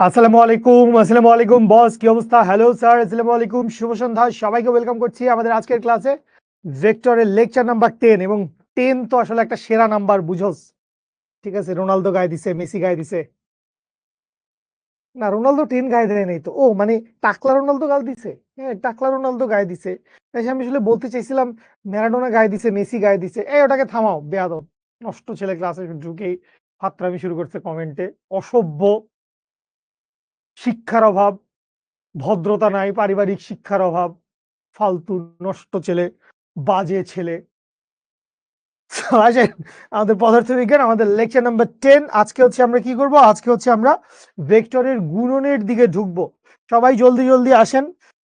আসসালামু আলাইকুম বস, কি অবস্থা? হ্যালো স্যার, আসসালামু আলাইকুম, শুভ সন্ধ্যা। সবাইকে ওয়েলকাম করছি আমাদের আজকের ক্লাসে, ভেক্টরের লেকচার নাম্বার 10। এবং 10 তো আসলে একটা সেরা নাম্বার, বুঝোস? ঠিক আছে, রোনালদো গায়ে দিছে, মেসি গায়ে দিছে। না, রোনালদো 10 গায়ে দেয় নাই তো। ও মানে টাকলা রোনালদো গায়ে দিছে। হ্যাঁ, টাকলা রোনালদো গায়ে দিছে। তাই আমি আসলে বলতে চাইছিলাম ম্যারাডোনা গায়ে দিছে, মেসি গায়ে দিছে। ওটাকে থামাও, বেয়াদব নষ্ট ছেলে ক্লাসে ঢুকেই ফাত্রামি শুরু করছে কমেন্টে। অসভ্য, শিক্ষার অভাব, ভদ্রতা নাই, পারিবারিক শিক্ষার অভাব, ফালতু নষ্ট ছেলে, বাজে ছেলে। So, আসেন, আমাদের পদার্থবিজ্ঞান, আমাদের লেকচার নাম্বার 10। আজকে হচ্ছে আমরা কি করব? আজকে হচ্ছে আমরা ভেক্টরের গুণনের দিকে ঢুকবো। সবাই জলদি জলদি আসেন,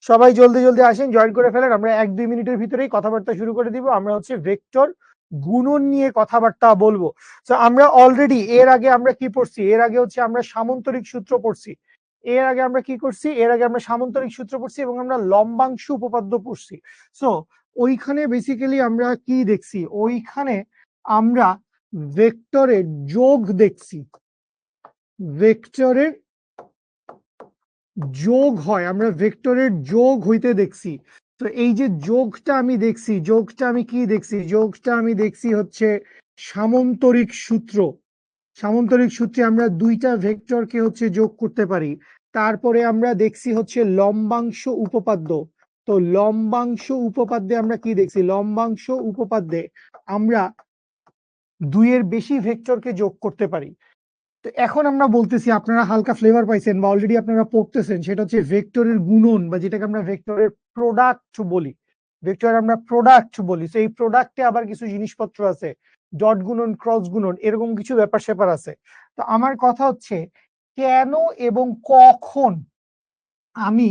সবাই জলদি জলদি আসেন, জয়েন করে ফেলেন। আমরা 1-2 মিনিটের ভিতরেই কথাবার্তা শুরু করে দিব। আমরা হচ্ছে ভেক্টর গুণন নিয়ে কথাবার্তা বলবো। তো আমরা অলরেডি এর আগে আমরা কি পড়ছি? এর আগে হচ্ছে আমরা সামান্তরিক সূত্র পড়ছি। এর আগে আমরা কি করছি? এর আগে আমরা সামান্তরিক সূত্র পড়ছি এবং আমরা লম্বাংশ উপপাদ্য পড়ছি। সো ওইখানে বেসিক্যালি আমরা কি দেখছি? ওইখানে আমরা ভেক্টরের যোগ দেখছি। ভেক্টরের যোগ হয়, আমরা ভেক্টরের যোগ হইতে দেখছি। তো এই যে যোগটা আমি দেখছি, যোগটা আমি কি দেখছি? যোগটা আমি দেখছি হচ্ছে সামান্তরিক সূত্র। সামান্তরিক সূত্রে আমরা দুইটা ভেক্টরকে হচ্ছে যোগ করতে পারি। তারপরে আমরা দেখছি হচ্ছে লম্বাংশ উপপাদ্য। তো লম্বাংশ উপপাদ্যে আমরা কি দেখছি? লম্বাংশ উপপাদ্যে আমরা দুইয়ের বেশি ভেক্টরকে যোগ করতে পারি। তো এখন আমরা বলতেছি, আপনারা হালকা ফ্লেভার পাইছেন বা অলরেডি আপনারা পড়তেছেন, সেটা হচ্ছে ভেক্টরের গুণন, বা যেটাকে আমরা ভেক্টরের প্রোডাক্ট বলি। ভেক্টর আমরা প্রোডাক্ট বলি। তো এই প্রোডাক্টে আবার কিছু জিনিসপত্র আছে, ডট গুণন, ক্রস গুণন, এরকম কিছু ব্যাপার স্যাপার আছে। তো আমার কথা হচ্ছে, কেন এবং কখন আমি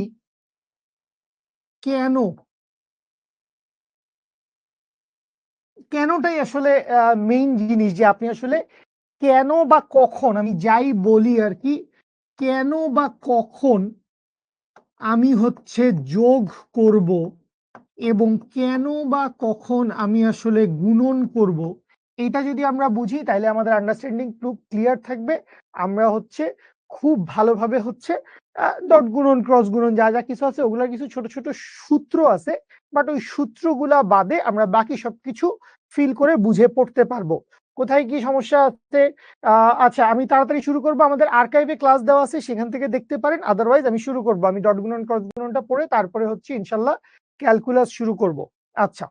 কেন কেনটাই আসলে মেইন জিনিস, যে আপনি আসলে কেন বা কখন, আমি যাই বলি আর কি, কেন বা কখন আমি হচ্ছে যোগ করব এবং কেন বা কখন আমি আসলে গুণন করব, এটা যদি আমরা বুঝি তাহলে আমাদের আন্ডারস্ট্যান্ডিং খুব ক্লিয়ার থাকবে। আমরা হচ্ছে খুব ভালোভাবে হচ্ছে ডট গুণন, ক্রস গুণন, যা যা কিছু আছে ওগুলা কিছু ছোট ছোট সূত্র আছে, বাট ওই সূত্রগুলা বাদে আমরা বাকি সবকিছু ফিল করে বুঝে পড়তে পারবো। কোথায় কি সমস্যা আছে? আচ্ছা, আমি তাড়াতাড়ি শুরু করবো। আমাদের আর্কাইভে ক্লাস দেওয়া আছে, সেখান থেকে দেখতে পারেন। আদারওয়াইজ আমি শুরু করবো, আমি ডট গুণন, ক্রস গুণনটা পড়ে তারপরে হচ্ছে ইনশাল্লাহ ক্যালকুলাস শুরু করব। আচ্ছা,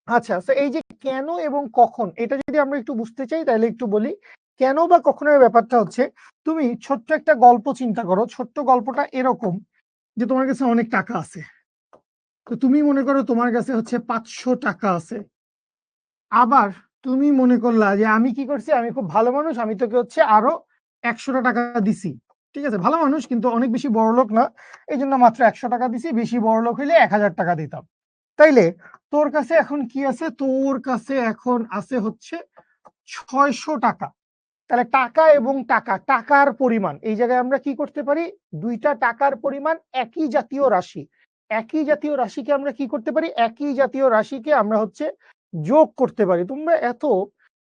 আচ্ছা, তো এই যে কেন এবং কখন, এটা যদি আমরা একটু বুঝতে চাই তাহলে একটু বলি। কেন বা কখনের ব্যাপারটা হচ্ছে, তুমি ছোট্ট একটা গল্প চিন্তা করো। ছোট্ট গল্পটা এরকম যে তোমার কাছে অনেক টাকা আছে। তো তুমি মনে করো তোমার কাছে হচ্ছে 500 টাকা আছে। আবার তুমি মনে করলা যে আমি কি করছি, আমি খুব ভালো মানুষ, আমি তোকে হচ্ছে আরো 100 টাকা দিছি। ঠিক আছে, ভালো মানুষ কিন্তু অনেক বেশি বড় লোক না, এই জন্য মাত্র 100 টাকা দিছি। বেশি বড় লোক হইলে 1000 টাকা দিতাম। তাইলে তোর কাছে এখন কি আছে? তোর কাছে এখন আছে হচ্ছে 600 টাকা। তাহলে টাকা এবং টাকা, টাকার পরিমাণ, এই জায়গায় আমরা কি করতে পারি? দুইটা টাকার পরিমাণ একই জাতীয় রাশি। একই জাতীয় রাশিকে আমরা কি করতে পারি? একই জাতীয় রাশিকে আমরা হচ্ছে যোগ করতে পারি। তোমরা এত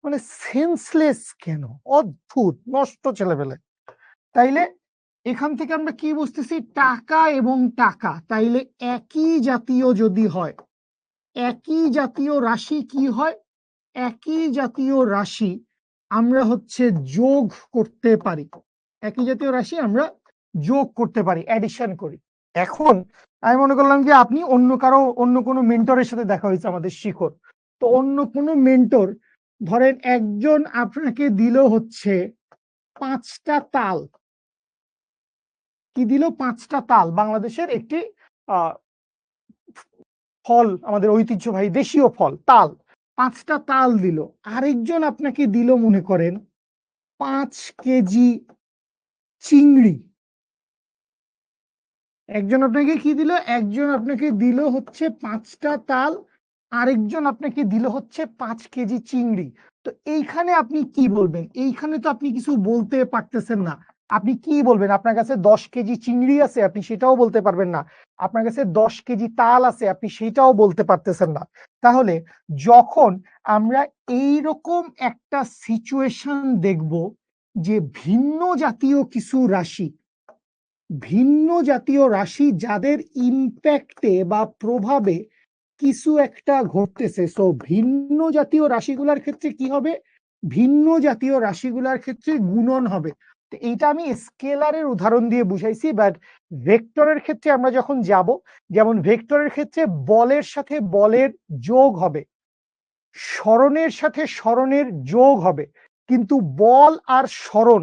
মানে সেন্সলেস কেন? অদ্ভুত নষ্ট ছেলেবেলে। তাইলে এখান থেকে আমরা কি বুঝতেছি? টাকা এবং টাকা তাইলে একই জাতীয় যদি হয়, একই জাতীয় রাশি কি হয়? একই জাতীয় রাশি আমরা হচ্ছে যোগ করতে পারি। একই জাতীয় রাশি আমরা যোগ করতে পারি, অ্যাডিশন করি। এখন আমি মনে করলাম যে আপনি অন্য কোনো মেন্টরের সাথে দেখা হয়েছে আমাদের শিখর। তো অন্য কোনো মেন্টর, ধরেন একজন আপনাকে দিল হচ্ছে 5টা তাল। কি দিল? 5টা তাল, বাংলাদেশের একটি আহ ফল, আমাদের ঐতিহ্যবাহী দেশীয় ফল তাল। 5টা তাল দিল। আরেকজন আপনাকে দিল মনে করেন 5 কেজি চিংড়ি। একজন আপনাকে কি দিল? একজন আপনাকে দিল হচ্ছে 5টা তাল, আরেকজন আপনাকে দিল হচ্ছে 5 কেজি চিংড়ি। তো এইখানে আপনি কি বলবেন? এইখানে তো আপনি কিছু বলতে পারতেছেন না। আপনি কি বলবেন? আপনার কাছে 10 কেজি চিংড়ি আছে, আপনি সেটাও বলতে পারবেন না। আপনার কাছে 10 কেজি তাল আছে, আপনি সেটাও বলতে পারতেছেন না। তাহলে যখন আমরা এইরকম একটা সিচুয়েশন দেখব যে ভিন্ন জাতীয় কিছু রাশি, ভিন্ন জাতীয় রাশি যাদের ইম্প্যাক্টে বা প্রভাবে কিছু একটা ঘটতেছে। সো ভিন্ন জাতীয় রাশিগুলোর ক্ষেত্রে কি হবে? ভিন্ন জাতীয় রাশিগুলোর ক্ষেত্রে গুণন হবে। তো এইটা আমি স্কেলারের উদাহরণ দিয়ে বুঝাইছি, বাট ভেক্টরের ক্ষেত্রে আমরা যখন যাব, যেমন ভেক্টরের ক্ষেত্রে বলের সাথে বলের যোগ হবে, সরণের সাথে সরণের যোগ হবে, কিন্তু বল আর সরণ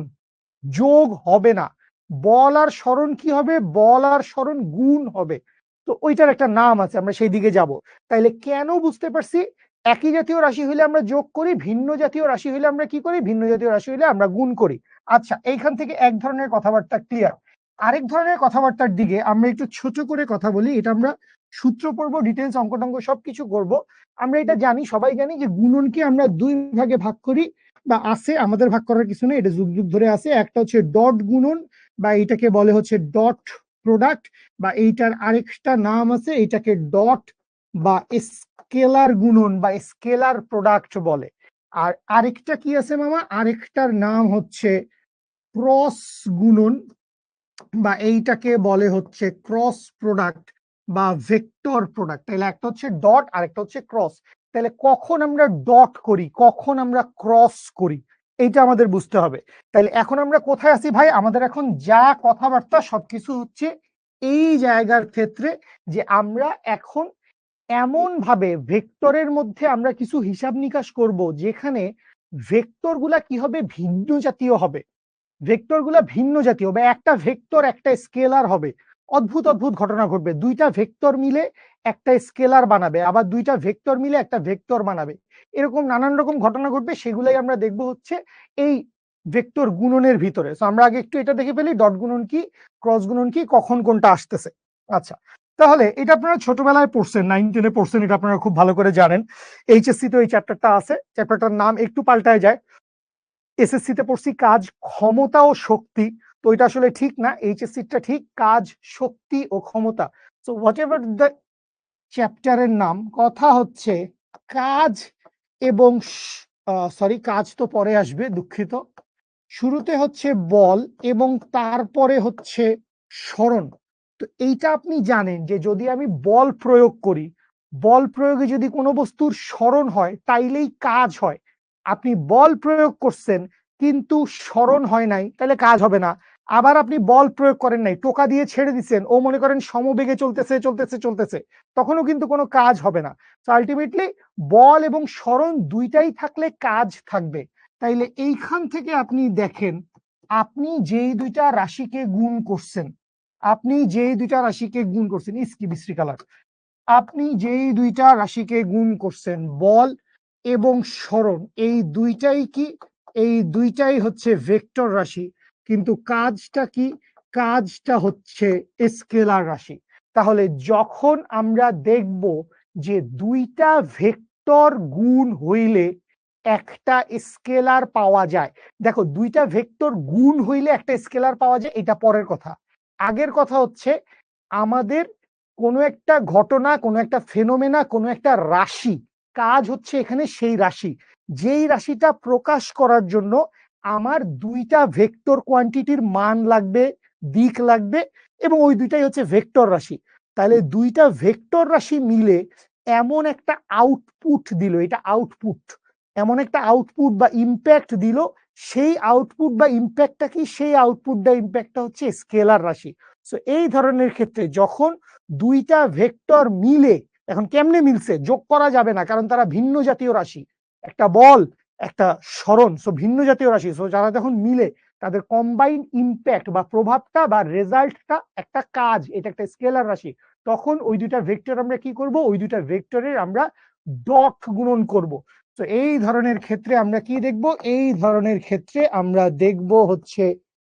যোগ হবে না। বল আর সরণ কি হবে? বল আর সরণ গুণ হবে। তো ওইটার একটা নাম আছে, আমরা সেই দিকে যাব। তাইলে কেন বুঝতে পারছি একই জাতীয় রাশি হইলে আমরা যোগ করি, ভিন্ন জাতীয় রাশি হইলে আমরা কি করি? ভিন্ন জাতীয় রাশি হইলে আমরা গুণ করি। আচ্ছা, এইখান থেকে এক ধরনের কথাবার্তা ক্লিয়ার। আরেক ধরনের কথাবার্তার দিকে আমরা একটু ছোট করে কথা বলি। এটা আমরা সূত্র পড়বো, ডিটেলস অঙ্ক টঙ্ক সবকিছু করব। আমরা এটা জানি, সবাই জানি যে গুণনকে আমরা দুই ভাগে ভাগ করি, বা আছে, আমাদের ভাগ করার কিছু নেই, এটা যুগ যুগ ধরে আছে। একটা হচ্ছে ডট গুণন, বা এইটাকে বলে হচ্ছে ডট প্রোডাক্ট, বা এইটার আরেকটা নাম আছে, এইটাকে ডট বা স্কেলার গুণন বা স্কেলার প্রোডাক্ট বলে। আর আরেকটা কি আছে মামা? আরেকটার নাম হচ্ছে ক্রস গুণন, বা এইটাকে বলে হচ্ছে ক্রস প্রোডাক্ট বা ভেক্টর প্রোডাক্ট। তাহলে একটা হচ্ছে ডট আর একটা হচ্ছে ক্রস। তাহলে কখন আমরা ডট করি, কখন আমরা ক্রস করি, এইটা আমাদের বুঝতে হবে। তাহলে এখন আমরা কোথায় আছি ভাই? আমাদের এখন যা কথাবার্তা সবকিছু হচ্ছে এই জায়গার ক্ষেত্রে, যে আমরা এখন এমন ভাবে ভেক্টরের মধ্যে আমরা কিছু হিসাব নিকাশ করব, যেখানে ভেক্টর গুলা কি হবে? ভিন্ন জাতীয় হবে। ভেক্টর গুলা ভিন্ন জাতীয়, বা একটা ভেক্টর একটা স্কেলার হবে। অদ্ভুত অদ্ভুত ঘটনা ঘটবে, দুইটা ভেক্টর মিলে একটা স্কেলার বানাবে, আবার দুইটা ভেক্টর মিলে একটা ভেক্টর বানাবে। এরকম নানান রকম ঘটনা ঘটবে, সেগুলাই আমরা দেখবো হচ্ছে এই ভেক্টর গুণনের ভিতরে। তো আমরা আগে একটু এটা দেখে ফেলি, ডট গুণন কি, ক্রস গুণন কি, কখন কোনটা আসতেছে। আচ্ছা, তাহলে এটা আপনারা ছোটবেলায় পড়ছেন, 9-10-এ পড়ছেন, এটা আপনারা খুব ভালো করে জানেন। এইচএসসি তো এই চ্যাপ্টারটা আছে, চ্যাপ্টারটার নাম একটু পাল্টায় যায়। এসএসসি তে পড়ছি কাজ, ক্ষমতা ও শক্তি। তো এটা আসলে ঠিক না, এইচএসসি টা ঠিক কাজ, শক্তি ও ক্ষমতা। সো হোয়াট এভার দ্য চ্যাপ্টারের নাম, কথা হচ্ছে কাজ এবং সরি, কাজ তো পরে আসবে, দুঃখিত। শুরুতে হচ্ছে বল এবং তারপরে হচ্ছে সরণ। তো এইটা আপনি জানেন যে যদি আমি বল প্রয়োগ করি, বল প্রয়োগে যদি কোনো বস্তুর সরণ হয় তাইলেই কাজ হয়। আপনি বল প্রয়োগ করছেন কিন্তু সরণ হয় নাই, তাহলে কাজ হবে না। আবার আপনি বল প্রয়োগ করেন নাই, টোকা দিয়ে ছেড়ে দিচ্ছেন, ও মনে করেন সমবেগে চলতেছে চলতেছে চলতেছে, তখনও কিন্তু কোনো কাজ হবে না। তো আলটিমেটলি বল এবং সরণ দুইটাই থাকলে কাজ থাকবে। তাইলে এইখান থেকে আপনি দেখেন, আপনি যেই দুইটা রাশিকে গুণ করছেন, আপনি যেই দুইটা রাশিকে গুণ করছেন, ইসকি বিশ্রী কালার, আপনি যেই দুইটা রাশিকে গুণ করছেন, বল এবং সরণ, এই দুইটাই কি? এই দুইটাই হচ্ছে ভেক্টর রাশি, কিন্তু কাজটা কি? কাজটা হচ্ছে স্কেলার রাশি। তাহলে যখন আমরা দেখব যে দুইটা ভেক্টর গুণ হইলে একটা স্কেলার পাওয়া যায়, দেখো দুইটা ভেক্টর গুণ হইলে একটা স্কেলার পাওয়া যায়, এটা পরের কথা। আগের কথা হচ্ছে আমাদের কোনো একটা ঘটনা, কোনো একটা ফেনোমেনা, কোনো একটা রাশি, কাজ হচ্ছে এখানে সেই রাশি, যেই রাশিটা প্রকাশ করার জন্য আমার দুইটা ভেক্টর কোয়ান্টিটির মান লাগবে, দিক লাগবে, এবং ওই দুইটাই হচ্ছে ভেক্টর রাশি। তাহলে দুইটা ভেক্টর রাশি মিলে এমন একটা আউটপুট দিল, এটা আউটপুট, এমন একটা আউটপুট বা ইম্প্যাক্ট দিল, সেই আউটপুট বা ইম্প্যাক্টটা কি? সেই আউটপুট বা ইম্প্যাক্টটা হচ্ছে স্কেলার রাশি। সো এই ধরনের ক্ষেত্রে যখন দুইটা ভেক্টর মিলে, এখন কেমনে মিলছে? যোগ করা যাবে না, কারণ তারা ভিন্ন জাতীয় রাশি, একটা বল একটা সরণ, সো ভিন্ন জাতীয় রাশি। সো যারা যখন মিলে তাদের কম্বাইন ইম্প্যাক্ট বা প্রভাবটা বা রেজাল্টটা একটা কাজ, এটা একটা স্কেলার রাশি। তখন ওই দুইটা ভেক্টর আমরা কি করব? ওই দুইটা ভেক্টরের আমরা ডট গুণন করব। তো এই ধরনের ক্ষেত্রে আমরা কি দেখব? এই ধরনের ক্ষেত্রে আমরা দেখব হচ্ছে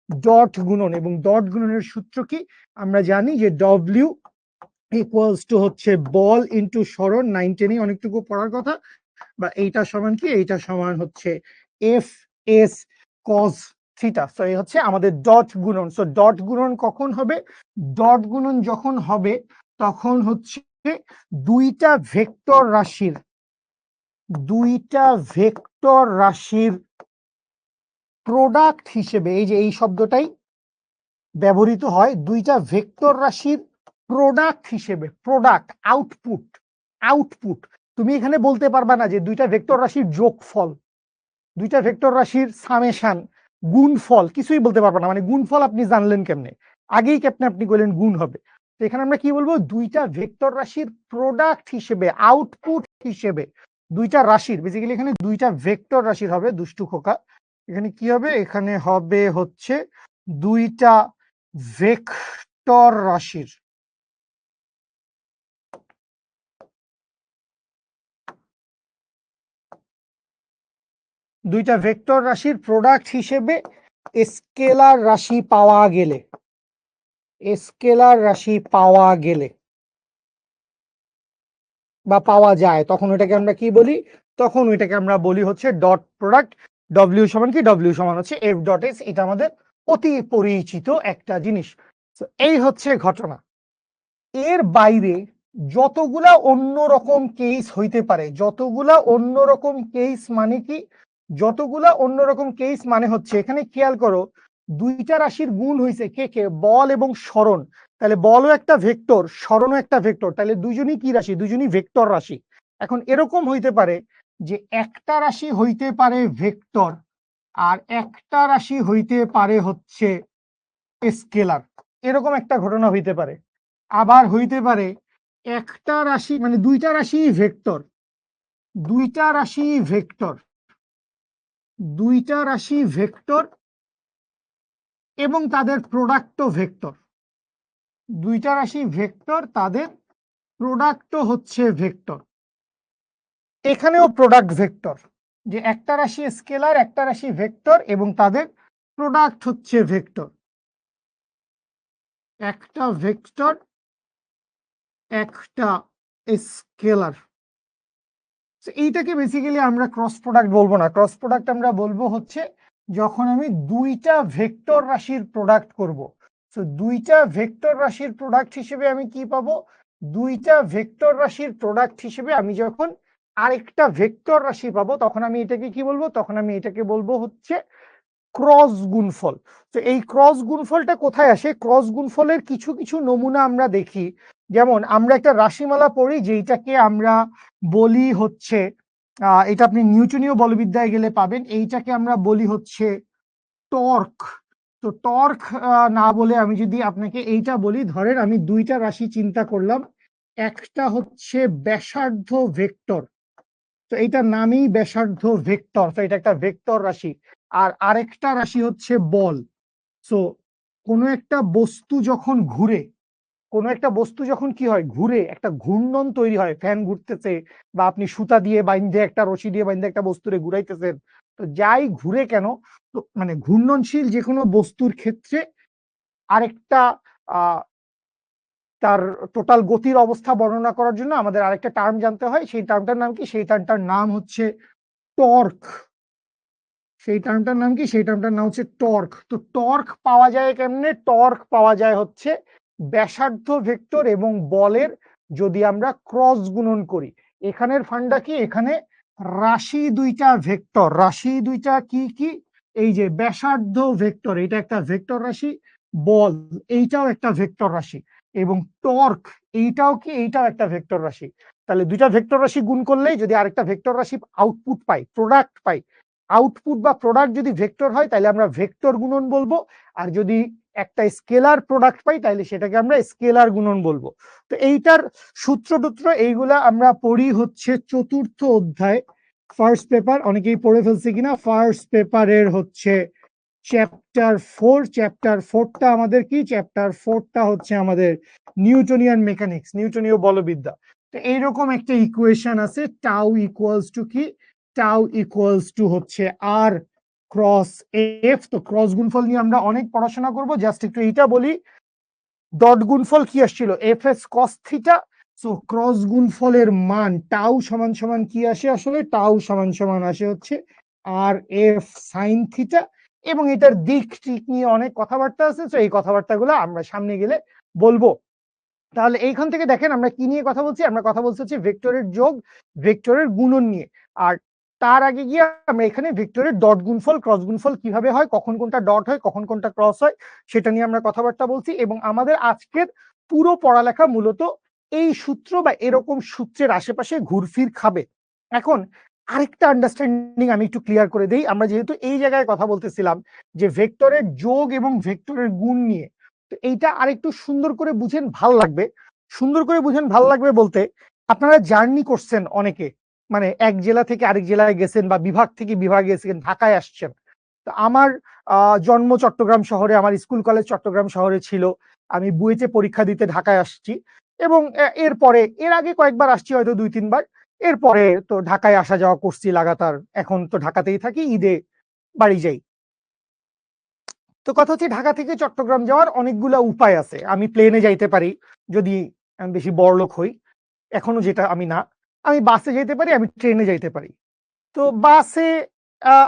ডট গুণন। এবং ডট গুণনের সূত্র কি? আমরা জানি যে ডব্লিউ ইকুয়ালস টু হচ্ছে বল ইন্টু সরণ, 9-10 অনেকটুকু পড়ার কথা। বা এইটা সমান কি? এইটা সমান হচ্ছে F S cause theta. So এই হচ্ছে আমাদের ডট গুণন। সো ডট গুণন কখন হবে? ডট গুণন যখন হবে তখন হচ্ছে দুইটা ভেক্টর রাশির, দুইটা ভেক্টর রাশির প্রোডাক্ট হিসেবে, এই যে এই শব্দটাই, ব্যবহৃত হয় দুইটা ভেক্টর রাশির প্রোডাক্ট হিসেবে। Product, output, output. তুমি এখানে বলতে পারবা না যে দুইটা ভেক্টর রাশির যোগফল, দুইটা ভেক্টর রাশির সামেশন, গুণফল, কিছুই বলতে পারবা না। মানে গুণফল আপনি জানলেন কেমনে? আগেই কেমনে আপনি বললেন গুণ হবে। তো এখানে আমরা কি বলবো? দুইটা ভেক্টর রাশির প্রোডাক্ট হিসেবে, আউটপুট হিসেবে, দুইটা রাশির, বেসিক্যালি এখানে দুইটা ভেক্টর রাশির হবে। দুষ্টু খোকা, এখানে কি হবে? এখানে হবে হচ্ছে দুইটা ভেক্টর রাশির, দুইটা ভেক্টর রাশির প্রোডাক্ট হিসেবে স্কেলার রাশি পাওয়া গেলে, স্কেলার রাশি পাওয়া গেলে বা পাওয়া যায়, তখন ওইটাকে আমরা কি বলি? তখন ওইটাকে আমরা বলি হচ্ছে ডট প্রোডাক্ট। ডব্লিউ সমান কি? ডব্লিউ সমান হচ্ছে এফ ডট এস। এটা আমাদের অতি পরিচিত একটা জিনিস। এই হচ্ছে ঘটনা। এর বাইরে যতগুলা অন্যরকম কেস হইতে পারে, যতগুলা অন্যরকম কেস মানে কি? যতগুলা অন্যরকম কেস মানে হচ্ছে, এখানে খেয়াল করো, দুইটা রাশির গুণ হয়েছে কে কে? বল এবং সরণ। তাহলে বলও একটা ভেক্টর, সরণও একটা ভেক্টর, তাহলে দুইজনই কি রাশি? দুইজনই ভেক্টর রাশি। এখন এরকম হইতে পারে যে একটা রাশি হইতে পারে ভেক্টর, আর একটা রাশি হইতে পারে হচ্ছে স্কেলার। এরকম একটা ঘটনা হইতে পারে। আবার হইতে পারে একটা রাশি, মানে দুইটা রাশি ভেক্টর, দুইটা রাশি ভেক্টর, দুইটা রাশি ভেক্টর এবং তাদের প্রোডাক্টও ভেক্টর। দুইটা রাশি ভেক্টর, তাদের প্রোডাক্টও হচ্ছে ভেক্টর। এখানেও প্রোডাক্ট ভেক্টর, যে একটা রাশি স্কেলার, একটা রাশি ভেক্টর এবং তাদের প্রোডাক্ট হচ্ছে ভেক্টর। একটা ভেক্টর, একটা স্কেলার। এইটাকে বেসিক্যালি আমরা ক্রস প্রোডাক্ট বলবো না। ক্রস প্রোডাক্ট আমরা বলবো হচ্ছে যখন আমি দুইটা ভেক্টর রাশির প্রোডাক্ট করব। তো দুইটা ভেক্টর রাশির প্রোডাক্ট হিসেবে আমি কি পাবো? দুইটা ভেক্টর রাশির প্রোডাক্ট হিসেবে আমি যখন আরেকটা ভেক্টর রাশি পাবো, তখন আমি এটাকে কি বলবো? তখন আমি এটাকে বলবো হচ্ছে ক্রস গুণফল। তো এই ক্রস গুণফলটা কোথায় আসে? ক্রস গুণফলের কিছু কিছু নমুনা আমরা দেখি। যেমন আমরা একটা রাশিমালা পড়ি, যেইটাকে আমরা বলি হচ্ছে, এটা আপনি নিউটনীয় বলবিদ্যায় গেলে পাবেন, এইটাকে আমরা বলি হচ্ছে টর্ক। তো টর্ক না বলে আমি যদি আপনাকে এইটা বলি, ধরেন আমি দুইটা রাশি চিন্তা করলাম, একটা হচ্ছে ব্যাসার্ধ ভেক্টর, তো এইটার নামই ব্যাসার্ধ ভেক্টর, তো এটা একটা ভেক্টর রাশি। আর আরেকটা রাশি হচ্ছে বল। সো কোনো একটা বস্তু যখন ঘুরে, কোনো একটা বস্তু যখন কি হয়? ঘুরে, একটা ঘূর্ণন তৈরি হয়, ফ্যান ঘুরতেছে বা আপনি সুতা দিয়ে বাইন্ধে, একটা রশি দিয়ে বাইন্ধে একটা বস্তুরে ঘুরাইতেছেন, তো যাই ঘুরে কেন, তো মানে ঘূর্ণনশীল যে কোনো বস্তুর ক্ষেত্রে আরেকটা আহ তার টোটাল গতির অবস্থা বর্ণনা করার জন্য আমাদের আরেকটা টার্ম জানতে হয়। সেই টার্মটার নাম কি? সেই টার্মটার নাম হচ্ছে টর্ক। সেই টার্মটার নাম কি? সেই টার্মটার নাম হচ্ছে টর্ক। তো টর্ক পাওয়া যায় কেমনে? টর্ক পাওয়া যায় হচ্ছে ব্যাসার্ধ ভেক্টর এবং বলের যদি আমরা ক্রস গুণন করি। এখানের ফান্ডা কি? এখানে রাশি দুইটা ভেক্টর, রাশি দুইটা কি কি? এই যে ব্যাসার্ধ ভেক্টর, এটা একটা ভেক্টর রাশি, বল এইটাও একটা ভেক্টর রাশি, এবং টর্ক এইটাও কি? এইটাও একটা ভেক্টর রাশি। তাহলে দুইটা ভেক্টর রাশি গুণ করলেই যদি আরেকটা ভেক্টর রাশি আউটপুট পাই, প্রোডাক্ট পাই, আউটপুট বা প্রোডাক্ট যদি ভেক্টর হয় তাহলে আমরা ভেক্টর গুণন বলবো। আর যদি একটা স্কেলার প্রোডাক্ট পাই তাহলে সেটাকে আমরা স্কেলার গুণন বলবো। তো এইটার সূত্র টুত্র এইগুলা আমরা পড়ি হচ্ছে চতুর্থ অধ্যায়, ফার্স্ট পেপার। অনেকেই পড়ে ফেলছে কিনা, ফার্স্ট পেপারের হচ্ছে চ্যাপ্টার 4। চ্যাপ্টার 4টা আমাদের কি? চ্যাপ্টার 4টা হচ্ছে আমাদের নিউটনিয়ান মেকানিক্স, নিউটনীয় বলবিদ্যা। তো এইরকম একটা ইকুয়েশন আছে, টাউ ইকুয়ালস টু কি? টাউ ইকুয়ালস টু হচ্ছে আর ক্রস এফ। তো ক্রস গুণফল নিয়ে আমরা অনেক পড়াশোনা করব। জাস্ট একটু এইটা বলি, ডট গুণফল কি আসছিল? F S cos theta. So cross গুণফলের মান টাউ সমান সমান কি আসে? আসলে টাউ সমান সমান আসে হচ্ছে আর এফ সাইন থিটা। এবং এটার দিক ঠিক নিয়ে অনেক কথাবার্তা আছে, তো এই কথাবার্তাগুলো আমরা সামনে গেলে বলবো। তাহলে এইখান থেকে দেখেন আমরা কি নিয়ে কথা বলছি? আমরা কথা বলছি হচ্ছে ভেক্টরের যোগ, ভেক্টরের গুণন নিয়ে। আর তার আগে গিয়ে আমরা এখানে ভেক্টরের ডট গুণফল ক্রস গুণফল কিভাবে হয়, কখন কোনটা ডট হয় কখন কোনটা ক্রস হয় সেটা নিয়ে আমরা কথাবার্তা বলছি। এবং আমাদের আজকের পুরো পড়ালেখা মূলত এই সূত্র বা এরকম সূত্রের আশেপাশে ঘুরফির খাবে। এখন আরেকটা আন্ডারস্ট্যান্ডিং আমি একটু ক্লিয়ার করে দেই। আমরা যেহেতু এই জায়গায় কথা বলতেছিলাম যে ভেক্টরের যোগ এবং ভেক্টরের গুণ নিয়ে, তো এইটা আরেকটু সুন্দর করে বুঝেন, ভাল লাগবে। সুন্দর করে বুঝেন ভাল লাগবে বলতে, আপনারা জার্নি করছেন অনেকে, মানে এক জেলা থেকে আরেক জেলায় গেছেন বা বিভাগ থেকে বিভাগে গেছেন, ঢাকায় আসছেন। তো আমার জন্ম চট্টগ্রাম শহরে, আমার স্কুল কলেজ চট্টগ্রাম শহরে ছিল। আমি বুয়েটে পরীক্ষা দিতে ঢাকায় আসছি এবং এরপরে এর আগে কয়েকবার আসছি, হয়তো 2-3 বার। এরপরে তো ঢাকায় আসা যাওয়া করছি লাগাতার। এখন তো ঢাকাতেই থাকি, ঈদে বাড়ি যাই। তো কথা হচ্ছে, ঢাকা থেকে চট্টগ্রাম যাওয়ার অনেকগুলা উপায় আছে। আমি প্লেনে যাইতে পারি যদি আমি বেশি বড়লোক হই, এখনো যেটা আমি না। আমি বাসে যেতে পারি, আমি ট্রেনে যাইতে পারি। তো বাসে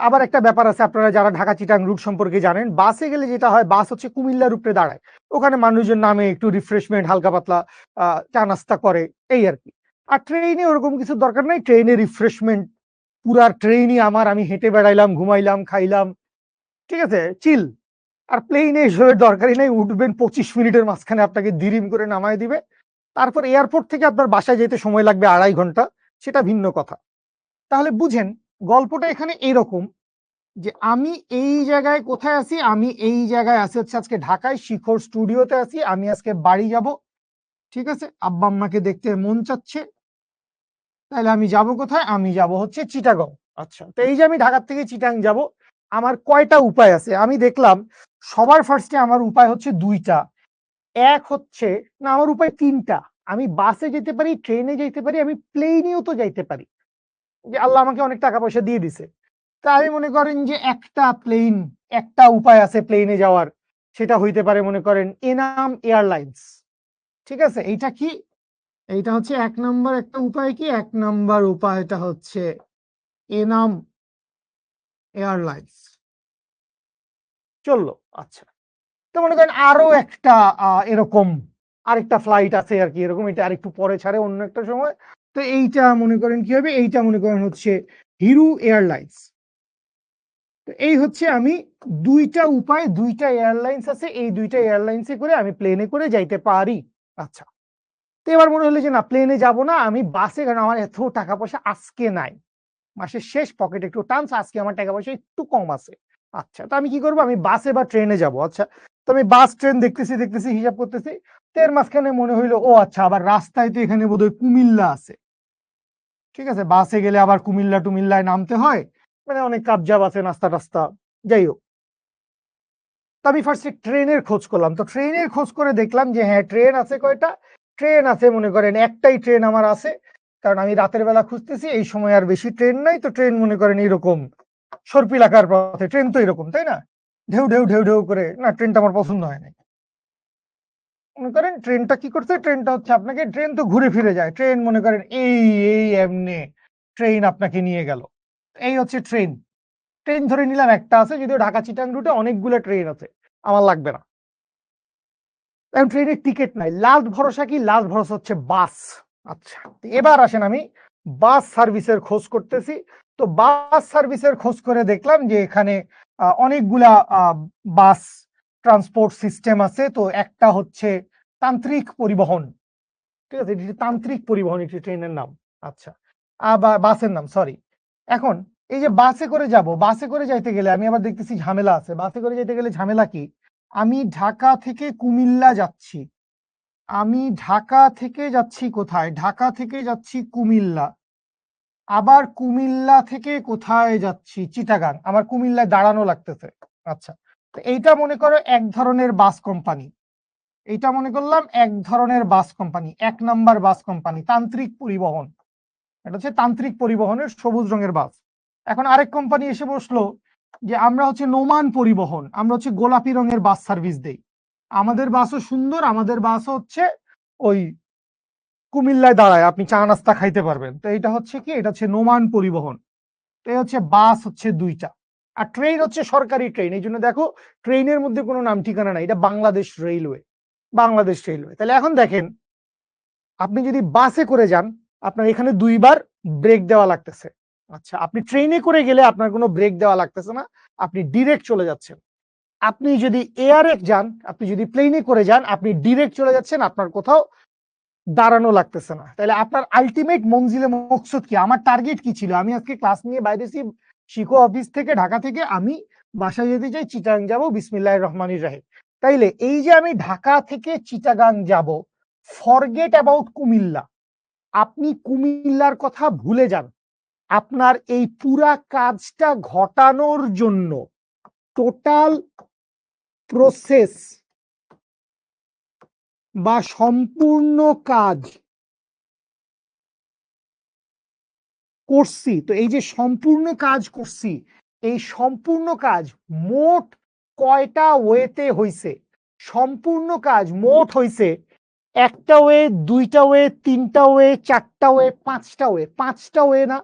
আবার একটা ব্যাপার আছে, আপনারা যারা ঢাকা চিটাং রুট সম্পর্কে জানেন, বাসে গেলে যেটা হয়, বাস হচ্ছে কুমিল্লার উপরে দাঁড়ায়। ওখানে মানুষজন নামে, একটু রিফ্রেশমেন্ট, হালকা পাতলা চা নাস্তা করে, এই আর কি। আর ট্রেনে ওরকম কিছু দরকার নাই। ট্রেনে রিফ্রেশমেন্ট পুরা ট্রেনই আমার, আমি হেঁটে বেড়াইলাম, ঘুমাইলাম, খাইলাম, ঠিক আছে, চিল। আর প্লেনে এসবের দরকারই নাই, উঠবেন 25 মিনিটের মাঝখানে আপনাকে দিরিম করে নামায় দিবে। তারপর এয়ারপোর্ট থেকে আপনার বাসায় যেতে সময় লাগবে 2.5 ঘন্টা, সেটা ভিন্ন কথা। তাহলে বুঝেন গল্পটা এখানে এরকম যে আমি এই জায়গায় কোথায় আছি, আমি এই জায়গায় আছি হচ্ছে আজকে ঢাকায় শিখর স্টুডিওতে আছি। আমি আজকে বাড়ি যাব, ঠিক আছে, আব্বা আম্মাকে দেখতে মন চাচ্ছে। তাহলে আমি যাব কোথায়, আমি যাব হচ্ছে চিটাগং। আচ্ছা, তো এই যে আমি ঢাকা থেকে চিটাং যাব, আমার কয়টা উপায় আছে আমি দেখলাম। সবার ফার্স্টে আমার উপায় হচ্ছে দুইটা। এক হচ্ছে, না, আমার উপায় তিনটা। আমি বাসে যেতে পারি, ট্রেনে যেতে পারি, আমি প্লেনেও তো যাইতে পারি, যে আল্লাহ আমাকে অনেক টাকা পয়সা দিয়ে দিছে। তা আমি মনে করেন যে একটা উপায় আছে প্লেনে যাওয়ার, সেটা হইতে পারে মনে করেন এনাম এয়ারলাইন্স। ঠিক আছে, এইটা কি, এইটা হচ্ছে 1 নম্বর একটা উপায়। কি 1 নম্বর উপায়টা হচ্ছে এনাম এয়ারলাইন্স, চললো। আচ্ছা, তো মনে করেন আরো একটা এরকম আরেকটা ফ্লাইট আছে আর কি, এরকম, এটা আরেকটু পরে ছাড়ে অন্য একটা সময়। তো এইটা মনে করেন কি হবে, এইটা মনে করেন হচ্ছে হিরু এয়ারলাইন্স। তো এই হচ্ছে আমি দুইটা উপায়, দুইটা এয়ারলাইন্স আছে, এই দুইটা এয়ারলাইন্সে করে আমি প্লেনে করে যাইতে পারি। আচ্ছা, তো এবার মনে হলো যে না, প্লেনে যাব না, আমি বাসে, কারণ আমার এত টাকা পয়সা আজকে নাই, মাসের শেষ, পকেটে একটু টানস, আজকে আমার টাকা পয়সা একটু কম আছে। আচ্ছা, তো আমি কি করবো, আমি বাসে বা ট্রেনে যাব। আচ্ছা, তো আমি বাস ট্রেন দেখতেছি দেখতেছি, হিসাব করতেছি। তো এর মাঝখানে মনে হইলো, ও আচ্ছা, আবার রাস্তায় তো এখানে বোধহয় কুমিল্লা আছে। ঠিক আছে, বাসে গেলে আবার কুমিল্লা টুমিল্লায় নামতে হয়, মানে অনেক কাবজাব আছে, নাস্তা টাস্তা, যাই হোক। তো আমি ফার্স্টে ট্রেনের খোঁজ করলাম। তো ট্রেনের খোঁজ করে দেখলাম যে হ্যাঁ, ট্রেন আছে কয়টা, ট্রেন আছে মনে করেন একটাই ট্রেন আমার আছে। কারণ আমি রাতের বেলা খুঁজতেছি, এই সময় আর বেশি ট্রেন নাই। তো ট্রেন মনে করেন এইরকম সর্পিলাকার পথে, ট্রেন তো এরকম, তাই না, ঢেউ ঢেউ ঢেউ ঢেউ করে, না, ট্রেনটা আমার পছন্দ হয় না। মনে করেন ট্রেনটা কি করছে, ট্রেনটা হচ্ছে আপনাকে, ট্রেন তো ঘুরে ফিরে যায়, ট্রেন মনে করেন এই এই এমনি ট্রেন আপনাকে নিয়ে গেল। এই হচ্ছে ট্রেন। ট্রেন ধরে নিলাম একটা আছে, যদিও ঢাকা চিটাং রুটে অনেকগুলো ট্রেন আছে, আমার লাগবে না। এখন ট্রেনের টিকিট নাই, লাস্ট ভরসা কি, লাস্ট ভরসা হচ্ছে বাস। আচ্ছা, এবার আসেন, আমি বাস সার্ভিসের খোঁজ করতেছি। তো বাস সার্ভিসের খোঁজ করে দেখলাম যে এখানে অনেকগুলা বাস ট্রান্সপোর্ট সিস্টেম আছে। তো একটা হচ্ছে তান্ত্রিক পরিবহন, ঠিক আছে, এটি তান্ত্রিক পরিবহন, একটি ট্রেনের নাম। আচ্ছা, বাসের নাম, সরি। এখন এই যে বাসে করে যাব, বাসে করে যাইতে গেলে আমি আবার দেখতেছি ঝামেলা আছে। বাসে করে যাইতে গেলে ঝামেলা কি, আমি ঢাকা থেকে কুমিল্লা যাচ্ছি, আমি ঢাকা থেকে যাচ্ছি কোথায়, ঢাকা থেকে যাচ্ছি কুমিল্লা, আবার কুমিল্লা থেকে কোথায় যাচ্ছি, চিটাগাং, আমার কুমিল্লায় দাঁড়ানো লাগতেছে। আচ্ছা, তো এইটা মনে করো এক ধরনের বাস কোম্পানি, এইটা মনে করলাম এক ধরনের বাস কোম্পানি, 1 নম্বর বাস কোম্পানি, তান্ত্রিক পরিবহন। এটা হচ্ছে তান্ত্রিক পরিবহনের সবুজ রঙের বাস। এখন আরেক কোম্পানি এসে বসলো যে আমরা হচ্ছে নোমান পরিবহন, আমরা হচ্ছে গোলাপি রঙের বাস সার্ভিস দেই, আমাদের বাসও সুন্দর, আমাদের বাসও হচ্ছে ওই কুমিল্লায় দাঁড়ায়, আপনি চা নাস্তা খাইতে পারবেন। তো এটা হচ্ছে কি, এটা হচ্ছে নোমান পরিবহন। তো এই হচ্ছে বাস হচ্ছে দুইটা। আর ট্রেন হচ্ছে সরকারি ট্রেন, এই জন্য দেখো ট্রেনের মধ্যে কোনো নাম ঠিকানা নাই, এটা বাংলাদেশ রেলওয়ে, বাংলাদেশ রেলওয়ে। তাহলে এখন দেখেন, আপনি যদি বাসে করে যান, আপনার এখানে 2 বার ব্রেক দেওয়া লাগতেছে, আচ্ছা, আপনি ট্রেনে করে গেলে আপনার কোনো ব্রেক দেওয়া লাগতেছে না, আপনি ডিরেক্ট চলে যাচ্ছেন। আপনি যদি এয়ারে যান, আপনি যদি প্লেনে করে যান, আপনি ডিরেক্ট চলে যাচ্ছেন, আপনার কোথাও দাঁড়ানো লাগতেছে না। তাহলে আপনার আলটিমেট মঞ্জিলে মকসুদ কি? আমার টার্গেট কি ছিল? আমি আজকে ক্লাস নিয়ে বাইরেছি শিখো অফিস থেকে, ঢাকা থেকে, আমি বাসায় যেতে চাই, চিটাগাং যাব, বিসমিল্লাহির রহমানির রহিম। তাইলে এই যে আমি ঢাকা থেকে চিটাগাং যাব, ফরগেট অ্যাবাউট কুমিল্লা, আপনি কুমিল্লার কথা ভুলে যান। আপনার এই পুরা কাজটা ঘটানোর জন্য টোটাল প্রসেস বা সম্পূর্ণ কাজ করছি, তো এই যে সম্পূর্ণ কাজ করছি, এই সম্পূর্ণ কাজ মোট কয়টা ওয়েতে হইছে? সম্পূর্ণ কাজ মোট হইছে একটা ওয়ে, দুইটা ওয়ে, তিনটা ওয়ে, চারটা ওয়ে, পাঁচটা ওয়ে। পাঁচটা ওয়ে না?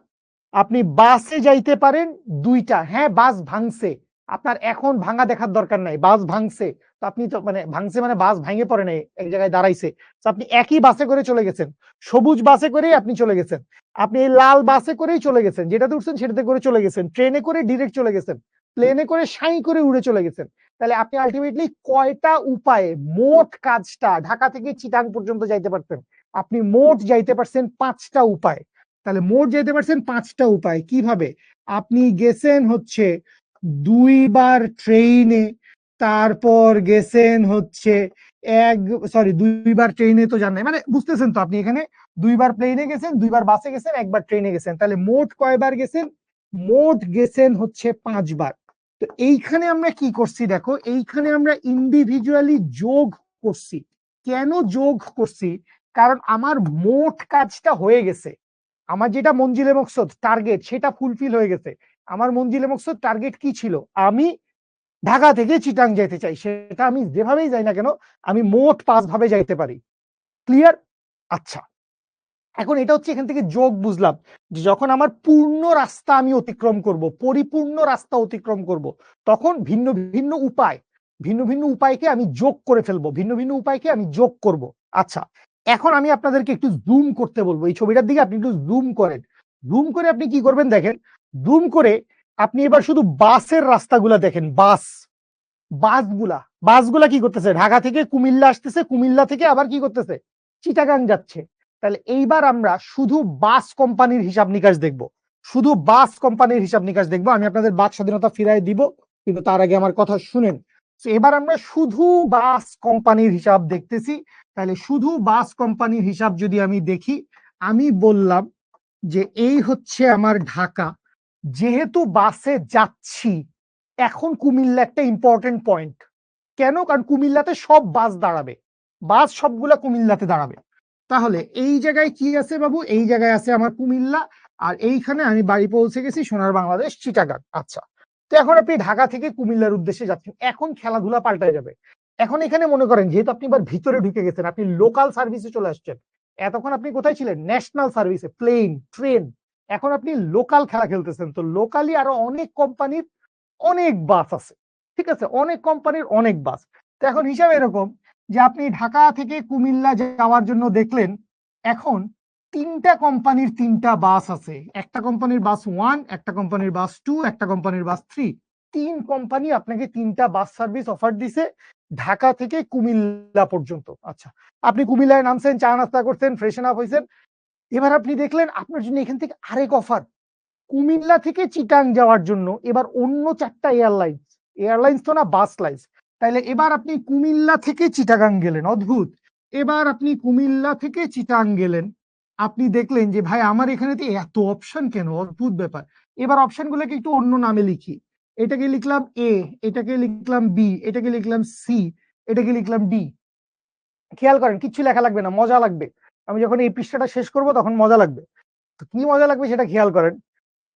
আপনি বাসে যাইতে পারেন দুইটা, হ্যাঁ বাস ভাঙছে, আপনার এখন ভাঙা দেখার দরকার নাই, বাস ভাঙছে, তো আপনি তো মানে ভাঙছে মানে বাস ভাঙে পড়ে নাই, এক জায়গায় দাঁড়াইছে, তো আপনি একই বাসে করে চলে গেছেন, সবুজ বাসে করেই আপনি চলে গেছেন, আপনি এই লাল বাসে করেই চলে গেছেন, যেটাতে উঠছেন সেটাতে করে চলে গেছেন, ট্রেনে করে ডিরেক্ট চলে গেছেন, প্লেনে করে সাই করে উড়ে চলে গেছেন। তাহলে আপনি আলটিমেটলি কয়টা উপায়ে মোট কাজটা ঢাকা থেকে চিটাং পর্যন্ত যাইতে পারতেন? আপনি মোট যাইতে পারছেন পাঁচটা উপায়। তাহলে মোট যেতে পারছেন পাঁচটা উপায়। কিভাবে? আপনি গেছেন হচ্ছে দুইবার ট্রেনে, তারপর গেছেন হচ্ছে এক, সরি দুইবার ট্রেনে তো জান নাই, মানে বুঝতেছেন তো, আপনি এখানে দুইবার প্লেনে গেছেন, দুইবার বাসে গেছেন, একবার ট্রেনে গেছেন, তাহলে মোট কয়বার গেছেন? মোট গেছেন হচ্ছে পাঁচবার। তো এইখানে আমরা কি করছি দেখো, এইখানে আমরা ইন্ডিভিজুয়ালি যোগ করছি। কেন যোগ করছি? কারণ আমার মোট কাজটা হয়ে গেছে, আমার যেটা মঞ্জিলে মকসদ টার্গেট সেটা ফুলফিল হয়ে গেছে। আমার মঞ্জিলে মকসদ টার্গেট কি ছিল? আমি ঢাকা থেকে চিটাং যেতে চাই, সেটা আমি যেভাবেই যাই না কেন আমি মোট 5 ভাবে যাইতে পারি। ক্লিয়ার? আচ্ছা, এখন এটা হচ্ছে এখান থেকে যোগ বুঝলাম, যে যখন আমার পূর্ণ রাস্তা আমি অতিক্রম করব, পরিপূর্ণ রাস্তা অতিক্রম করব, তখন ভিন্ন ভিন্ন উপায়, ভিন্ন ভিন্ন উপায়কে আমি যোগ করে ফেলবো, ভিন্ন ভিন্ন উপায়কে আমি যোগ করব। আচ্ছা, এখন আমি আপনাদেরকে একটু জুম করতে বলবো, এই ছবিটার দিকে আপনি একটু জুম করেন। জুম করে আপনি কি করবেন দেখেন, জুম করে আপনি এবার শুধু বাসের রাস্তাগুলা দেখেন, বাসগুলা বাসগুলা কি করতেছে? ঢাকা থেকে কুমিল্লা আসতেছে, কুমিল্লা থেকে আবার কি করতেছে? চিটাগাং যাচ্ছে। তাহলে এইবার আমরা শুধু বাস কোম্পানির হিসাব নিকাশ দেখব, শুধু বাস কোম্পানির হিসাব নিকাশ দেখবো। আমি আপনাদের বাক স্বাধীনতা ফিরাই দিব, কিন্তু তার আগে আমার কথা শুনেন। এবার আমরা শুধু বাস কোম্পানির হিসাব দেখতেছি। তাহলে শুধু বাস কোম্পানির হিসাব যদি আমি দেখি, আমি বললাম যে এই হচ্ছে আমার ঢাকা, যেহেতু বাসে যাচ্ছি, এখন কুমিল্লা একটা ইম্পর্টেন্ট পয়েন্ট। কেন? কারণ কুমিল্লাতে সব বাস দাঁড়াবে, বাস সবগুলা কুমিল্লাতে দাঁড়াবে। তাহলে এই জায়গায় কি আছে বাবু? এই জায়গায় আছে আমার কুমিল্লা, আর এইখানে আমি বাড়ি পৌঁছে গেছি সোনার বাংলাদেশ চিটাগাং। আচ্ছা, তো এখন আপনি ঢাকা থেকে কুমিল্লার উদ্দেশ্যে যাচ্ছেন, এখন খেলাধুলা পাল্টায় যাবে। এখন এখানে মনে করেন যেহেতু আপনি এবার ভিতরে ঢুকে গেছেন, আপনি লোকাল সার্ভিসে চলে আসছেন। এতক্ষণ আপনি কোথায় ছিলেন? ন্যাশনাল সার্ভিসে, প্লেন, ট্রেন। এখন আপনি লোকাল খেলা খেলতেছেন, তো লোকালি আরো অনেক কোম্পানির অনেক বাস আছে, ঠিক আছে, অনেক কোম্পানির অনেক বাস। তো এখন হিসাব এরকম যে আপনি ঢাকা থেকে কুমিল্লা যাওয়ার জন্য দেখলেন এখন তিনটা কোম্পানির তিনটা বাস আছে, একটা কোম্পানির বাস 1, একটা কোম্পানির বাস 2, একটা কোম্পানির বাস 3। তিন কোম্পানি আপনাকে তিনটা বাস সার্ভিস অফার দিছে ঢাকা থেকে কুমিল্লা পর্যন্ত। আচ্ছা, আপনি কুমিল্লায় নামছেন, চা নাস্তা করছেন, ফ্রেশন আপ হয়েছেন, এবার আপনি দেখলেন আপনার জন্য এখান থেকে আরেক অফার, কুমিল্লা থেকে চিটাং যাওয়ার জন্য এবার অন্য চারটা এয়ারলাইন্স, এয়ারলাইন্স তো না, বাস লাইন্স। তাইলে এবার আপনি কুমিল্লা থেকে চিটাগাং গেলেন, অদ্ভুত। এবার আপনি কুমিল্লা থেকে চিটাং গেলেন, আপনি দেখলেন যে ভাই আমার এখানে তো এত অপশন কেন, অদ্ভুত ব্যাপার। এবার অপশন গুলোকে একটু অন্য নামে লিখি, এটাকে লিখলাম এ, এটাকে লিখলাম বি, এটাকে লিখলাম সি, এটাকে লিখলাম ডি। খেয়াল করেন কিচ্ছু লেখা লাগবে না, মজা লাগবে। আমি যখন এই পৃষ্ঠাটা শেষ করব তখন মজা লাগবে। তো কি মজা লাগবে সেটা খেয়াল করেন।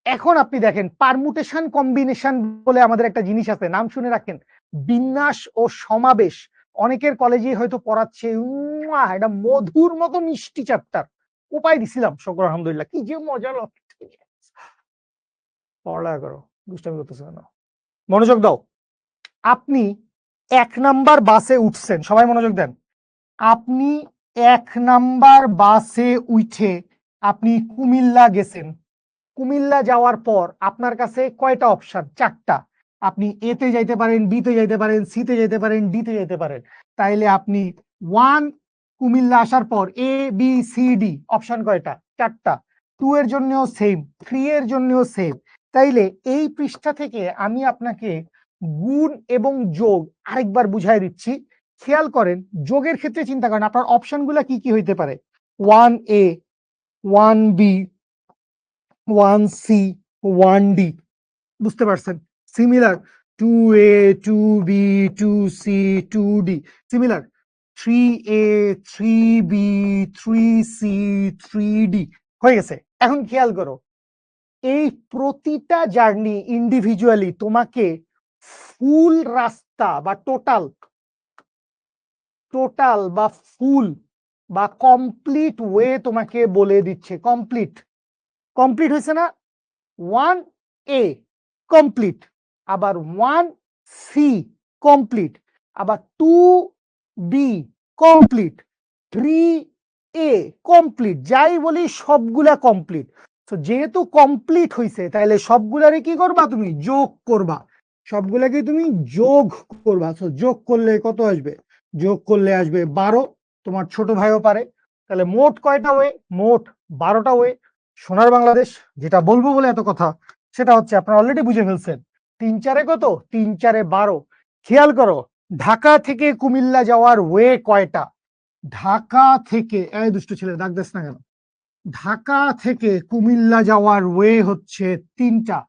এখন আপনি দেখেন পারমুটেশন কম্বিনেশন বলে আমাদের একটা জিনিস আছে, নাম শুনে রাখেন, বিন্যাস ও সমাবেশ। অনেকের কলেজে হয়তো পড়াচ্ছে, এটা মধুর মতো মিষ্টি চ্যাপ্টার, উপায় দিছিলাম, শুকর আলহামদুলিল্লাহ, কি যে মজা লাগছে। পড়ালেখা করো, দুষ্টামি করতেছে না, মনোযোগ দাও। আপনি 1 নাম্বার বাসে উঠছেন, সবাই মনোযোগ দেন। আপনি 1 নাম্বার বাসে উঠে আপনি কুমিল্লা গেছেন, কুমিল্লা যাওয়ার পর আপনার কাছে কয়টা অপশন? 4টা। আপনি এ তে যাইতে পারেন, বি তে যাইতে পারেন, সি তে যাইতে পারেন, ডি তে যাইতে পারেন। তাইলে আপনি 1 কুমিল্লা আসার পর A B C D option কয়টা? 4টা। 2 এর জন্যও সেম, 3 এর জন্যও সেম। তাইলে এই পৃষ্ঠা থেকে আমি আপনাকে গুণ এবং যোগ আরেকবার বুঝাই দিচ্ছি। খেয়াল করেন, যোগের ক্ষেত্রে চিন্তা করেন আপনার অপশনগুলো কি কি হইতে পারে। 1A, 1B, 1C, 1D। বুঝতে পারছেন? Similar 2A, 2B, 2C, 2D। Similar 3A, 3B, 3C, 3D। হয়ে গেছে। এখন খেয়াল করো, এই প্রতিটা জার্নি ইন্ডিভিজুয়ালি তোমাকে ফুল রাস্তা বা টোটাল বা ফুল বা কমপ্লিট ওয়ে তোমাকে বলে দিচ্ছে। কমপ্লিট হয়েছে না? 1A কমপ্লিট, আবার 1C কমপ্লিট, আবার 2B কমপ্লিট, 3A কমপ্লিট। যাই বলি সবগুলা কমপ্লিট। তো যেহেতু কমপ্লিট হয়েছে, তাহলে সবগুলারে কি করবা? তুমি যোগ করবা। সবগুলাকে তুমি যোগ করবা। তো যোগ করলে কত আসবে? যোগ করলে আসবে 12। তোমার ছোট ভাইও পারে। তাহলে মোট কয়টা ওয়ে? মোট 12টা ওয়ে। সোনার বাংলাদেশ, যেটা বলবো বলে এত কথা, সেটা হচ্ছে আপনারা অলরেডি বুঝে ফেলছেন। 3 4 কত? 3 4 12। খেয়াল করো, ঢাকা থেকে কুমিল্লা যাওয়ার ওয়ে কয়টা? ঢাকা থেকে, এই দুষ্ট ছেলে ডাক দিস না কেন? ঢাকা থেকে কুমিল্লা যাওয়ার ওয়ে হচ্ছে 3টা।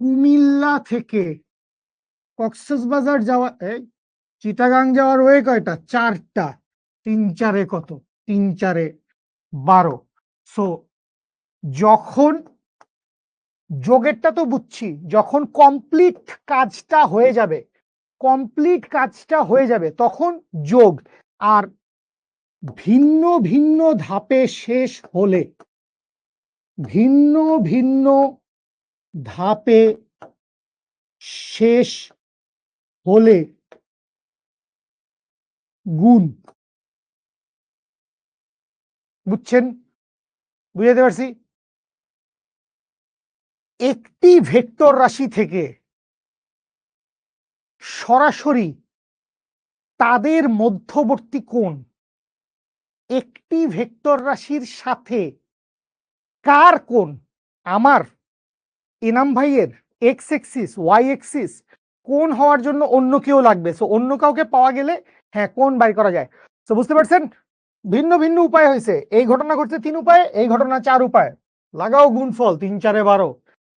কুমিল্লা থেকে কক্সবাজার যাওয়া, এই চিটাগাং যাওয়ার ওয়ে কয়টা? 4টা। 3 4 কত? 3 4 12। সো যখন যোগেরটা তো বুঝছি, যখন কমপ্লিট কাজটা হয়ে যাবে তখন যোগ। আর ভিন্ন ভিন্ন ধাপে শেষ হলে, ভিন্ন ভিন্ন ধাপে শেষ হলে গুণ। বুঝছেন? বুঝাতে পারছি? একটি ভেক্টর রাশি থেকে সরাসরি তাদের মধ্যবর্তী কোণ, একটি ভেক্টর রাশির সাথে কার কোণ? আমার এনাম ভাইয়ের এক্স এক্সিস, ওয়াই এক্সিস কোণ হওয়ার জন্য অন্য কেউ লাগবে। সো অন্য কাউকে পাওয়া গেলে হ্যাঁ কোণ বাই করা যায়। তো বুঝতে পারছেন? ভিন্ন ভিন্ন উপায় হয়েছে। এই ঘটনা ঘটছে 3 উপায়ে, এই ঘটনা 4 উপায়। লাগাও গুণফল 3 4 12।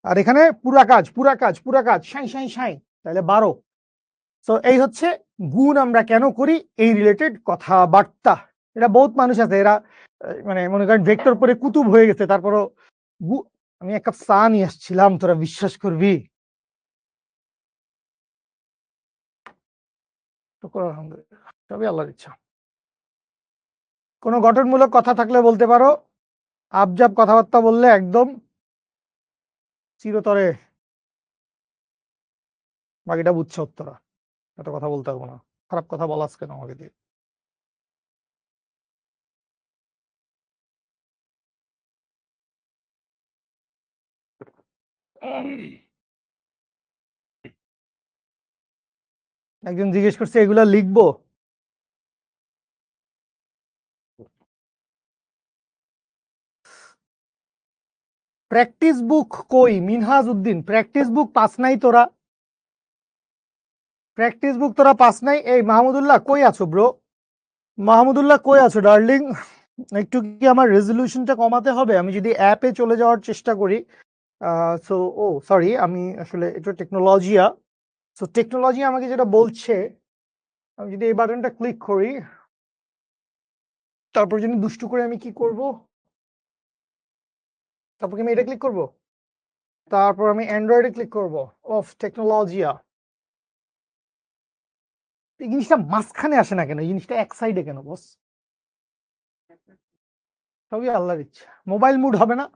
আর এখানে পুরা কাজ সাই সাই সাই, তাহলে 12। তো এই হচ্ছে গুণ আমরা কেন করি, এই রিলেটেড কথাবার্তা। এটা বহুত মানুষ আছে, এরা মানে মনে করেন ভেক্টর পরে কুতুব হয়ে গেছে। তারপরও আমি এক কাপ চা নিয়ে আসছিলাম, তোরা বিশ্বাস করবি? আলহামদুলিল্লাহ, সবই আল্লাহর ইচ্ছা। কোনো গঠনমূলক কথা থাকলে বলতে পারো। আবজাব কথাবার্তা বললে একদম চিরতরে বাকিটা বুঝছো তোরা। এত কথা বলতে পারবো না। খারাপ কথা বলাস কেন আমাকে দিয়ে? একজন জিজ্ঞেস করছে এগুলা লিখবো। প্র্যাকটিস বুক কই? মিনহাজ উদ্দিন, প্র্যাকটিস বুক পাস নাই তোরা? প্র্যাকটিস বুক তোরা পাস নাই? এই মাহমুদুল্লাহ কই আছো ব্রো? মাহমুদুল্লাহ কই আছো ডার্লিং? একটু কি আমার রেজলিউশনটা কমাতে হবে? আমি যদি অ্যাপে চলে যাওয়ার চেষ্টা করি, সো ও সরি, আমি আসলে এটা টেকনোলজিয়া। সো টেকনোলজি আমাকে যেটা বলছে, আমি যদি এই বাটনটা ক্লিক করি, তারপর যদি দুষ্টু করে আমি কি করব, তারপর কি আমি এটা ক্লিক করব, তারপর আমি অ্যান্ড্রয়েডে ক্লিক করব। অফ টেকনোলজিয়া। এই জিনিসটা মাঝখানে আসে না কেন? এই জিনিসটা এক সাইডে কেন বস? সবই আল্লাহর ইচ্ছা। মোবাইল মুড হবে না?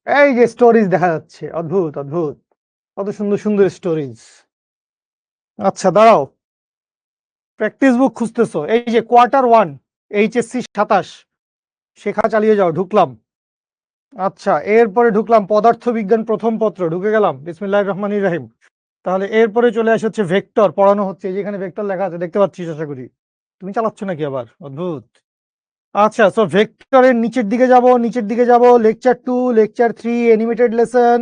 এই যে স্টোরিজ দেখা যাচ্ছে, অদ্ভুত অদ্ভুত, কত সুন্দর সুন্দর স্টোরিজ। আচ্ছা দাঁড়াও, প্র্যাকটিস বুক খুঁজতেছো? এই যে কোয়ার্টার 1 এইচএসসি 27, শেখা চালিয়ে যাও, ঢুকলাম। আচ্ছা, এরপরে ঢুকলাম পদার্থবিজ্ঞান প্রথম পত্র, ঢুকে গেলাম। বিসমিল্লাহির রহমানির রহিম। তাহলে এরপরে চলে আসে হচ্ছে ভেক্টর, পড়ানো হচ্ছে, যেখানে ভেক্টর লেখা আছে দেখতে পাচ্ছিস আশা করি। তুমি চালাচ্ছ নাকি আবার? অদ্ভুত। আচ্ছা, সো ভেক্টরের নিচের দিকে যাব, নিচের দিকে যাব। Lecture 2, lecture 3 animated lesson,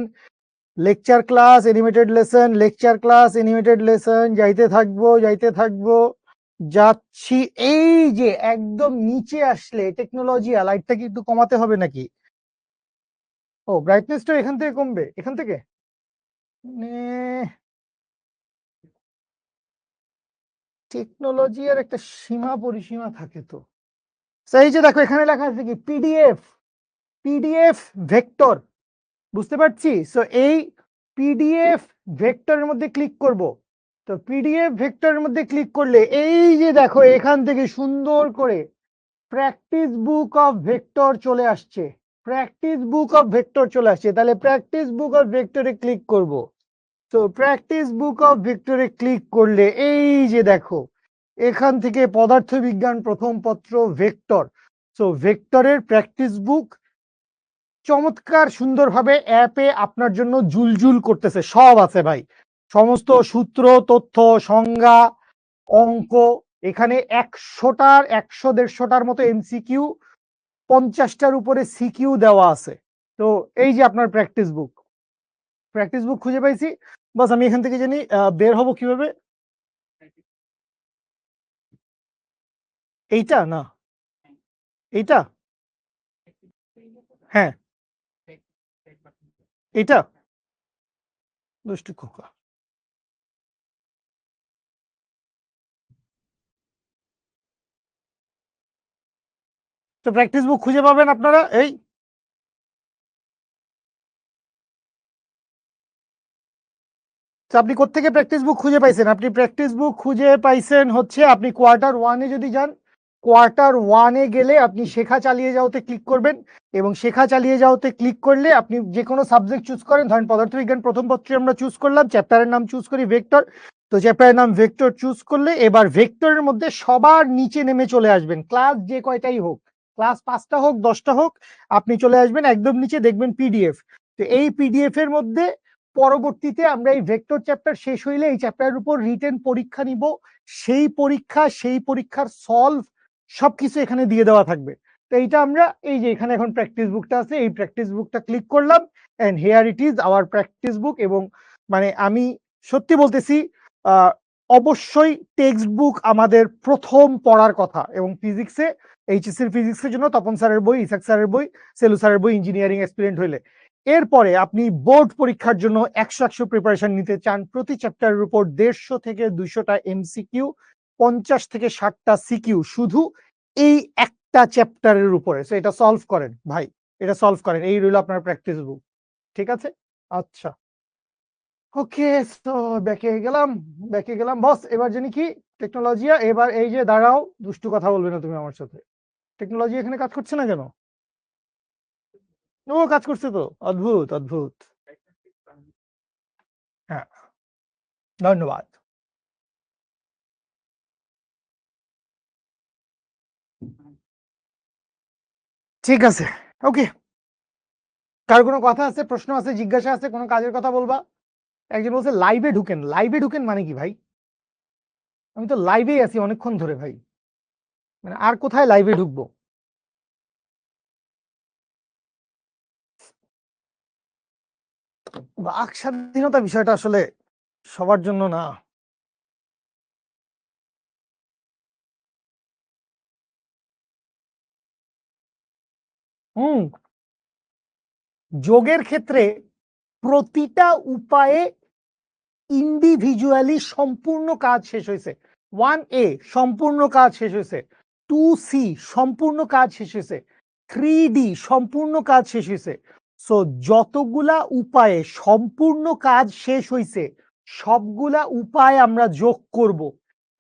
lecture class animated lesson, lecture class animated lesson, যাইতে থাকবো যাইতে থাকবো, যাচ্ছি। এই যে একদম নিচে আসলে টেকনোলজিয়া, লাইটটা কি একটু কমাতে হবে নাকি? ও, ব্রাইটনেসটা এখান থেকে কমবে, এখান থেকে টেকনোলজির একটা সীমা পরিসীমা থাকে তো। এই যে দেখো এখানে লেখা আছে কি পিডিএফ, পিডিএফ ভেক্টর, বুঝতে পারছি। সো এই পিডিএফ ভেক্টরের মধ্যে ক্লিক করব। তো পিডিএফ ভেক্টরের মধ্যে ক্লিক করলে এই যে দেখো এখান থেকে সুন্দর করে প্র্যাকটিস বুক অফ ভেক্টর চলে আসছে, প্র্যাকটিস বুক অফ ভেক্টর চলে আসছে। তাহলে প্র্যাকটিস বুক অফ ভেক্টরে ক্লিক করব। তো প্র্যাকটিস বুক অফ ভেক্টরে ক্লিক করলে এই যে দেখো এখান থেকে পদার্থবিজ্ঞান প্রথম পত্র ভেক্টর, সো ভেক্টরের প্র্যাকটিস বুক চমৎকার সুন্দরভাবে অ্যাপে আপনার জন্য জুলজুল করতেছে, সব আছে ভাই, সমস্ত সূত্র, তথ্য, সংজ্ঞা, অঙ্ক। এখানে 100টার 100-150টার মতো এমসিকিউ, 50টার উপরে সিকিউ দেওয়া আছে। তো এই যে আপনার প্র্যাকটিস বুক, প্র্যাকটিস বুক খুঁজে পাইছি। বাস আমি এখান থেকে জানি বের হব কিভাবে। এইটা না, এইটা, হ্যাঁ এইটা, দুষ্টু খোকা। তো প্র্যাকটিস বুক খুঁজে পাবেন আপনারা। এই আপনি কোত্থেকে প্র্যাকটিস বুক খুঁজে পাইছেন? আপনি প্র্যাকটিস বুক খুঁজে পাইছেন হচ্ছে আপনি কোয়ার্টার ওয়ানে যদি যান, কোয়ার্টার ওয়ানে গেলে আপনি শেখা চালিয়ে যাওয়াতে ক্লিক করবেন, এবং শেখা চালিয়ে যাওয়াতে ক্লিক করলে আপনি যে কোনো সাবজেক্ট চুজ করেন, ধরেন পদার্থবিজ্ঞান প্রথম পত্রে আমরা চুজ করলাম, চ্যাপ্টারের নাম চুজ করি ভেক্টর। তো চ্যাপ্টারের নাম ভেক্টর চুজ করলে এবার ভেক্টরের মধ্যে সবার নিচে নেমে চলে আসবেন, ক্লাস যে কয়টাই হোক, ক্লাস 5টা হোক 10টা হোক, আপনি চলে আসবেন একদম নিচে, দেখবেন পিডিএফ। তো এই পিডিএফ এর মধ্যে পরবর্তীতে আমরা এই ভেক্টর চ্যাপ্টার শেষ হইলে এই চ্যাপ্টারের উপর রিটেন পরীক্ষা নিব, সেই পরীক্ষা, সেই পরীক্ষার সলভ সবকিছু এখানে দিয়ে দেওয়া থাকবে। তো এইটা আমরা এই যে এখানে এখন প্র্যাকটিস বুকটা আছে, এই প্র্যাকটিস বুকটা ক্লিক করলাম, and here it is our practice book. এবং মানে আমি সত্যি বলতেছি, অবশ্যই টেক্সট বুক আমাদের প্রথম পড়ার কথা, এবং ফিজিক্সে, এইচএসসির ফিজিক্সের জন্য তপন স্যারের বই, ইসাক স্যারের বই, সেলু স্যারের বই, ইঞ্জিনিয়ারিং এক্সপিরিয়েন্ট হইলে। এরপরে আপনি বোর্ড পরীক্ষার জন্য 100 প্রিপারেশন নিতে চান, প্রতি চ্যাপ্টারের উপর 150 থেকে 200টা এমসিকিউ, 50 থেকে 60টা সিকিউ, শুধু এই একটা চ্যাপ্টারের উপরে। সো এটা সলভ করেন ভাই, এটা সলভ করেন, এই রইল আপনার প্র্যাকটিস বুক। ঠিক আছে, আচ্ছা, ওকে। সো ব্যাকে গেলাম, ব্যাকে গেলাম বস। এবার জানি কি টেকনোলজিয়া, এবার এই যে দাঁড়াও, দুষ্টু কথা বলবে না তুমি আমার সাথে। টেকনোলজি এখানে কাজ করছে না কেন? ও কাজ করছে তো, অদ্ভুত অদ্ভুত। হ্যাঁ, ধন্যবাদ। ঠিক আছে, ওকে। কার কোনো কথা আছে, প্রশ্ন আছে, জিজ্ঞাসা আছে, কোনো কাজের কথা বলবা? একজন বলছে লাইভে ঢুকেন, লাইভে ঢুকেন মানে কি ভাই? আমি তো লাইভেই আছি অনেকক্ষণ ধরে ভাই, মানে আর কোথায় লাইভে ঢুকবো? বাক স্বাধীনতা বিষয়টা আসলে সবার জন্য না। হুম, যোগের ক্ষেত্রে প্রতিটা উপায়ে ইন্ডিভিজুয়ালি সম্পূর্ণ কাজ শেষ হয়েছে। 1A সম্পূর্ণ কাজ শেষ হয়েছে, 2C সম্পূর্ণ কাজ শেষ হয়েছে, 3D সম্পূর্ণ কাজ শেষ হয়েছে। সো যতগুলা উপায়ে সম্পূর্ণ কাজ শেষ হয়েছে, সবগুলা উপায় আমরা যোগ করব।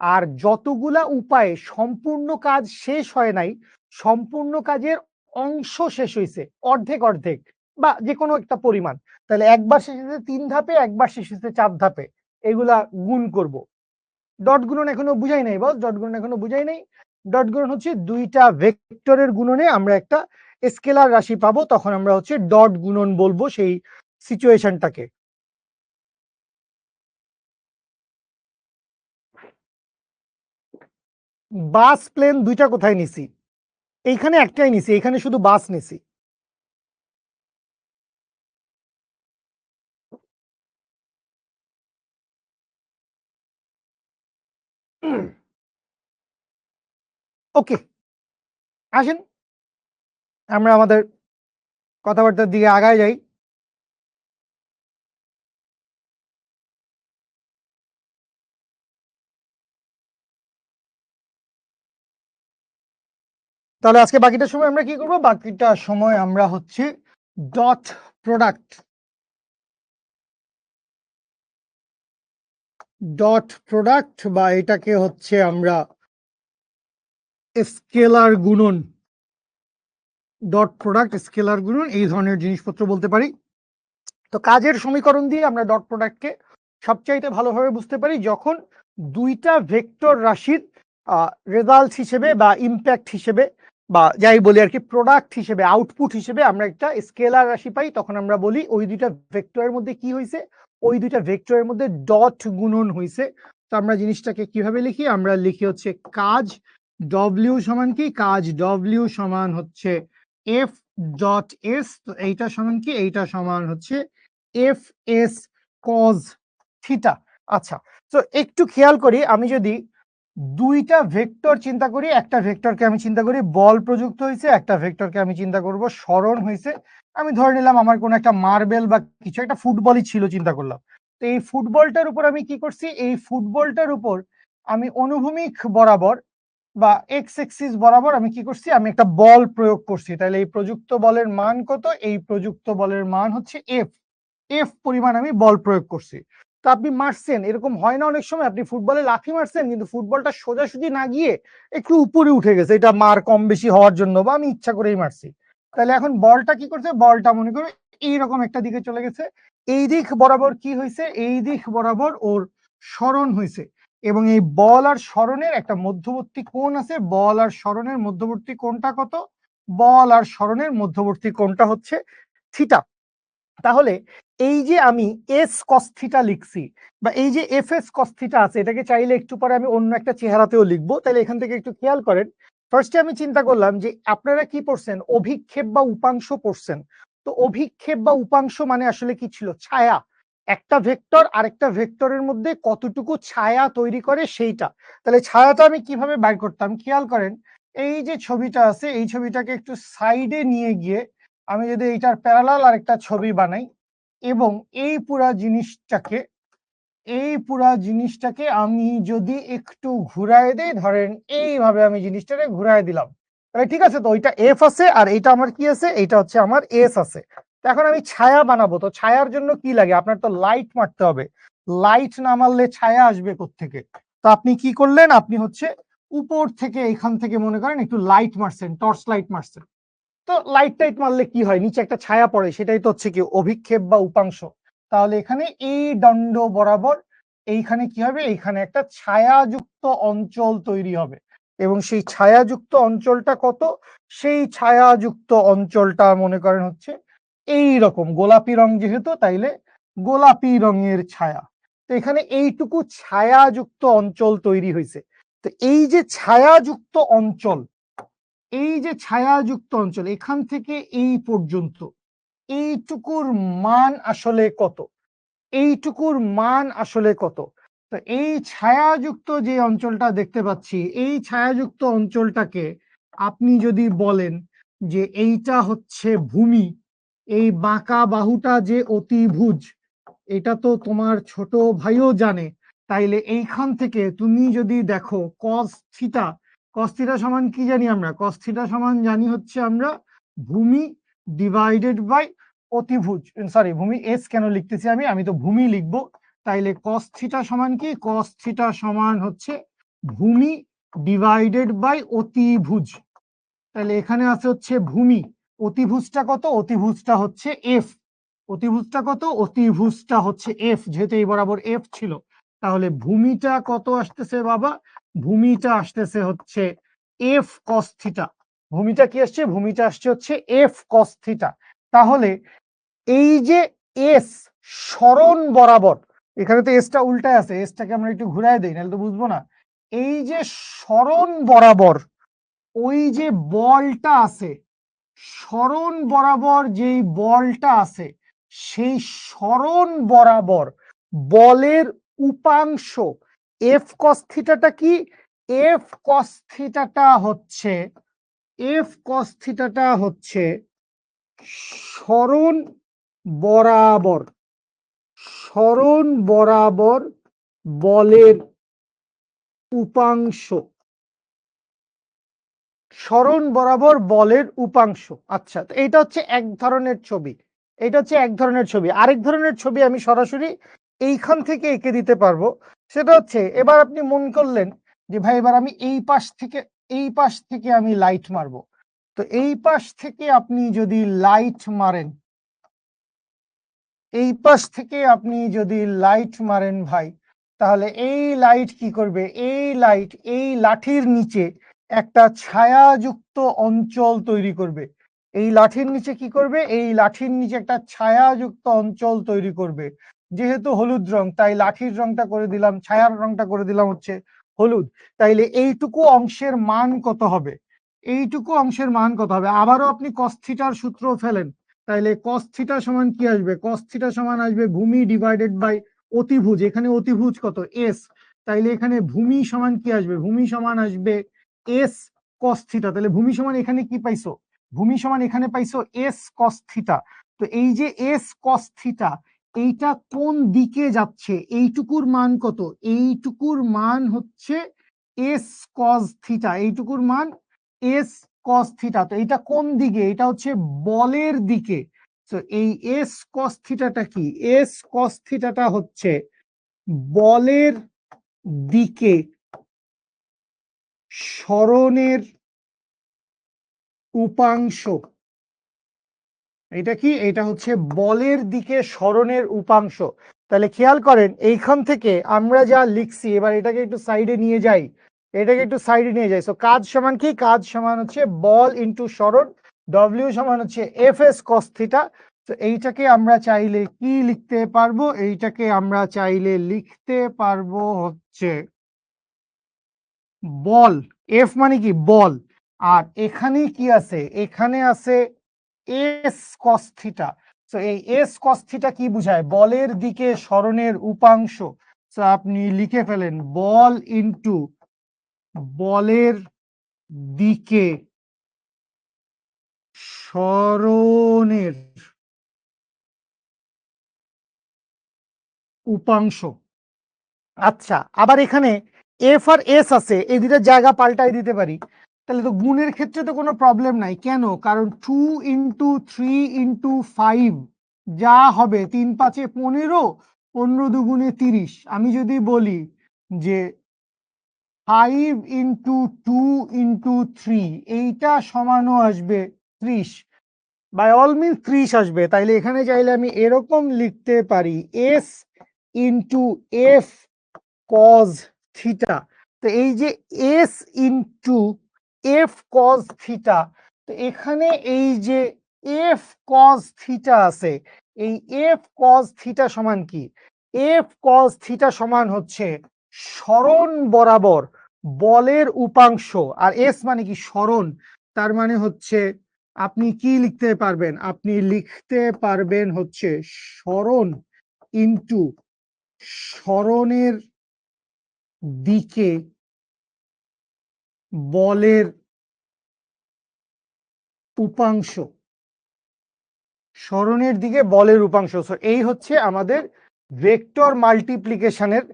আর যতগুলা উপায়ে সম্পূর্ণ কাজ শেষ হয় নাই, সম্পূর্ণ কাজের অংশ শেষ হয়েছে, অর্ধেক অর্ধেক বা যে কোনো একটা পরিমাণ, তাহলে একবার শেষ হয়েছে 3 ধাপে, একবার শেষ হয়েছে 4 ধাপে, এগুলা গুণ করব। ডট গুণন এখনো বুঝাই নাই বস, ডট গুণন এখনো বুঝাই নাই। ডট গুণন হচ্ছে দুইটা ভেক্টরের গুণনে আমরা একটা স্কেলার রাশি পাবো, তখন আমরা হচ্ছে ডট গুণন বলবো সেই সিচুয়েশনটাকে। বাস প্লেন দুইটা কোথায় নিছি? এইখানে একটাই নিছি, এখানে শুধু বাস নিছি। ওকে, আসেন আমরা আমাদের কথাবার্তার দিকে আগায় যাই। তাহলে আজকে বাকিটা সময় আমরা কি করব? বাকিটা সময় আমরা হচ্ছে ডট প্রোডাক্ট, ডট প্রোডাক্ট বা এটাকে হচ্ছে আমরা স্কেলার গুণন, ডট প্রোডাক্ট স্কেলার গুণন এই ধরনের জিনিসপত্র বলতে পারি। তো কাজের সমীকরণ দিয়ে আমরা ডট প্রোডাক্টকে সবচাইতে ভালোভাবে বুঝতে পারি যখন দুইটা ভেক্টর রাশির রেজাল্ট হিসেবে বা ইম্প্যাক্ট হিসেবে বা যাই বলি আর কি প্রোডাক্ট হিসেবে আউটপুট হিসেবে আমরা একটা স্কেলার রাশি পাই, তখন আমরা বলি ওই দুইটা ভেক্টরের মধ্যে কি হয়েছে, ওই দুইটা ভেক্টরের মধ্যে ডট গুণন হয়েছে। তো আমরা জিনিসটাকে কিভাবে লিখি? আমরা লিখি হচ্ছে কাজ ডব্লিউ সমান কি? কাজ ডব্লিউ সমান হচ্ছে এফ ডট এস, এইটা সমান কি? এইটা সমান হচ্ছে এফ এস কজ থিটা। আচ্ছা, তো একটু খেয়াল করি, আমি যদি দুইটা ভেক্টর চিন্তা করি, একটা ভেক্টরকে আমি চিন্তা করি বল প্রযুক্ত হয়েছে, একটা ভেক্টরকে আমি চিন্তা করব সরণ হয়েছে। আমি ধরে নিলাম আমার কোন একটা মার্বেল বা কিছু একটা ফুটবলই ছিল, চিন্তা করলাম। তো এই ফুটবলটার উপর আমি কি করছি? এই ফুটবলটার উপর আমি অনুভূমিক বরাবর বা এক্স এক্সিস বরাবর আমি কি করছি? আমি একটা বল প্রয়োগ করছি। তাহলে এই প্রযুক্ত বলের মান কত? এই প্রযুক্ত বলের মান হচ্ছে এফ, এফ পরিমাণ আমি বল প্রয়োগ করছি। তো আপনি মারছেন, এরকম হয় না অনেক সময়, আপনি ফুটবলে লাথি মারছেন কিন্তু ফুটবলটা সোজাসুজি না গিয়ে একটু উপরে উঠে গেছে, এটা মার কম বেশি হওয়ার জন্য বা আমি ইচ্ছা করেই মারছি। তাহলে এখন বলটা কি করছে? বলটা মনে করো এইরকম একটা দিকে চলে গেছে, এই দিক বরাবর কি হয়েছে? এই দিক বরাবর ওর সরণ হয়েছে। এবং এই বল আর সরণের একটা মধ্যবর্তী কোণ আছে, বল আর সরণের মধ্যবর্তী কোণটা কত? বল আর সরণের মধ্যবর্তী কোণটা হচ্ছে থিটা। তাহলে এই যে আমি এস কস থিটা লিখছি বা এই যে এফ এস কস থিটা আছে, এটাকে চাইলে একটু পরে আমি অন্য একটা চেহারাতেও লিখবো। তাহলে এখান থেকে একটু খেয়াল করেন, ফার্স্টে আমি চিন্তা করলাম যে আপনারা কি পড়ছেন? অভিক্ষেপ বা উপাংশ পড়ছেন। তো অভিক্ষেপ বা উপাংশ মানে আসলে কি ছিল? ছায়া। একটা ভেক্টর আরেকটা ভেক্টরের মধ্যে কতটুকু ছায়া তৈরি করে সেইটা। তাহলে ছায়াটা আমি কিভাবে বাইর করতাম? খেয়াল করেন, এই যে ছবিটা আছে এই ছবিটাকে একটু সাইডে নিয়ে গিয়ে আমি যদি এইটার প্যারালাল আরেকটা ছবি বানাই এবং এই পুরা জিনিসটাকে আমি যদি একটু ঘুরায় দেই, ধরেন এইভাবে আমি জিনিসটাকে ঘুরায় দিলাম, তাহলে ঠিক আছে। তো ওইটা এফ আছে আর এইটা আমার কি আছে? এইটা হচ্ছে আমার এস আছে। তো এখন আমি ছায়া বানাবো, তো ছায়ার জন্য কি লাগে? আপনার তো লাইট মারতে হবে। লাইট না মারলে ছায়া আসবে কোত্থেকে? তো আপনি কি করলেন? আপনি হচ্ছে উপর থেকে এখান থেকে মনে করেন একটু লাইট মারছেন, টর্চ লাইট মারছেন। তো লাইট টাইট মারলে কি হয়? নিচে একটা ছায়া পড়ে, সেটাই তো হচ্ছে কি অভিক্ষেপ বা উপাংশ। তাহলে এখানে এই দণ্ড বরাবর এইখানে কি হবে? এইখানে একটা ছায়াযুক্ত অঞ্চল তৈরি হবে এবং সেই ছায়াযুক্ত অঞ্চলটা কত? সেই ছায়াযুক্ত অঞ্চলটা মনে করেন হচ্ছে এই রকম গোলাপি রং, যেহেতু তাইলে গোলাপি রঙের ছায়া। তো এখানে এইটুকু ছায়াযুক্ত অঞ্চল তৈরি হয়েছে। তো এই যে ছায়াযুক্ত অঞ্চল, এই যে ছায়াযুক্ত অঞ্চল এখান থেকে এই পর্যন্ত এইটুকুর মান আসলে কত? এইটুকুর মান আসলে কত? তো এই ছায়াযুক্ত যে অঞ্চলটা দেখতে পাচ্ছি, এই ছায়াযুক্ত অঞ্চলটাকে আপনি যদি বলেন যে এইটা হচ্ছে ভূমি, এই বাঁকা বাহুটা যে অতিভুজ, এটা তো তোমার ছোট ভাইও জানে। তাইলে এইখান থেকে তুমি যদি দেখো কস থিটা, কস থিটা সমান কি জানি আমরা? কস থিটা সমান জানি হচ্ছে আমরা ভূমি ডিভাইডেড বাই অতিভুজ। সরি, ভূমি এস কেন লিখতেছি আমি? আমি তো ভূমি লিখবো। তাইলে কস থিটা সমান কি? কস থিটা সমান হচ্ছে ভূমি ডিভাইডেড বাই অতিভুজ। তাহলে এখানে আছে হচ্ছে ভূমি, অতিভুজটা কত? অতিভুজটা হচ্ছে এফ। অতিভুজটা কত? অতিভুজটা হচ্ছে এফ, যেহেতু এই বরাবর এফ ছিল। তাহলে ভূমিটা কত আসতেছে বাবা? ভূমিটা আসতেছে হচ্ছে এফ কস থিটা। ভূমিটা কি আসছে? ভূমিটা আসছে হচ্ছে এফ কস থিটা। তাহলে এই যে এস সরণ বরাবর, এখানে তো এসটা উল্টায় আছে, এসটাকে আমরা একটু ঘুরায় দেই নাহলে তো বুঝবো না। এই যে সরণ বরাবর ওই যে বলটা আছে, সরণ বরাবর যেই বলটা আছে, সেই সরণ বরাবর বলের উপাংশ এফ কস থিটাটা কি? এফ কস থিটাটা হচ্ছে, এফ কস থিটাটা হচ্ছে সরণ বরাবর, সরণ বরাবর বলের উপাংশ, সরণ বরাবর বলের উপাংশ। আচ্ছা, তো এইটা হচ্ছে এক ধরনের ছবি, এটা হচ্ছে এক ধরনের ছবি। আরেক ধরনের ছবি আমি সরাসরি এইখান থেকে এঁকে দিতে পারবো। সেটা হচ্ছে, এবার আপনি মন করলেন যে ভাই এবার আমি এই পাশ থেকে, এই পাশ থেকে আমি লাইট মারবো। তো এই পাশ থেকে আপনি যদি লাইট মারেন, এই পাশ থেকে আপনি যদি লাইট মারেন ভাই, তাহলে এই লাইট কি করবে? এই লাইট এই লাঠির নিচে একটা ছায়াযুক্ত অঞ্চল তৈরি করবে। এই লাঠির নিচে কি করবে? এই লাঠির নিচে একটা ছায়াযুক্ত অঞ্চল তৈরি করবে। যেহেতু হলুদ রং, তাই লাঠির রংটা করে দিলাম, ছায়ার রংটা করে দিলাম হচ্ছে হলুদ। তাইলে এইটুকু অংশের মান কত হবে? এইটুকু অংশের মান কত হবে? আবারও আপনি কস থিটার সূত্র ফেলেন, তাইলে কস থিটা সমান কি আসবে? কস থিটা সমান আসবে ভূমি ডিভাইডেড বাই অতিভুজ। এখানে অতিভুজ কত? এস। তাইলে এখানে ভূমি সমান কি আসবে? ভূমি সমান আসবে এস কস থিটা। তাহলে ভূমি সমান এখানে কি পাইছো? ভূমি সমান এখানে পাইছো এস কস থিটা। তো এই যে এস কস থিটা, এইটা কোন দিকে যাচ্ছে? এইটুকুর মান কত? এইটুকুর মান হচ্ছে এস কস থিটা। এইটুকুর মান এস কস থিটা। তো এইটা কোন দিকে? এটা হচ্ছে বলের দিকে। তো এই এস কস থিটাটা কি? এস কস থিটাটা হচ্ছে বলের দিকে সরণের উপাংশ। এটা কি? এটা হচ্ছে বলের দিকে সরণের উপাংশ। তাহলে খেয়াল করেন, এইখান থেকে আমরা যা লিখছি, এবার এটাকে একটু সাইডে নিয়ে যাই, এটাকে একটু সাইডে নিয়ে যাই। তো কাজ সমান কি? কাজ সমান হচ্ছে বল ইন্টু সরণ, ডব্লিউ সমান হচ্ছে এফ এস কস থিটা। তো এইটাকে আমরা চাইলে কি লিখতে পারবো? এইটাকে আমরা চাইলে লিখতে পারবো হচ্ছে বল। এফ মানে কি? বল। আর এখানে কি আছে? এখানে আছে এস কস থিটা। তো এই এস কস থিটা কি বুঝায়? বলের দিকে সরণের উপাংশ। তো আপনি লিখে ফেলেন বল ইন্টু বলের দিকে সরণের উপাংশ। আচ্ছা, আবার এখানে এফ আর এস আছে, এই দুইটা জায়গা পাল্টাই দিতে পারি। তাহলে তো গুণের ক্ষেত্রে তো কোনো প্রবলেম নাই। কেন? কারণ 2 × 3 × 5 যা হবে 3 × 5 = 15, 15 × 2 = 30। আমি যদি বলি যে 5 × 2 × 3 এইটা সমানও আসবে 30, বাই অল মিনস 30 আসবে। তাইলে এখানে চাইলে আমি এরকম লিখতে পারি S into F cause theta. তো এই যে S into F cause theta, তো এখানে এই যে এফ কজ থিটা আছে, এই এফ কজ থিটা সমান কি? এফ কজ থিটা সমান হচ্ছে সরণ বরাবর বলের উপাংশ। আর এস মানে কি? সরণ। তার মানে হচ্ছে আপনি কি লিখতে পারবেন? আপনি লিখতে পারবেন হচ্ছে সরণ ইন্টু সরণের দিকে বলের উপাংশ, সরণের দিকে বলের উপাংশ। এই হচ্ছে আমাদের ভেক্টর মাল্টিপ্লিকেশনের,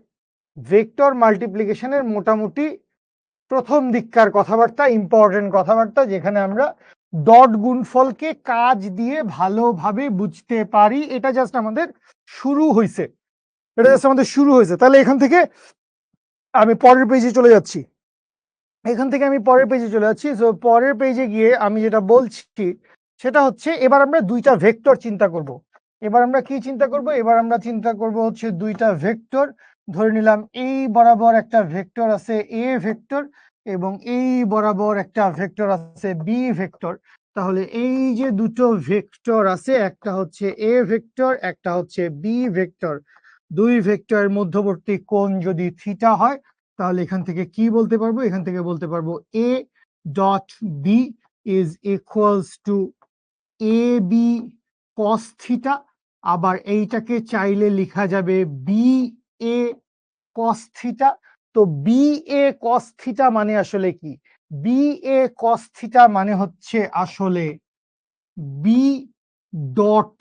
ভেক্টর মাল্টিপ্লিকেশনের মোটামুটি প্রথম দিককার কথাবার্তা, ইম্পর্টেন্ট কথাবার্তা, যেখানে আমরা ডট গুণফলকে কাজ দিয়ে ভালোভাবে বুঝতে পারি। এটা জাস্ট আমাদের শুরু হয়েছে, এটা জাস্ট আমাদের শুরু হয়েছে। তাহলে এখান থেকে আমি পরের পেজে চলে যাচ্ছি, এখান থেকে আমি পরের পেজে চলে যাচ্ছি। সো পরের পেজে গিয়ে আমি যেটা বলছি সেটা হচ্ছে, এবার আমরা দুইটা ভেক্টর চিন্তা করব। এবার আমরা কি চিন্তা করব? এবার আমরা চিন্তা করব হচ্ছে দুইটা ভেক্টর। ধরে নিলাম এই বরাবর একটা ভেক্টর আছে এ ভেক্টর, এবং এই বরাবর একটা ভেক্টর আছে বি ভেক্টর। তাহলে এই যে দুটো ভেক্টর আছে, একটা হচ্ছে এ ভেক্টর, একটা হচ্ছে বি ভেক্টর, দুই ভেক্টরের মধ্যবর্তী কোণ যদি থিটা হয়, তাহলে এখান থেকে কি বলতে পারবো? এখান থেকে বলতে পারবো A dot B is equals to A B cos theta. আবার এইটাকে চাইলে লেখা যাবে বি এ কস থিটা। তো বি এ কস থিটা মানে আসলে কি? বি এ কস থিটা মানে হচ্ছে আসলে বি ডট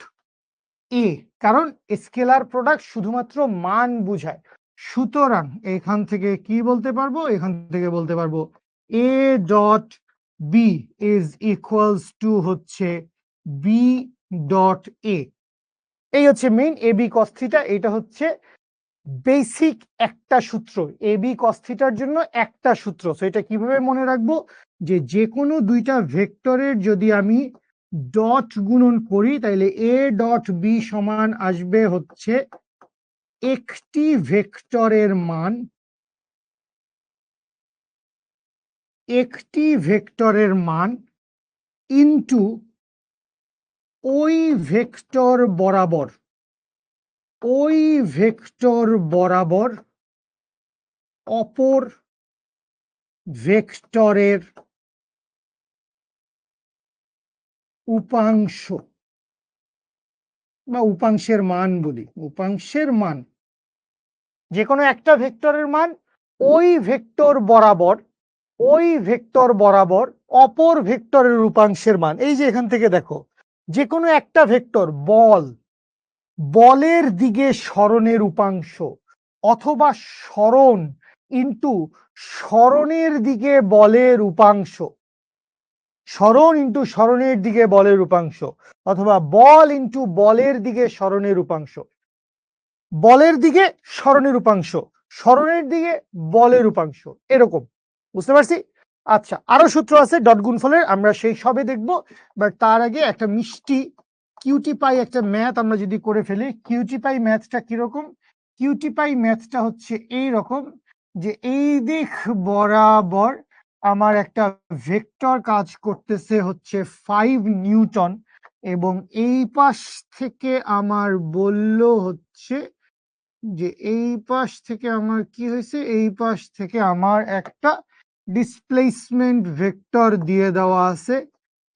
এ, কারণ স্কেলার প্রোডাক্ট শুধুমাত্র মান বুঝায়। সুতরাং এখান থেকে কি বলতে পারবো? এখান থেকে বলতে পারবো A dot B is equals to হচ্ছে বি ডট এ। এই হচ্ছে main A B cos theta. এটা হচ্ছে বেসিক একটা সূত্র, এ বি কস থিটার জন্য একটা সূত্র। তো এটা কিভাবে মনে রাখবো? যে কোনো দুইটা ভেক্টরের যদি আমি ডট গুণন করি, তাহলে এ ডট বি সমান আসবে হচ্ছে একটি ভেক্টরের মান, একটি ভেক্টরের মান ইনটু ওই ভেক্টর বরাবর, ওই ভেক্টর বরাবর অপর ভেক্টরের উপাংশ বা উপাংশের মান বলি, উপাংশের মান। যে কোনো একটা ভেক্টরের মান ওই ভেক্টর বরাবর, ওই ভেক্টর বরাবর অপর ভেক্টরের উপাংশের মান। এই যে এখান থেকে দেখো, যে কোনো একটা ভেক্টর বল, বলের দিকে সরণের উপাংশ, অথবা সরণ ইন্টু সরণের দিকে বলের উপাংশ, সরণ ইন্টু সরণের দিকে বলের উপাংশ, অথবা বল ইন্টু বলের দিকে সরণের উপাংশ, বলের দিকে সরণের উপাংশ, সরণের দিকে বলের উপাংশ, এরকম। বুঝতে পারছি? আচ্ছা, আরো সূত্র আছে ডট গুণফলের, আমরা সেই সবে দেখবো। বাট তার আগে একটা মিষ্টি কিউটি পাই একটা ম্যাথ আমরা যদি করে ফেলি। কিউটি পাই ম্যাথটা কিরকম? কিউটি পাই ম্যাথটা হচ্ছে এই রকম, যে এই দিক বরাবর আমার একটা ভেক্টর কাজ করতেছে হচ্ছে 5 নিউটন, এবং এই পাশ থেকে আমার বলল হচ্ছে যে এই পাশ থেকে আমার কি হয়েছে, এই পাশ থেকে আমার একটা ডিসপ্লেসমেন্ট ভেক্টর দিয়ে দেওয়া আছে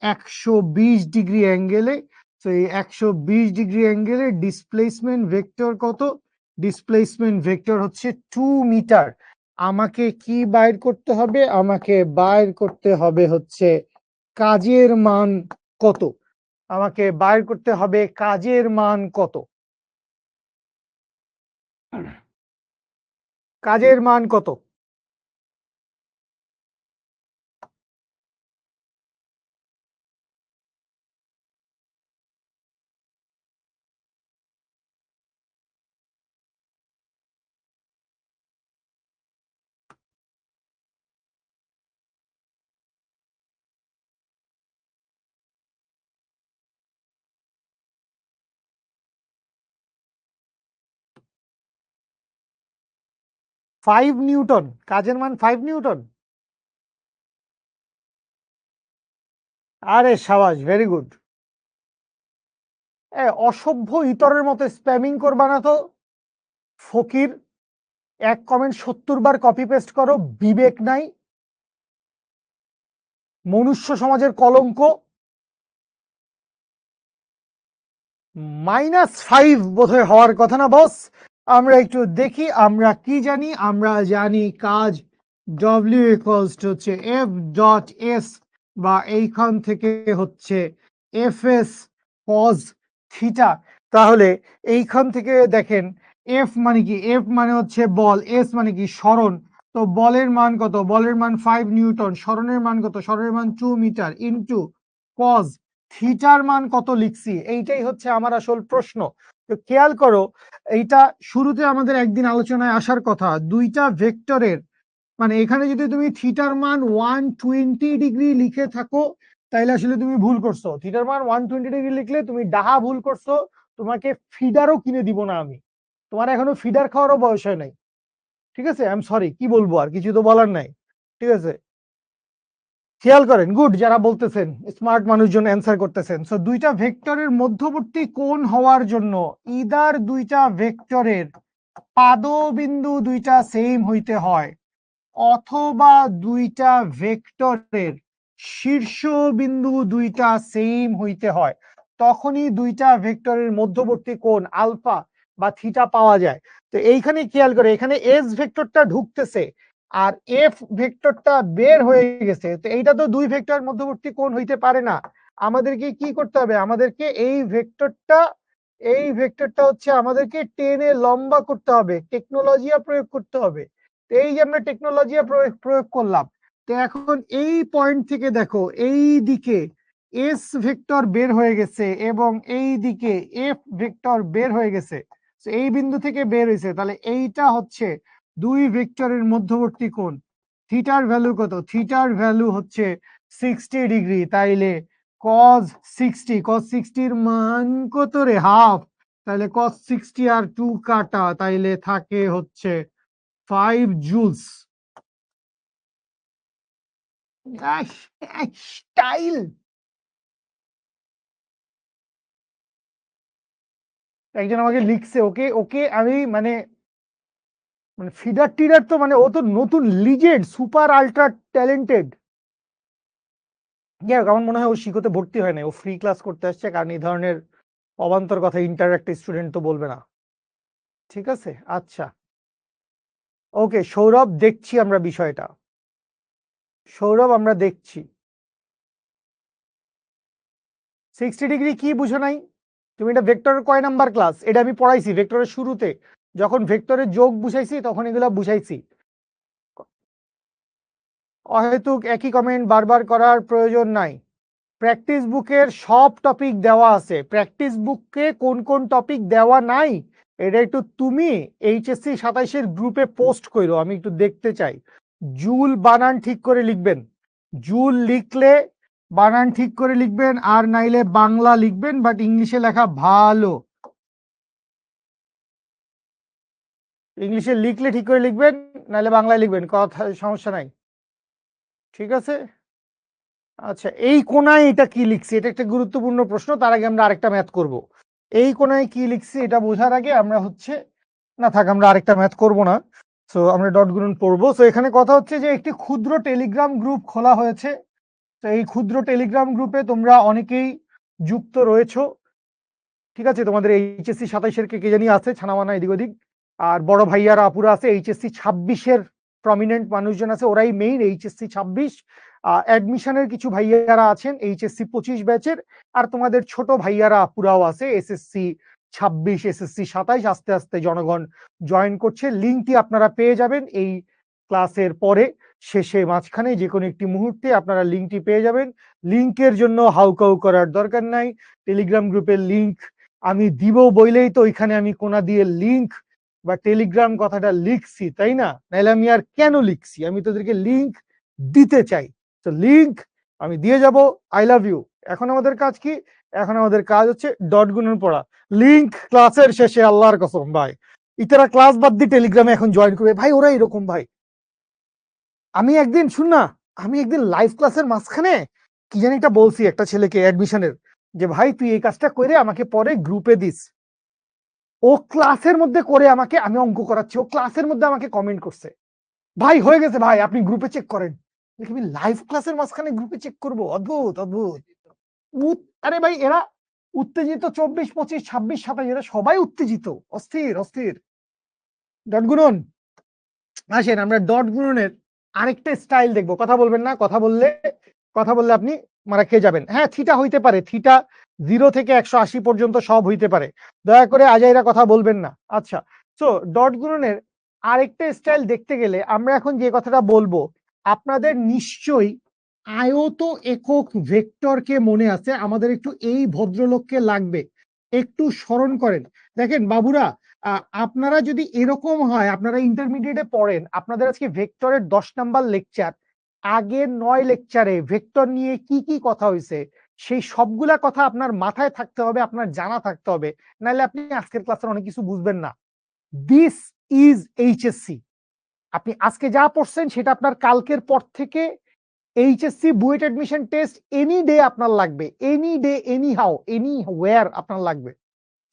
120 ডিগ্রি অ্যাঙ্গেলে। তো এই 120 ডিগ্রি অ্যাঙ্গেলে ডিসপ্লেসমেন্ট ভেক্টর কত? ডিসপ্লেসমেন্ট ভেক্টর হচ্ছে 2 মিটার। আমাকে কি বাইর করতে হবে? আমাকে বাইর করতে হবে হচ্ছে কাজের মান কত। আমাকে বাইর করতে হবে কাজের মান কত। কাজের মান কত? 5 নিউটন, কাজের মান 5 নিউটন। আরে সাবাস, ভেরি গুড। অসভ্য ইতরের মতো স্প্যামিং করবা না তো। ফকির, এক কমেন্ট 70 বার কপি পেস্ট করো, বিবেক নাই, মনুষ্য সমাজের কলঙ্ক। -5 বোধহয় হওয়ার কথা না বস। আমরা একটু দেখি আমরা কি জানি। আমরা জানি কাজ ডব্লিউ ইকুয়ালস টু হচ্ছে এফ ডট এস, বা এইখান থেকে হচ্ছে এফ এস কজ থিটা। তাহলে এইখান থেকে দেখেন, এফ মানে কি? এফ মানে হচ্ছে বল, এস মানে কি? সরণ। তো বলের মান কত? বলের মান 5 নিউটন। সরণের মান কত? সরণের মান 2 মিটার ইনটু কজ থিটার মান কত লিখছি, এইটাই হচ্ছে আমার আসল প্রশ্ন। তো খেয়াল করো, এইটা শুরুতে আমাদের একদিন আলোচনায় আসার কথা। দুইটা ভেক্টরের মানে এখানে যদি তুমি থিটার মান 120 ডিগ্রি লিখে থাকো, তাইলে আসলে তুমি ভুল করছো। থিটার মান 120 ডিগ্রি লিখলে তুমি ডাহা ভুল করছো। তোমাকে ফিডারও কিনে দিব না আমি, তোমার এখনো ফিডার খাওয়ারও বয়স হয় নাই। ঠিক আছে, আই এম সরি, কি বলবো, আর কিছু তো বলার নাই। ঠিক আছে, খেয়াল করেন, গুড, যারা বলতেছেন স্মার্ট মানুষজন অ্যান্সার করতেছেন। সো দুইটা ভেক্টরের মধ্যবর্তী কোণ হওয়ার জন্য ইদার দুইটা ভেক্টরের পাদবিন্দু দুইটা সেম হইতে হয়, অথবা দুইটা ভেক্টরের শীর্ষবিন্দু দুইটা সেম হইতে হয়, তখনই দুইটা ভেক্টরের মধ্যবর্তী কোণ আলফা বা থিটা পাওয়া যায়। তো এইখানে খেয়াল করে, এখানে এস ভেক্টরটা ঢুকতেছে আর এফ ভেক্টরটা বের হয়ে গেছে, তো এইটা তো দুই ভেক্টর মধ্যবর্তী কোণ হইতে পারে না। আমাদেরকে কি করতে হবে, আমাদেরকে এই ভেক্টরটা হচ্ছে আমাদেরকে টেনে লম্বা করতে হবে, টেকনোলজি প্রয়োগ করতে হবে। এই যে আমরা টেকনোলজি প্রয়োগ করলাম, তো এখন এই পয়েন্ট থেকে দেখো, এই দিকে এস ভেক্টর বের হয়ে গেছে এবং এই দিকে এফ ভেক্টর বের হয়ে গেছে, এই বিন্দু থেকে বের হয়েছে, তাহলে এইটা হচ্ছে দুই ভেক্টরের মধ্যবর্তী কোণ। থিটার ভ্যালু কত? থিটার ভ্যালু হচ্ছে 60 ডিগ্রি, তাইলে cos 60, cos 60 এর মান কত রে? হাফ। তাহলে cos 60 আর 2 কাটা, তাইলে থাকে হচ্ছে 5 জুলস। স্টাইল। একজন আমাকে লিখছে, ওকে ওকে আমি মানে মানে ফিডার টিডার তো মানে ও তো নতুন লিজেন্ড, সুপার আল্ট্রা ট্যালেন্টেড। যাই হোক, আমার মনে হয় ও শিখতে ভর্তি হয় না, ও ফ্রি ক্লাস করতে আসছে, কারণ এই ধরনের অবান্তর কথা ইন্টারঅ্যাক্টিভ স্টুডেন্ট তো বলবে না। ঠিক আছে, আচ্ছা, ওকে সৌরভ, দেখছি আমরা বিষয়টা। সৌরভ, আমরা দেখছি 60 ডিগ্রি কি বুঝো নাই তুমি? এটা ভেক্টরের কয় নাম্বার ক্লাস? এটা আমি পড়াইছি ভেক্টরের শুরুতে, যখন ভেক্টরের যোগ বুঝাইছি তখন এগুলা বুঝাইছি। অহেতুক একই কমেন্ট বারবার করার প্রয়োজন নাই। প্র্যাকটিস বুকের সব টপিক দেওয়া আছে, প্র্যাকটিস বুকে কোন কোন টপিক দেওয়া নাই এটা একটু তুমি এইচএসসি 27-এর গ্রুপে পোস্ট করো, আমি একটু দেখতে চাই। জুল বানান ঠিক করে লিখবেন, জুল লিখলে বানান ঠিক করে লিখবেন, আর নাইলে বাংলা লিখবেন, বাট ইংলিশে লেখা ভালো। ইংলিশে লিখলে ঠিক করে লিখবেন, নাইলে বাংলায় লিখবেন, কথা সমস্যা নাই। ঠিক আছে, আচ্ছা, এই কোনায় এটা কি লিখছি, এটা একটা গুরুত্বপূর্ণ প্রশ্ন, তার আগে আমরা আরেকটা ম্যাথ করব। এই কোনায় কি লিখছি এটা বোঝার আগে আমরা হচ্ছে, না থাক, আমরা আরেকটা ম্যাথ করব না। সো আমরা ডট গুণন পড়বো। সো এখানে কথা হচ্ছে যে একটি ক্ষুদ্র টেলিগ্রাম গ্রুপ খোলা হয়েছে। তো এই ক্ষুদ্র টেলিগ্রাম গ্রুপে তোমরা অনেকেই যুক্ত রয়েছো। ঠিক আছে, তোমাদের এইচএসসি 27-এর কে জানি আছে ছানামানা এদিক ওদিক, আর বড় ভাইয়ারা আপুরা আছে, এইচএসসি 26-এর প্রমিনেন্ট মানুষজন আছে, ওরাই মেইন এইচএসসি 26। অ্যাডমিশনের কিছু ভাইয়ারা আছেন এইচএসসি 25 ব্যাচের, আর তোমাদের ছোট ভাইয়ারা আপুরাও আছে এসএসসি 26, এসএসসি 27, আস্তে আস্তে জনগণ জয়েন করছে। লিঙ্কটি আপনারা পেয়ে যাবেন এই ক্লাসের পরে, শেষে, মাঝখানে, যে কোনো একটি মুহূর্তে আপনারা লিঙ্কটি পেয়ে যাবেন। লিঙ্কের জন্য হাউকাউ করার দরকার নাই, টেলিগ্রাম গ্রুপের লিঙ্ক আমি দিব বইলেই তো ওইখানে আমি কোনা দিয়ে লিঙ্ক বা টেলিগ্রাম কথাটা লিখছি, তাই না? নাহলে আমি আর কেন লিখছি? আমি তোদেরকে লিঙ্ক দিতে চাই, তো লিঙ্ক আমি দিয়ে যাব। I love you. এখন আমাদের কাজ কি? এখন আমাদের কাজ হচ্ছে ডট গুণন পড়া। লিঙ্ক ক্লাসের শেষে, আল্লাহর কসম ভাই, ইতারা ক্লাস বাদ দিয়ে টেলিগ্রামে এখন জয়েন করবে ভাই, ওরা এরকম ভাই। আমি একদিন শুন না, আমি একদিন লাইভ ক্লাসের মাঝখানে কি জানি একটা বলছি একটা ছেলেকে অ্যাডমিশনের, যে ভাই তুই এই কাজটা করে আমাকে পরে গ্রুপে দিস। ও ক্লাসের মধ্যে করে আমাকে, আমি অঙ্ক করাচ্ছি, ও ক্লাসের মধ্যে আমাকে কমেন্ট করছে, ভাই হয়ে গেছে ভাই, আপনি গ্রুপে চেক করেন। আমি লাইভ ক্লাসের মাঝখানে গ্রুপে চেক করব? অদ্ভুত অদ্ভুত। আরে ভাই, এরা উত্তেজিত, 24, 25, 26, 27, এরা সবাই উত্তেজিত, অস্থির অস্থির। ডট গুণন, আসেন আমরা ডট গুণনের আরেকটা স্টাইল দেখবো। কথা বলবেন না, কথা বললে আপনি মারা খেয়ে যাবেন। হ্যাঁ, থিটা হইতে পারে, থিটা 0 থেকে 180 পর্যন্ত সব হইতে পারে, দয়া করে আজাইরা কথা বলবেন না। আচ্ছা, তো ডট গুণনের আরেকটা স্টাইল দেখতে গেলে আমরা এখন যে কথাটা বলবো, আপনাদের নিশ্চয়ই আয়ত একক ভেক্টরকে মনে আছে। আমাদের একটু এই ভদ্রলোককে লাগবে, একটু স্মরণ করেন। দেখেন বাবুরা, আপনারা যদি এরকম হয়, আপনারা ইন্টারমিডিয়েটে পড়েন, আপনাদের আজকে ভেক্টরের 10 নাম্বার লেকচার, আগের 9 লেকচারে ভেক্টর নিয়ে কি কি কথা হয়েছে সেই সবগুলা কথা আপনার মাথায় থাকতে হবে, আপনার জানা থাকতে হবে, নাহলে আপনি আজকের ক্লাসের অনেক কিছু বুঝবেন না। This is HSC. আপনি আজকে যা পড়ছেন সেটা আপনার কালকের পর থেকে HSC BUET admission test any day আপনার লাগবে, any day anyhow anywhere আপনার লাগবে।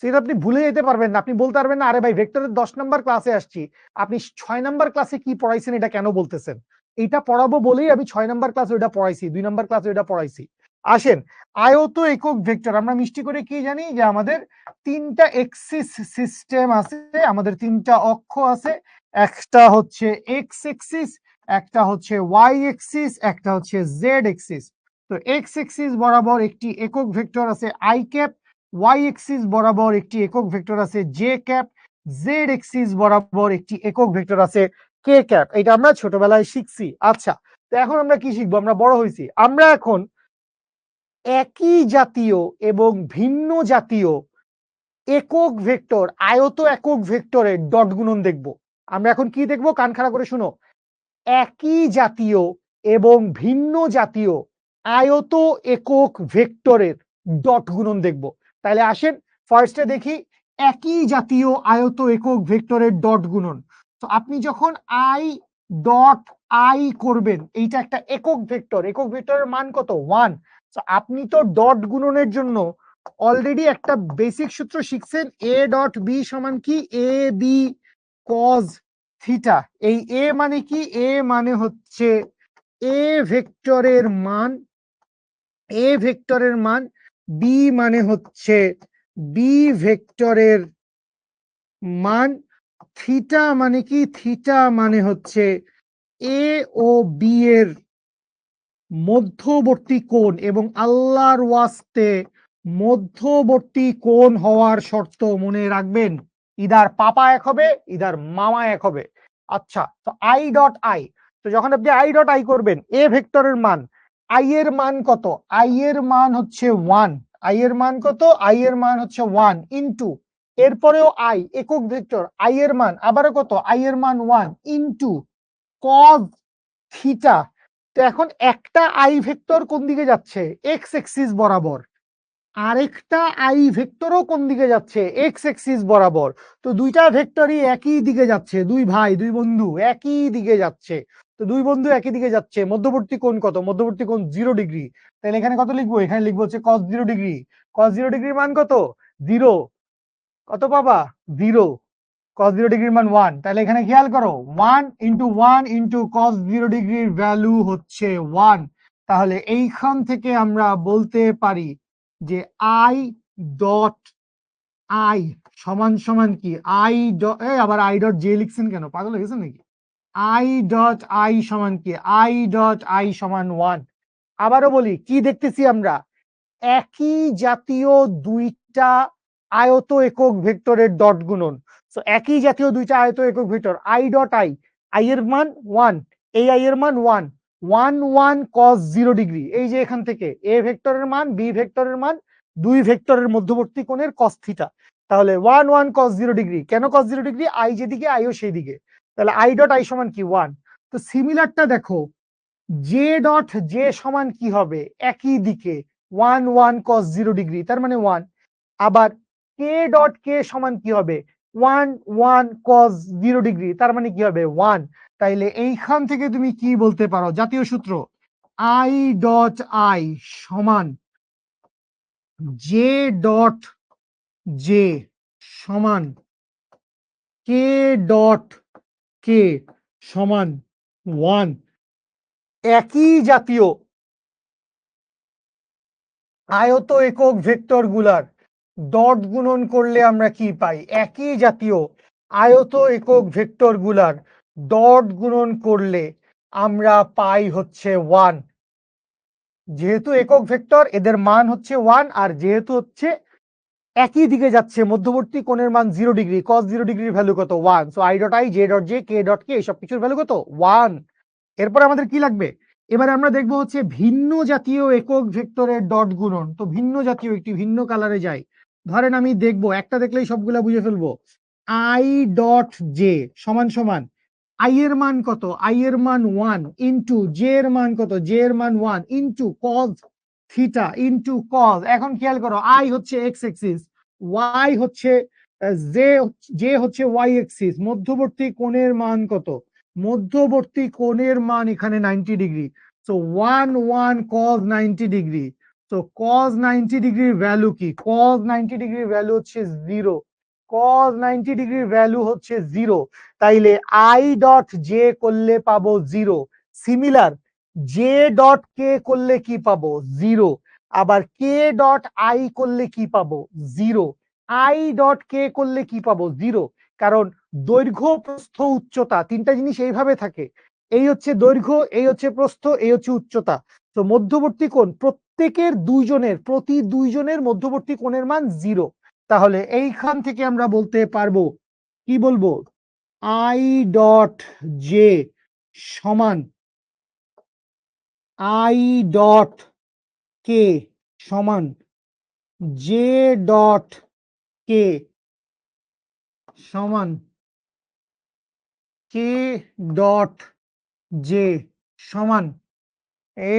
সেটা আপনি ভুলে যেতে পারবেন না। আপনি বলতে পারবেন না আরে ভাই ভেক্টরের 10 নাম্বার ক্লাসে আসছি, আপনি 6 নাম্বার ক্লাসে কি পড়াইছেন এটা কেন বলতেছেন? এটা পড়াবো বলেই আমি 6 নাম্বার ক্লাসে ওটা পড়াইছি, 2 নাম্বার ক্লাসে ওটা পড়াইছি। আসেন, আয়ত একক ভেক্টর আমরা মিষ্টি করে কি জানি যে আমাদের 3টা এক্সিস সিস্টেম আছে, আমাদের 3টা অক্ষ আছে। একটা হচ্ছে এক্স এক্সিস, একটা হচ্ছে ওয়াই এক্সিস, একটা হচ্ছে জেড এক্সিস। তো এক্স এক্সিস বরাবর একটি একক ভেক্টর আছে আই ক্যাপ, ওয়াই এক্সিস বরাবর একটি একক ভেক্টর আছে জে ক্যাপ, জেড এক্সিস বরাবর একটি একক ভেক্টর আছে কে ক্যাপ। এটা আমরা ছোটবেলায় শিখছি। আচ্ছা, তো এখন আমরা কি শিখবো? আমরা বড় হয়েছি, আমরা এখন একই জাতীয় এবং ভিন্ন জাতীয় একক ভেক্টর, আয়ত একক ভেক্টরের ডট গুণন দেখব। আমরা এখন কি দেখব? কান খাড়া করে শুনো। একই জাতীয় এবং ভিন্ন জাতীয় আয়ত একক ভেক্টরের ডট গুণন দেখব। তাহলে আসেন ফার্স্টে দেখি একই জাতীয় আয়ত একক ভেক্টরের ডট গুণন। তো আপনি যখন আই ডট আই করবেন, এইটা একটা একক ভেক্টর, একক ভেক্টরের মান কত? 1। তো আপনি তো ডট গুণনের জন্য অলরেডি একটা বেসিক সূত্র শিখছেন, এ ডট বি সমান কি? A B cause theta. এই এ মানে কি? এ মানে হচ্ছে এ ভেক্টরের মান, এ ভেক্টরের মান, বি মানে হচ্ছে বি ভেক্টরের মান, থিটা মানে কি? থিটা মানে হচ্ছে এ ও বি এর মধ্যবর্তী কোণ, এবং আল্লাহর ওয়াস্তে মধ্যবর্তী কোণ হওয়ার শর্ত মনে রাখবেন, ইদার পাপা এক হবে, ইদার মামা এক হবে। আচ্ছা, তো আই ডট আই, তো যখন আপনি আই ডট আই করবেন, এ ভেক্টরের মান, আই এর মান কত? আই এর মান হচ্ছে 1। আই এর মান কত? আই এর মান হচ্ছে 1 ইনটু, এরপরেও আই একক ভেক্টর, আই এর মান আবারও কত? আই এর মান 1 ইনটু কজ থিটা। তো এখন একটা আই ভেক্টর কোন দিকে যাচ্ছে? এক্স এক্সিস বরাবর, আরেকটা আই ভেক্টরও কোন দিকে যাচ্ছে? এক্স এক্সিস বরাবর। তো দুইটা ভেক্টরই একই দিকে যাচ্ছে, দুই ভাই দুই বন্ধু একই দিকে যাচ্ছে। তো দুই বন্ধু একই দিকে যাচ্ছে, মধ্যবর্তী কোণ কত? মধ্যবর্তী কোণ 0 ডিগ্রি। তাহলে এখানে কত লিখবো? এখানে লিখবো হচ্ছে cos 0 ডিগ্রি। cos 0 ডিগ্রির মান কত? 0। কত পাবা? 0। cos 0 ডিগ্রির মান 1। তাহলে এখানে খেয়াল করো, 1 ইন্টু 1 ইন্টু cos 0 ডিগ্রির ভ্যালু হচ্ছে 1। তাহলে এইখান থেকে আমরা বলতে পারি যে আই ডট আই সমান সমান কি? আই ডট, আবার আই ডট জে লিখছেন কেন? পাগল হয়ে গেছেন নাকি? আই ডট আই সমান কি? আই ডট আই সমান 1। আবারও বলি, কি দেখতেছি আমরা? একই জাতীয় দুইটা আয়ত একক ভেক্টরের ডট গুণন। সো একই জাতীয় দুইটা আয়ত একক vector I dot I, I এর মান 1, এই আই এর মান 1, 1 1 cos 0 ডিগ্রি। এই যে এখান থেকে এ ভেক্টরের মান, বি ভেক্টরের মান, দুই ভেক্টরের মধ্যবর্তী কোণের cos থিটা। তাহলে 1 1 cos 0 ডিগ্রি। কেন cos 0 ডিগ্রি? আই যেদিকে আইও সেই দিকে। তাহলে আই ডট আই সমান কি? 1। তো সিমিলারটা দেখো, জে ডট জে সমান কি হবে? একই দিকে 1 1 cos 0 ডিগ্রি, তার মানে 1। আবার কে ডট কে সমান কি হবে? 1 1 cos 0 ডিগ্রি, তার মানে কি হবে? 1। তাইলে এইখান থেকে তুমি কি বলতে পারো? জাতীয় সূত্র আই ডট আই সমান জে ডট জে সমান কে ডট কে সমান 1। একই জাতীয় আয়ত একক ভেক্টর গুলার ডট গুণন করলে আমরা কি পাই? একই জাতীয় আয়ত একক ভেক্টর গুলার ডট গুণন করলে আমরা পাই হচ্ছে 1। যেহেতু একক ভেক্টর, এদের মান হচ্ছে 1, আর যেহেতু হচ্ছে একই দিকে যাচ্ছে, মধ্যবর্তী কোণের মান 0 ডিগ্রি, cos 0 ডিগ্রির ভ্যালু কত? 1। So I dot I, J dot J, K dot K, এইসব কিছুর ভ্যালু কত? 1। এরপরে আমাদের কি লাগবে? এবারে আমরা দেখবো হচ্ছে ভিন্ন জাতীয় একক ভেক্টরের ডট গুণন। তো ভিন্ন জাতীয় একটি ভিন্ন কালারে যাই। ধরেন আমি দেখবো, একটা দেখলেই সবগুলা বুঝে ফেলবো। আই ডট জে সমান সমান আই এর মান কত? আই এর মান 1 ইন্টু জে এর মান কত? জে এর মান 1 into cos theta into cos। এখন খেয়াল করো, আই হচ্ছে এক্স এক্সিস, ওয়াই হচ্ছে জে, জে হচ্ছে ওয়াই এক্সিস, মধ্যবর্তী কোণের মান কত? মধ্যবর্তী কোণের মান এখানে 90 ডিগ্রি। So 1 cos 90 degree. তো cos 90 ডিগ্রির ভ্যালু কি? cos 90 ডিগ্রির ভ্যালু হচ্ছে 0। cos 90 ডিগ্রির ভ্যালু হচ্ছে 0। তাইলে i ডট জে করলে পাবো 0। সিমিলার জে ডট কে করলে কি পাবো? 0। আবার কে ডট আই করলে কি পাবো? 0। আই ডট কে করলে কি পাবো? 0। কারণ দৈর্ঘ্য, প্রস্থ, উচ্চতা তিনটা জিনিস এইভাবে থাকে। এই হচ্ছে দৈর্ঘ্য, এই হচ্ছে প্রস্থ, এই হচ্ছে উচ্চতা। তো মধ্যবর্তী কোণ প্রত্যেকের প্রতি দুইজনের মধ্যবর্তী কোণের মান 0। তাহলে এইখান থেকে আমরা বলতে পারবো, কি বলবো? আই ডট জে সমান আই ডট কে সমান জে ডট কে সমান কে ডট জে সমান।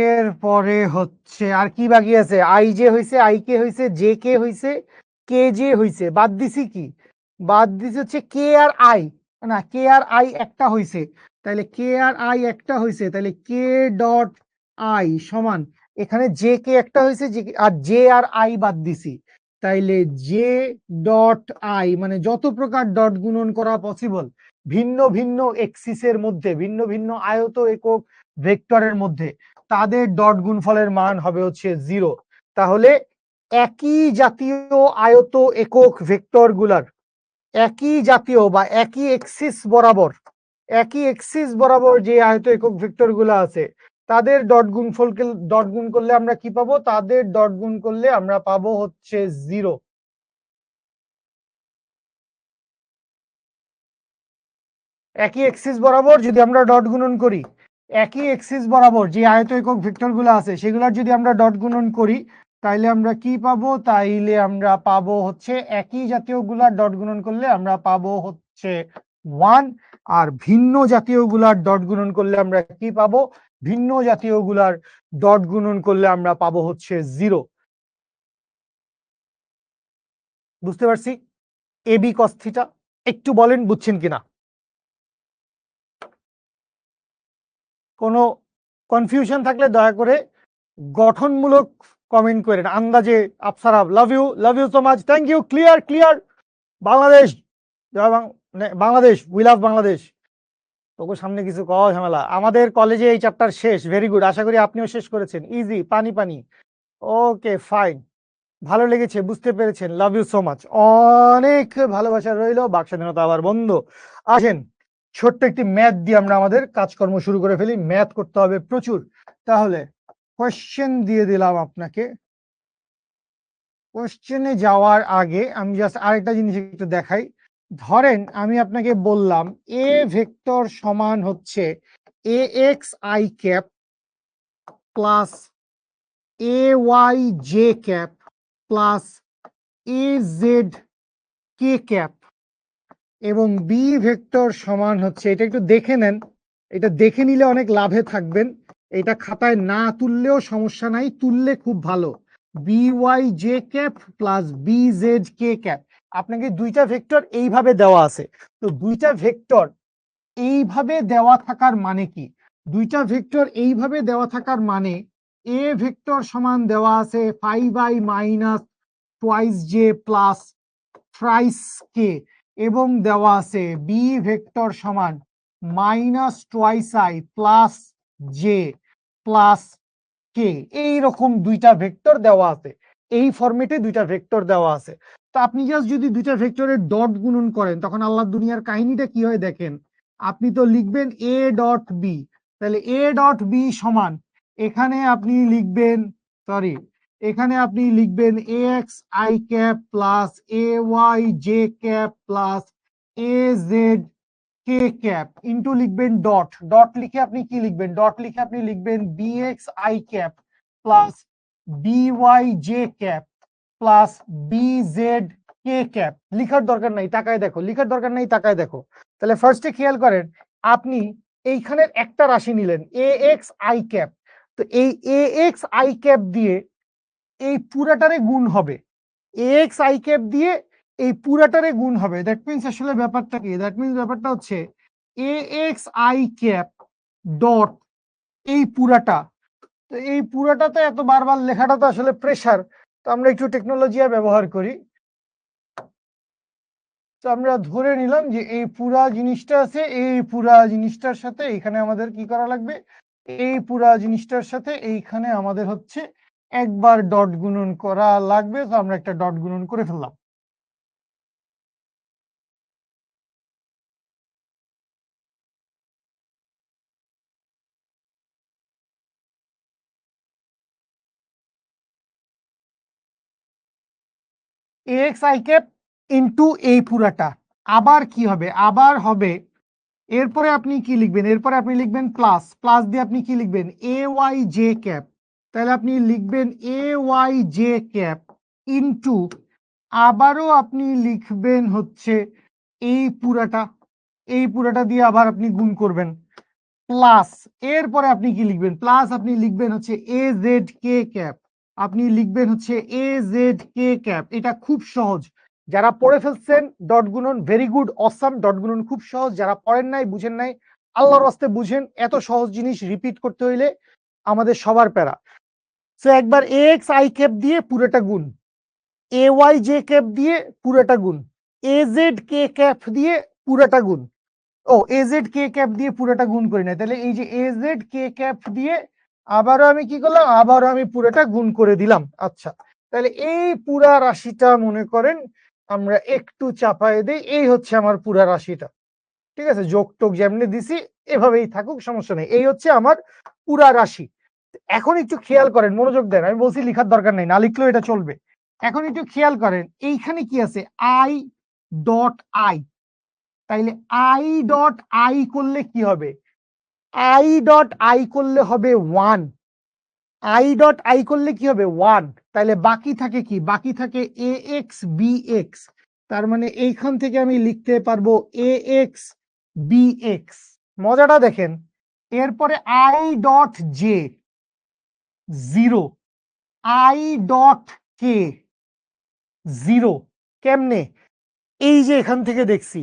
এরপরে হচ্ছে আর কি বাকি আছে? আই জে হইছে, আই কে হইছে, জে কে হইছে, কে জে হইছে। বাদ দিছি কি? বাদ দিছি হচ্ছে কে আর আই। না, কে আর আই একটা হইছে। তাহলে কে আর আই একটা হইছে, তাহলে কে ডট আই সমান এখানে জে কে একটা হইছে, আর জে আর আই বাদ দিছি। তাইলে জে ডট আই মানে যত প্রকার ডট গুণন করা পসিবল ভিন্ন ভিন্ন এক্সিসের মধ্যে, ভিন্ন ভিন্ন আয়ত একক ভেক্টরের মধ্যে, তাদের ডট গুণফলের মান হবে হচ্ছে 0। তাহলে একই জাতীয় আয়ত একক ভেক্টর গুলার একই জাতীয় বা একই এক্সিস বরাবর যে আয়ত একক ভেক্টর গুলো আছে তাদের ডট গুণ করলে আমরা কি পাবো? তাদের ডট গুণ করলে আমরা পাবো হচ্ছে 0। একই এক্সিস বরাবর যদি আমরা ডট গুণন করি, একই এক্সিস বরাবর যে আয়ত একক ভেক্টর গুলো আছে সেগুলোর যদি আমরা ডট গুণন করি, তাইলে আমরা কি পাবো? তাইলে আমরা পাবো হচ্ছে একই জাতীয় গুলার ডট গুণন করলে আমরা পাবো হচ্ছে 1। আর ভিন্ন জাতীয় গুলার ডট গুণন করলে আমরা কি পাবো? ভিন্ন জাতীয় গুলার ডট গুণন করলে আমরা পাবো হচ্ছে 0। বুঝতে পারছি? এবি কস থিটা একটু বলেন বুঝছেন কিনা? কোনো কনফিউশন থাকলে দয়া করে গঠনমূলক কমেন্ট করেন। আন্দাজে Afsara, love you so much, thank you. Clear clear. Bangladesh Bangladesh, we love Bangladesh. তোকে সামনে কিছু কওয়া ঝামেলা। আমাদের কলেজে এই চ্যাপ্টার শেষ, ভেরি গুড। আশা করি আপনিও শেষ করেছেন। ইজি, পানি পানি। ওকে ফাইন, ভালো লেগেছে, বুঝতে পেরেছেন। লাভ ইউ সো মাচ, অনেক ভালোবাসা রইলো। বাক স্বাধীনতা আবার বন্ধ। আসেন ছোট্ট একটি ম্যাথ দিয়ে আমরা আমাদের কাজকর্ম শুরু করে ফেলি। ম্যাথ করতে হবে প্রচুর। তাহলে কোয়েশ্চেন দিয়ে দিলাম আপনাকে। কোয়েশ্চেনে যাওয়ার আগে আমি জাস্ট আরেকটা জিনিস একটু দেখাই। ধরেন আমি আপনাকে বললাম এ ভেক্টর সমান হচ্ছে A X I cap plus A Y J cap plus A Z K cap, এবং বি ভেক্টর সমান হচ্ছে, এটা একটু দেখে নেন, এটা দেখে নিলে অনেক লাভে থাকবেন। এটা খাতায় না তুললেও সমস্যা নাই, তুললে খুব ভালো। B Y J cap plus B Z K cap. আপনাকে দুইটা ভেক্টর এইভাবে দেওয়া আছে। তো দুইটা ভেক্টর এইভাবে দেওয়া থাকার মানে কি? দুইটা ভেক্টর এইভাবে দেওয়া থাকার মানে এ ভেক্টর সমান দেওয়া আছে 5i minus twice J plus thrice K, এবং দেওয়া আছে বি ভেক্টর সমান minus twice I plus J plus K. এইরকম দুইটা ভেক্টর দেওয়া আছে, এই ফরম্যাটে দুইটা ভেক্টর দেওয়া আছে। তো আপনি জাস্ট যদি দুইটা ভেক্টরের ডট গুণন করেন তখন আল্লাহ দুনিয়ার কাহিনীটা কি হয় দেখেন। আপনি তো লিখবেন এ ডট বি, তাহলে এ ডট বি সমান এখানে আপনি লিখবেন, সরি, এখানে আপনি লিখবেন A X I cap plus A Y J cap plus A Z K cap into লিখবেন ডট। ডট লিখে আপনি কি লিখবেন? ডট লিখে আপনি লিখবেন B X I cap plus B Y J cap plus B Z K cap. লিখার দরকার নাই, তাকায় দেখো, লিখার দরকার নাই, তাকায় দেখো। তাহলে ফার্স্টে খেয়াল করেন, আপনি এইখানের একটা রাশি নিলেন এ এক্স আই ক্যাপ। তো এই এ এক্স আই ক্যাপ দিয়ে এই পুরাটারে গুণ হবে, এ এক্স আই ক্যাপ দিয়ে এই পুরাটারে গুণ হবে। দ্যাট মিনস আসলে ব্যাপারটা কি? দ্যাট মিনস ব্যাপারটা হচ্ছে A X I cap dot এই পুরাটা, তো এই পুরাটাতে এত বারবার লেখাটা তো আসলে প্রেসার, তো আমরা একটু টেকনোলজি ব্যবহার করি। তো আমরা ধরে নিলাম যে এই পুরা জিনিসটা আছে, এই পুরা জিনিসটার সাথে এখানে আমাদের কি করা লাগবে, এই পুরা জিনিসটার সাথে এইখানে আমাদের হচ্ছে একবার ডট গুণন করা লাগবে। তো আমরা একটা ডট গুণন করে ফেললাম। এক্স আই ক্যাপ ইন্টু এই পুরাটা, আবার কি হবে, আবার হবে এরপরে আপনি কি লিখবেন, এরপরে আপনি লিখবেন প্লাস, প্লাস দিয়ে আপনি কি লিখবেন এ ওয়াই জে ক্যাপ, তাহলে আপনি লিখবেন এ ওয়াই জে ক্যাপ ইন্টু আবারও আপনি লিখবেন হচ্ছে এই পুরাটা, এই পুরাটা দিয়ে আবার আপনি গুণ করবেন প্লাস, এরপরে আপনি কি লিখবেন, প্লাস আপনি লিখবেন হচ্ছে এ জেড কে ক্যাপ, আপনি লিখবেন হচ্ছে এ জেড কে ক্যাপ। এটা খুব সহজ, যারা পড়ে ফেলছেন ডট গুণন ভেরি গুড অসাম, ডট গুণন খুব সহজ, যারা পড়েন নাই বুঝেন নাই আল্লাহর রাস্তে বুঝেন, এত সহজ জিনিস রিপিট করতে হইলে আমাদের সবার প্যারা। সো একবার এ এক্স আই ক্যাপ দিয়ে পুরোটা গুণ, এ ওয়াই জে ক্যাপ দিয়ে পুরোটা গুণ, এ জেড কে ক্যাপ দিয়ে পুরোটা গুণ, ও এ জেড কে ক্যাপ দিয়ে পুরোটা গুণ করি না, তাহলে এই যে এ জেড কে ক্যাপ দিয়ে আবারও আমি কি করলাম, আবারও আমি পুরোটা গুণ করে দিলাম। আচ্ছা, তাহলে এই পুরা রাশিটা মনে করেন আমরা একটু চাপায় দিই, এই হচ্ছে আমার পুরা রাশিটা, ঠিক আছে, যোগ টোক যেমনি দিছি এভাবেই থাকুক, সমস্যা নেই, এই হচ্ছে আমার পুরা রাশি। এখন একটু খেয়াল করেন, মনোযোগ দেন, আমি বলছি লিখার দরকার নেই, না লিখলেও এটা চলবে। এখন একটু খেয়াল করেন এইখানে কি আছে, আই ডট আই, তাইলে আই ডট আই করলে কি হবে, আই ডট আই করলে হবে ওয়ান, আই ডট আই করলে কি হবে ওয়ান, তাহলে বাকি থাকে কি, বাকি থাকে এ এক্স বি এক্স, তার মানে এইখান থেকে আমি লিখতে পারবো এ এক্স বি এক্স। মজাটা দেখেন, এরপরে I dot J zero, I dot K zero, কেমনে, এই যে এখান থেকে দেখছি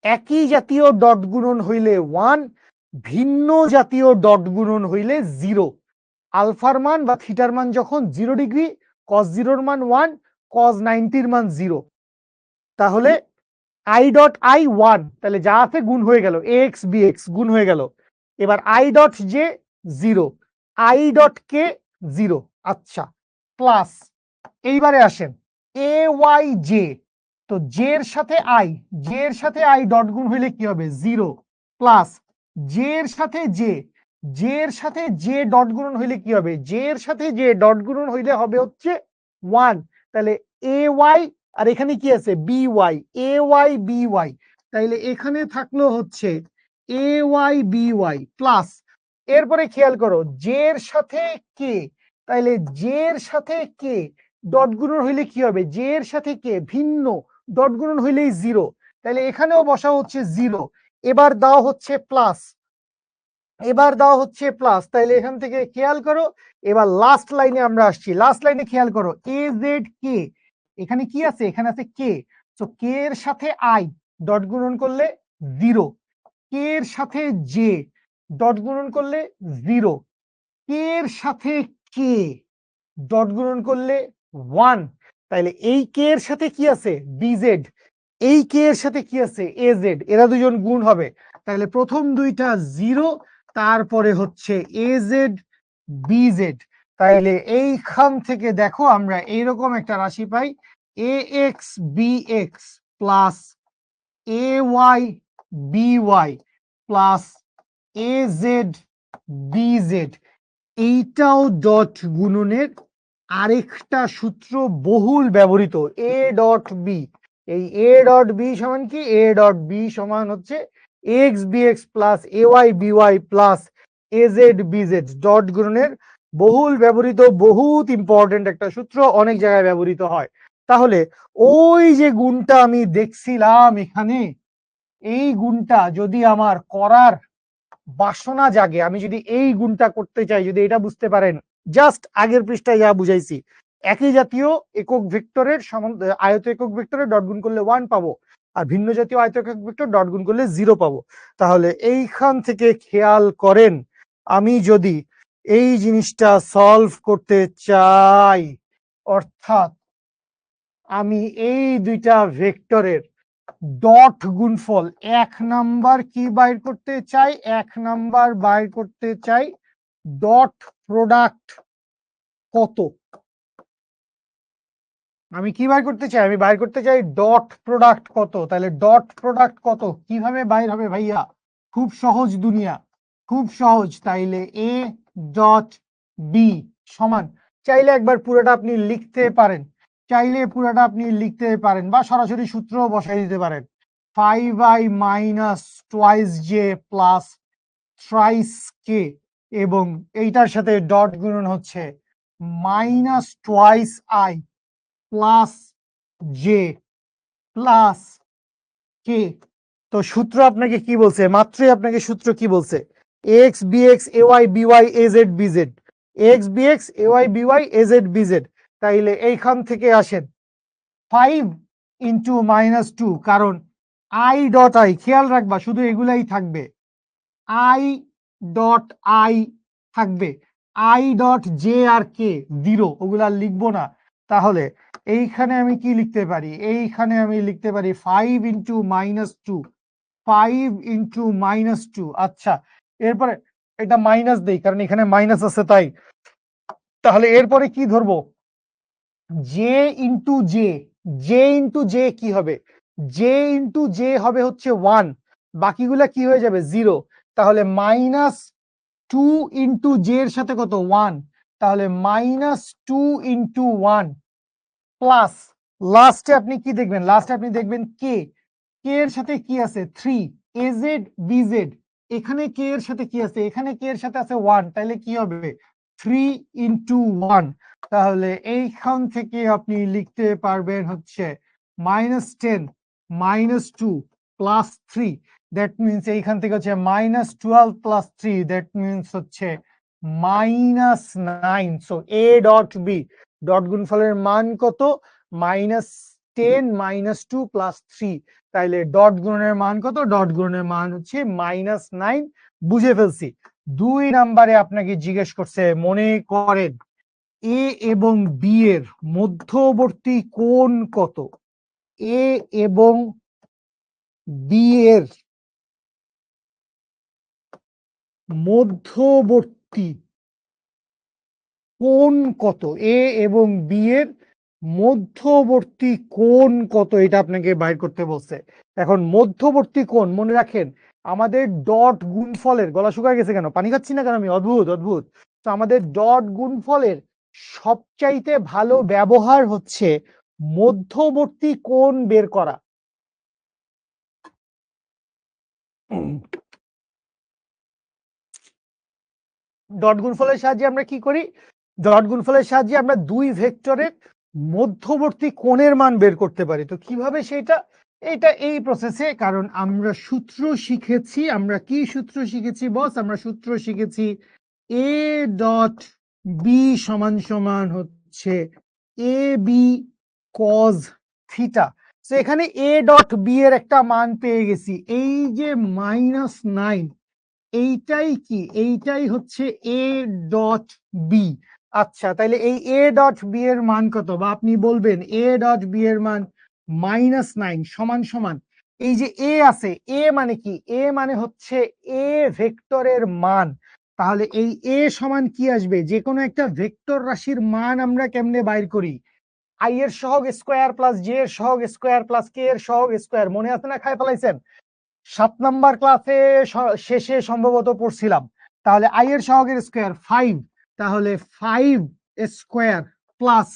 একই জাতীয় ডট গুণন হইলে ওয়ান, ভিন্ন জাতীয় ডট গুণন হইলে জিরো, আলফার মান বা থিটার মান যখন 0 ডিগ্রি, কস জিরোর মান 1, কস 90 মান 0, তাহলে আই ডট আই 1, তাহলে যা আছে গুণ হয়ে গেল, এক্স বি এক্স গুণ হয়ে গেল। এবার I dot J 0, I dot K 0, আচ্ছা প্লাস, এইবারে আসেন এ ওয়াই জে, তো জে এর সাথে আই, জে এর সাথে আই ডট গুণ হইলে কি হবে 0, প্লাস জে এর সাথে জে, জে এর সাথে জে ডট গুণন হইলে কি হবে, জে এর সাথে জে ডট গুণন হইলে হবে হচ্ছে 1, তাহলে এ ওয়াই, আর এখানে কি আছে বি ওয়াই, এ ওয়াই বি ওয়াই, তাইলে এখানে থাকলো হচ্ছে এ ওয়াই বি ওয়াই প্লাস, এরপরে খেয়াল করো জে এর সাথে কে, তাইলে জে এর সাথে কে ডট গুণন হইলে কি হবে, জে এর সাথে কে ভিন্ন, ডট গুণন হইলেই 0, তাহলে এখানেও বসা হচ্ছে 0, এবার দাও হচ্ছে প্লাস, এবার দাও হচ্ছে প্লাস, তাইলে এখান থেকে খেয়াল করো, এবার লাস্ট লাইনে আমরা আসছি, লাস্ট লাইনে খেয়াল করো এ জেড কে, এখানে কি আছে, এখানে আছে কে, তো কে এর সাথে আই ডট গুণন করলে 0, কে এর সাথে জে ডট গুণন করলে 0, কে এর সাথে কে ডট গুণন করলে 1, তাইলে এই কে এর সাথে কি আছে বিজেড, এই কে এর সাথে কি আছে এ জেড, এরা দুজন গুণ হবে, তাহলে প্রথম দুইটা 0, তারপরে হচ্ছে এ জেড বিজেড, তাইলে এইখান থেকে দেখো আমরা এইরকম একটা রাশি পাই A X B X plus A Y B Y plus A Z B Z. এইটাও ডট গুণনের আরেকটা সূত্র বহুল ব্যবহৃত, এ ডট বি, এই এ ডট বি সমান কি, এ ডট বি সমান হচ্ছে X B X plus A Y B Y plus A Z B Z, dot গুণনের বহুল ব্যবহৃত বহুত ইম্পর্টেন্ট একটা সূত্র, অনেক জায়গায় ব্যবহৃত হয়। তাহলে ওই যে গুণটা আমি দেখছিলাম এখানে, এই গুণটা যদি আমার করার বাসনা জাগে, আমি যদি এই গুণটা করতে চাই, যদি এটা বুঝতে পারেন, জাস্ট আগের পৃষ্ঠায় যা বুঝাইছি, একই জাতীয় একক ভেক্টরের আয়ত একক ভেক্টরের ডট গুণ করলে 1 পাবো, আর ভিন্ন জাতীয় আয়তক্ষেত্র ভেক্টর ডট গুণ করলে 0 পাবো। তাহলে এইখান থেকে খেয়াল করেন, আমি যদি এই জিনিসটা সলভ করতে চাই, অর্থাৎ আমি এই দুইটা ভেক্টরের ডট গুণফল 1 নাম্বার কি বাইর করতে চাই, 1 নাম্বার বাইর করতে চাই ডট প্রোডাক্ট কত। আমি কি বাইর করতে চাই, আমি বাইর করতে চাই ডট প্রোডাক্ট কত। তাহলে ডট প্রোডাক্ট কত কিভাবে বাইর হবে ভাইয়া? খুব সহজ দুনিয়া, খুব সহজ। তাইলে এ ডট বি সমান, চাইলে একবার পুরোটা আপনি লিখতে পারেন, চাইলে পুরোটা আপনি লিখতে পারেন বা সরাসরি সূত্র বসাই দিতে পারেন। 5i minus twice J plus thrice K, এবং এইটার সাথে ডট গুণন হচ্ছে minus twice I plus J plus K. তো সূত্র আপনাকে কি বলছে? মাত্রই আপনাকে সূত্র কি বলছে? X B X A Y B Y A Z B Z, X B X A Y B Y A Z B Z. তাইলে এইখান থেকে আসেন 5 ইন্টু মাইনাস 2, কারণ আই ডট আই, খেয়াল রাখবা শুধু এগুলাই থাকবে, আই ডট আই থাকবে, আই ডট জে আর কে 0, ওগুলা লিখবো না। তাহলে এইখানে আমি কি লিখতে পারি? এইখানে আমি লিখতে পারি 5 ইন্টু মাইনাস 2, 5 ইন্টু মাইনাস 2। আচ্ছা, এরপরে এটা মাইনাস দেই কারণ এখানে মাইনাস আছে তাই। তাহলে এরপরে কি ধরবো? J into J, J into J কি হবে? জে ইন্টু জে হবে হচ্ছে 1, বাকিগুলা কি হয়ে যাবে? 0। তাহলে মাইনাস 2 ইন্টু জে এর সাথে কত? 1। তাহলে মাইনাস 2 ইন্টু 1 প্লাস, লাস্টে আপনি কি দেখবেন? লাস্টে আপনি দেখবেন কে, কে এর সাথে কি আছে? 3 এজেড বিজেড। এখানে কে এর সাথে কি আছে? এখানে কে এর সাথে আছে 1, তাহলে কি হবে? 3 ইন্টু 1। তাহলে এইখান থেকে আপনি লিখতে পারবেন হচ্ছে minus 10 minus 2 plus 3, that means এইখান থেকে হচ্ছে মাইনাস 12 প্লাস 3, দ্যাট মিনস হচ্ছে minus 9। So A dot B dot গুণফলের মান কত? Minus 10 minus 2 plus 3। তাইলে ডট গুণনের মান কত? ডট গুণনের মান হচ্ছে মাইনাস 9। বুঝে ফেলছি। 2 নাম্বারে আপনাকে জিজ্ঞেস করছে, মনে করেন এ এবং বি এর মধ্যবর্তী কোণ কত? এ এবং বি এর মধ্যবর্তী কোণ কত? এ এবং বি এর মধ্যবর্তী কোণ কত, এটা আপনাকে বাইর করতে বলছে। এখন মধ্যবর্তী কোণ মনে রাখেন, আমাদের ডট গুণফলের, গলা শুকায় গেছে কেন? পানি খাচ্ছি না কেন আমি? অদ্ভুত অদ্ভুত। তো আমাদের ডট গুণফলের সবচাইতে ভালো ব্যবহার হচ্ছে মধ্যবর্তী কোণ বের করা। ডট গুণফলের সাহায্যে আমরা কি করি? ডট গুণফলের সাহায্যে আমরা দুই ভেক্টরের মধ্যবর্তী কোণের মান বের করতে পারি। তো কিভাবে সেটা? এটা এই প্রসেসে, কারণ আমরা সূত্র শিখেছি। আমরা কি সূত্র শিখেছি বস? আমরা সূত্র শিখেছি এ ডট বি সমান সমান হচ্ছে এ বি কজ থিটা। তো এখানে এ ডট বি এর একটা মান পেয়ে গেছি, এই যে মাইনাস 9, এইটাই কি? এইটাই হচ্ছে এ ডট বি। আচ্ছা, তাইলে এই এ ডট বি এর মান কত? বা আপনি বলবেন এ ডট বি এর মান মাইনাস 9 সমান সমান, এই যে এ আছে, এ মানে কি? এ মানে হচ্ছে এ ভেক্টরের মান। তাহলে এই এ সমান কি আসবে? যে কোনো একটা ভেক্টর রাশির মান আমরা কেমনে বাইর করি? আই এর সহগ স্কোয়ার প্লাস জে এর সহগ স্কোয়ার প্লাস কে এর সহগ স্কোয়ার। মনে আছে না? খায় ফেলাইছেন 7 নাম্বার ক্লাসে শেষে সম্ভবত পড়ছিলাম। তাহলে আই এর সহগের স্কোয়ার 5, তাহলে 5 স্কোয়ার প্লাস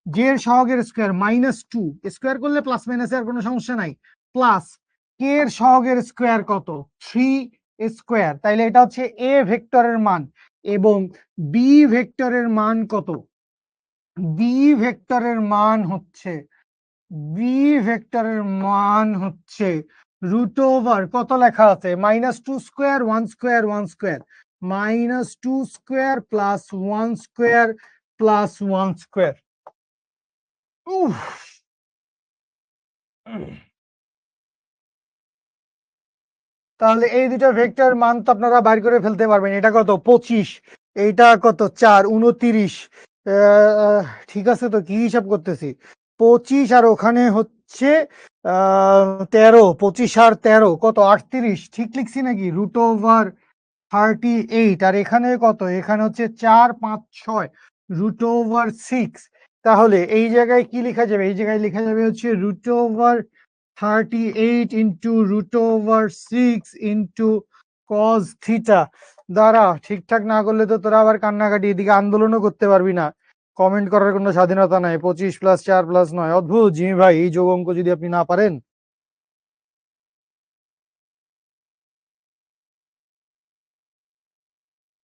জে এর সহগের স্কোয়ার মাইনাস 2, স্কোয়ার করলে প্লাস মাইনাস এর কোনো সমস্যা নাই, প্লাস কে এর সহগের স্কোয়ার কত? 3 স্কোয়ার। তাইলে এটা হচ্ছে এ ভেক্টরের মান। এবং বি ভেক্টরের মান কত? বি ভেক্টরের মান হচ্ছে, বি ভেক্টরের মান হচ্ছে রুট ওভার কত লেখা আছে? Minus 2 square 1 square 1 square, minus 2 square plus 1 square plus 1 square. উফ, তাহলে এই দুটো ভেক্টর মান তো আপনারা বাইর করে ফেলতে পারবেন। এটা কত 25, এইটা কত 4, 29। ঠিক আছে, তো কি হিসাব করতেছি 25 আর ওখানে হচ্ছে 13, 25 আর 13 কত 38, ঠিক লিখছি নাকি? √38। আর এখানে কত, এখানে হচ্ছে 4, 5, 6 √6। তাহলে এই জায়গায় কি লেখা যাবে? এই জায়গায় লেখা যাবে হচ্ছে √38 ইন্টু √6 ইন্টু cos থিটা। দাঁড়া, ঠিকঠাক না করলে তো তোরা আবার কান্নাকাটি, এদিকে আন্দোলনও করতে পারবি না, কমেন্ট করার কোনো স্বাধীনতা নাই। 25 + 4 + 9, অদ্ভুত জিমি ভাই, এই যোগ অঙ্ক যদি আপনি না পারেন।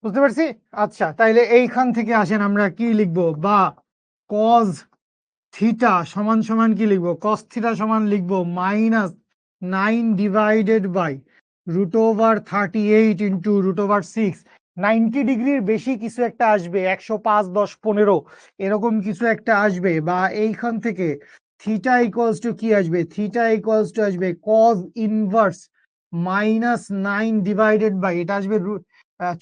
বুঝতে পারছি। আচ্ছা, তাইলে এইখান থেকে আসেন আমরা কি লিখবো, বা cos থিটা সমান সমান কি লিখবো? cos থিটা সমান লিখবো -9 ডিভাইডেড বাই √38 ইন্টু √6। 90 ডিগ্রির বেশি কিছু একটা আসবে, 105, 10, 15 এরকম কিছু একটা আসবে। বা এইখান থেকে থিটা ইকুয়ালস টু কি আসবে? থিটা ইকুয়ালস টু আসবে cos ইনভার্স -9 ডিভাইডেড বাই, এটা আসবে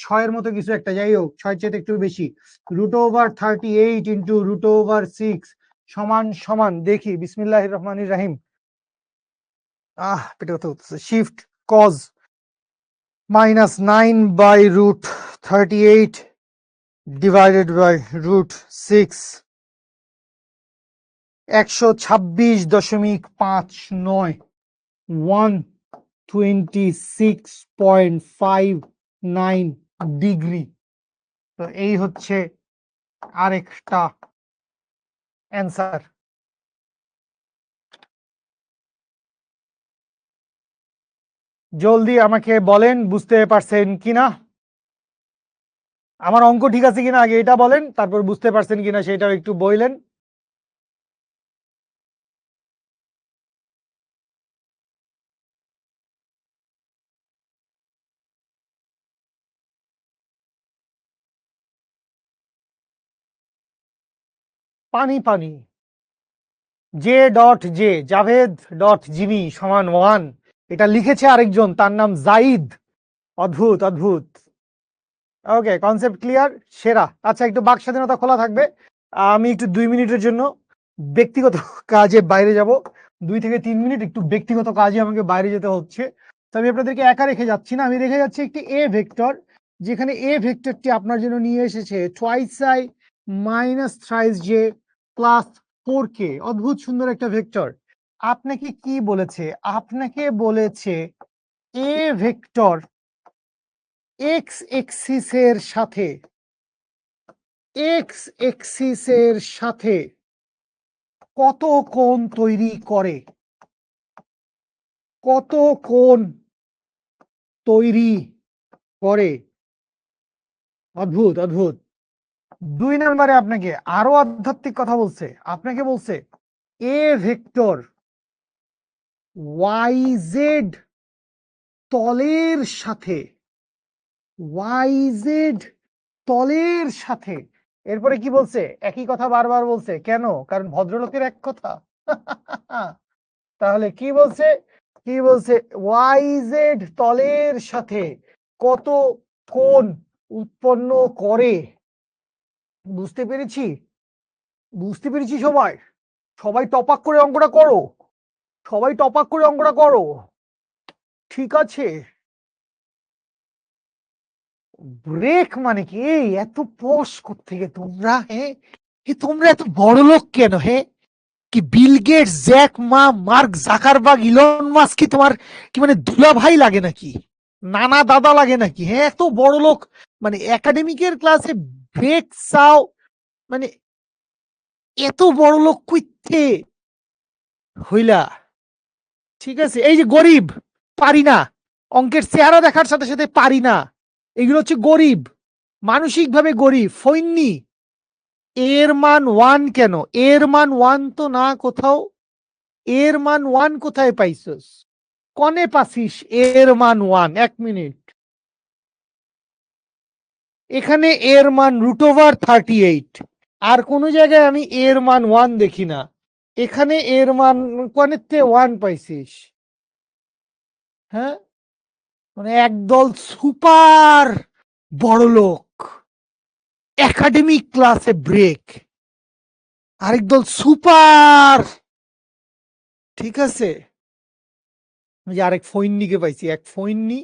6-এর মতো কিছু একটা, যাই হোক 6-এর চেয়ে একটু বেশি, √38 ইন্টু √6 সমান সমান দেখি, বিসমিল্লাহির রহমানির রাহিম। পেটে কথা হচ্ছে, shift cos -9 by √38 divided by √6, 126.59, 126.59 degree. তো এই হচ্ছে আরেকটা অ্যান্সার। জলদি আমাকে বলেন বুঝতে পারছেন কিনা, আমার অঙ্ক ঠিক আছে কিনা আগে এটা বলেন, তারপর বুঝতে পারছেন কিনা সেটাও একটু বললেন। পানি পানি, জে জাভেদ ডট জিমি সমান 1, এটা লিখেছে আরেকজন, তার নাম জাইদ। অদ্ভুত অদ্ভুত। ওকে, কনসেপ্ট ক্লিয়ার, সেরা। আচ্ছা, একটু বাক স্বাধীনতা খোলা থাকবে। আমি একটু 2 মিনিটের জন্য ব্যক্তিগত কাজে বাইরে যাব, 2 থেকে 3 মিনিট একটু ব্যক্তিগত কাজে আমাকে বাইরে যেতে হচ্ছে। তো আমি আপনাদেরকে একা রেখে যাচ্ছি না, আমি রেখে যাচ্ছি একটি এ ভেক্টর, যেখানে এ ভেক্টরটি আপনার জন্য নিয়ে এসেছে twice I minus thrice J plus 4k। অদ্ভুত সুন্দর একটা ভেক্টর। আপনাকে কি বলেছে? আপনাকে বলেছে এ ভেক্টর এক্স এক্সিসের সাথে কত কোণ তৈরি করে, কত কোণ তৈরি করে। অদ্ভুত অদ্ভুত। 2 নম্বরে আপনাকে আরো আধ্যাত্মিক কথা বলছে, আপনাকে বলছে এ ভেক্টর ওয়াই জেড তলের সাথে, ওয়াই জেড তলের সাথে, এরপরে কি বলছে? একই কথা বারবার বলছে কেন? কারণ ভদ্রলোকের এক কথা। তাহলে কি বলছে? কি বলছে? ওয়াই জেড তলের সাথে কত কোণ উৎপন্ন করে। বুঝতে পেরেছি? বুঝতে পেরেছি সবাই? সবাই টপাক করে অঙ্কটা করো, সবাই টপাক করে অঙ্কটা করো, ঠিক আছে? ব্রেক মানে কি? এই এত পশ কোত্থেকে তোমরা? হ্যাঁ, তোমরা এত বড় লোক কেন? হ্যাঁ, কি Bill Gates, Jack Ma, Mark Zuckerberg, Elon Musk কি তোমার কি মানে দুলা ভাই লাগে নাকি? নানা দাদা লাগে নাকি? হ্যাঁ, এত বড় লোক মানে একাডেমিকের ক্লাসে ব্রেক চাও মানে, এত বড় লোক কইতে হইলা? ঠিক আছে, এই যে গরিব, পারি না, অঙ্কের চেহারা দেখার সাথে সাথে পারি না, এগুলো হচ্ছে গরিব, মানসিকভাবে গরিব, ফৈন্নি। এর মান 1 কেন? এর মান 1 তো না কোথাও। এর মান 1 কোথায় পাইছস? কনে পাছিস এর মান 1? 1 মিনিট, এখানে এর মান √38, আর কোন জায়গায় আমি এর মান 1 দেখি না। এখানে এর মান কনেতে 1 পাইছিস? হ্যাঁ, মানে একদল সুপার বড় লোক, একাডেমিক ক্লাসে ব্রেক, আরেক দল সুপার, ঠিক আছে। যে আরেক ফৈন্নিকে পাইছি, এক ফৈন্নি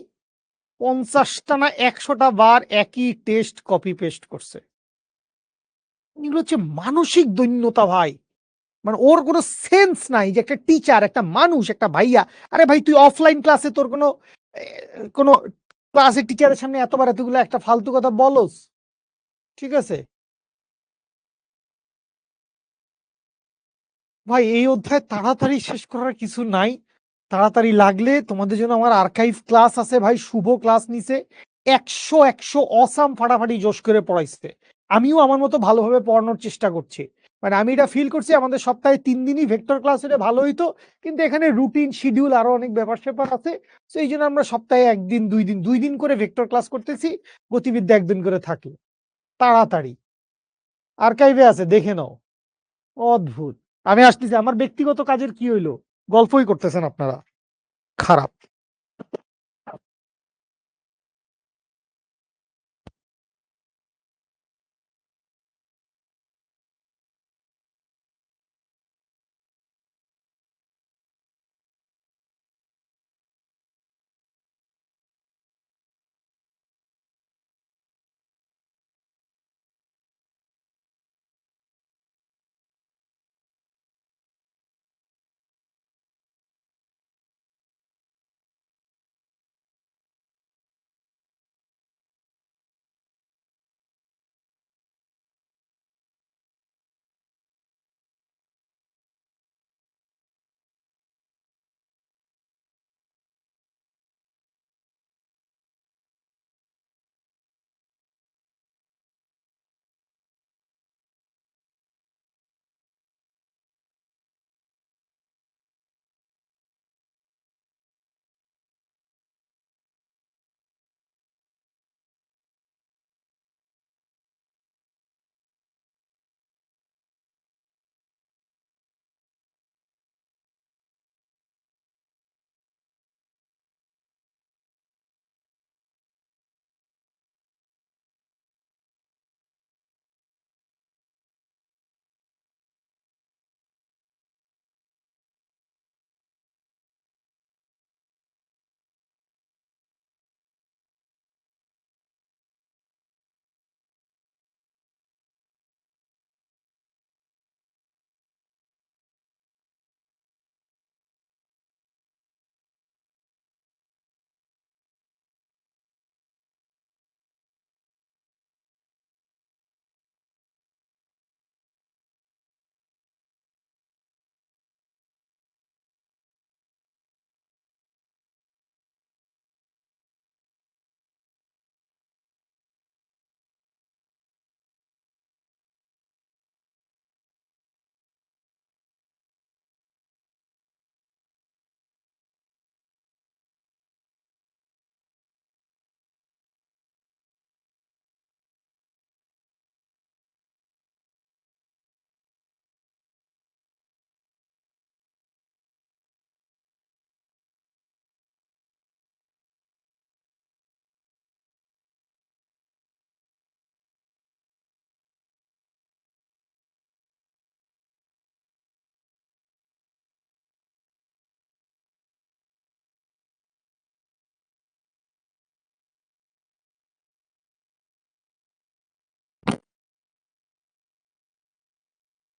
50টা না 100টা বার একই টেস্ট কপি পেস্ট করছে। এগুলো হচ্ছে মানসিক দৈন্যতা ভাই। মানে ওর কোনো সেন্স নাই যে একটা টিচার, একটা মানুষ, একটা ভাইয়া। আরে ভাই তুই অফলাইন ক্লাসে তোর কোনো ক্লাসের টিচারের সামনে এতবার এতগুলো একটা ফালতু কথা বলস, ঠিক আছে ভাই। এই অধ্যায় তাড়াতাড়ি শেষ করার কিছু নাই। তাড়াতাড়ি লাগলে তোমাদের জন্য আমার আর্কাইভ ক্লাস আছে ভাই। শুভ ক্লাস নিছে 100 অসাম ফাটাফাটি জোশ করে পড়াইছে। আমিও আমার মতো ভালোভাবে পড়ানোর চেষ্টা করছি। মানে আমি এটা ফিল করছি আমাদের সপ্তাহে 3 দিনই ভেক্টর ক্লাস হলে ভালো হইতো, কিন্তু এখানে রুটিন শিডিউল আরো অনেক ব্যাপার স্যাপার আছে। তো এই জন্য আমরা সপ্তাহে 1 দিন 2 দিন 2 দিন করে ভেক্টর ক্লাস করতেছি, গতিবিদ্যা 1 দিন করে থাকি। তাড়াতাড়ি আর্কাইভে আছে, দেখে নাও। অদ্ভুত। আমি আসতেছি, আমার ব্যক্তিগত কাজের কি হইলো? গল্পই করতেছেন আপনারা, খারাপ।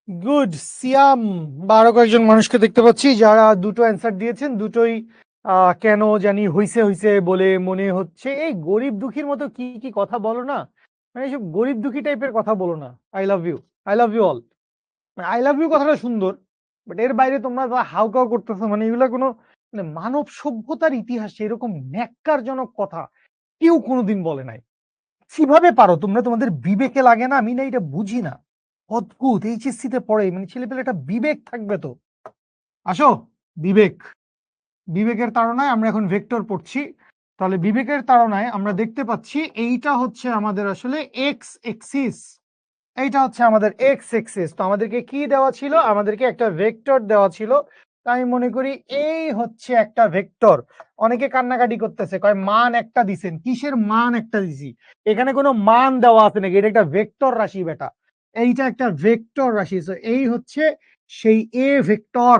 গুড। সিয়াম বা আরো কয়েকজন মানুষকে দেখতে পাচ্ছি যারা দুটো অ্যান্সার দিয়েছেন। দুটোই কেন জানি হইছে হইছে বলে মনে হচ্ছে। এই গরিব দুঃখীর মতো কি কি কথা বলো না, মানে এইসব গরিব দুঃখী টাইপের কথা বলো না। I love you, I love you all. I love you কথাটা সুন্দর, বাট এর বাইরে তোমরা যা হাউকাউ করতেছো, মানে এগুলা কোনো, মানে মানব সভ্যতার ইতিহাসে এরকম ন্যাক্কারজনক কথা কেউ কোনোদিন বলে নাই। কিভাবে পারো তোমরা? তোমাদের বিবেকে লাগে না? আমি না এটা বুঝি না। অদ্ভুত। এইচএসসি তে পড়ে, মানে ছেলেপেলে একটা বিবেক থাকবে তো। আসো, বিবেক। বিবেকের তাড়নায় আমরা এখন ভেক্টর পড়ছি। তাহলে বিবেকের তাড়নায় আমরা দেখতে পাচ্ছি এইটা হচ্ছে আমাদের আসলে এক্স এক্সিস, এইটা হচ্ছে আমাদের এক্স এক্সিস। তো আমাদেরকে কি দেওয়া ছিল? আমাদেরকে একটা ভেক্টর দেওয়া ছিল। আমি মনে করি এই হচ্ছে একটা ভেক্টর। অনেকে কান্নাকাটি করতেছে, কয় মান একটা দিছেন। কিসের মান একটা দিছি? এখানে কোনো মান দেওয়া আছে নাকি? এটা একটা ভেক্টর রাশি বেটা, এইটা একটা ভেক্টর রাশি। এই হচ্ছে সেই এ ভেক্টর।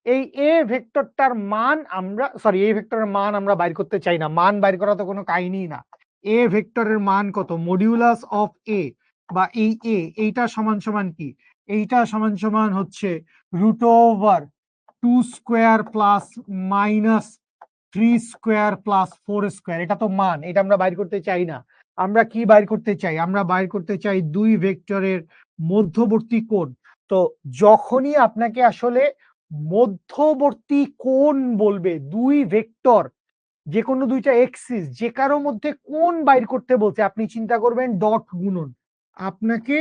এই এ ভেক্টরটার মান আমরা, সরি, এই ভেক্টরের মান আমরা বাইর করতে চাই না। মান বাইর করা তো কোনো কাহিনী না। এ ভেক্টরের মান কত? মডিউলাস অফ এ বা এই এ, এইটা সমান সমান কি? এইটা সমান সমান হচ্ছে root over 2 square plus minus 3 square plus 4 square. এটা তো মান, এটা আমরা বাইর করতে চাই না। আমরা কি বাইর করতে চাই? আমরা বাইর করতে চাই দুই ভেক্টরের মধ্যবর্তী কোণ। তো যখনই আপনাকে আসলে মধ্যবর্তী কোণ বলবে, দুই ভেক্টর যে কোনো দুইটা এক্সিস যে কারো মধ্যে কোণ বাইর করতে বলছে, আপনি চিন্তা করবেন ডট গুণন। আপনাকে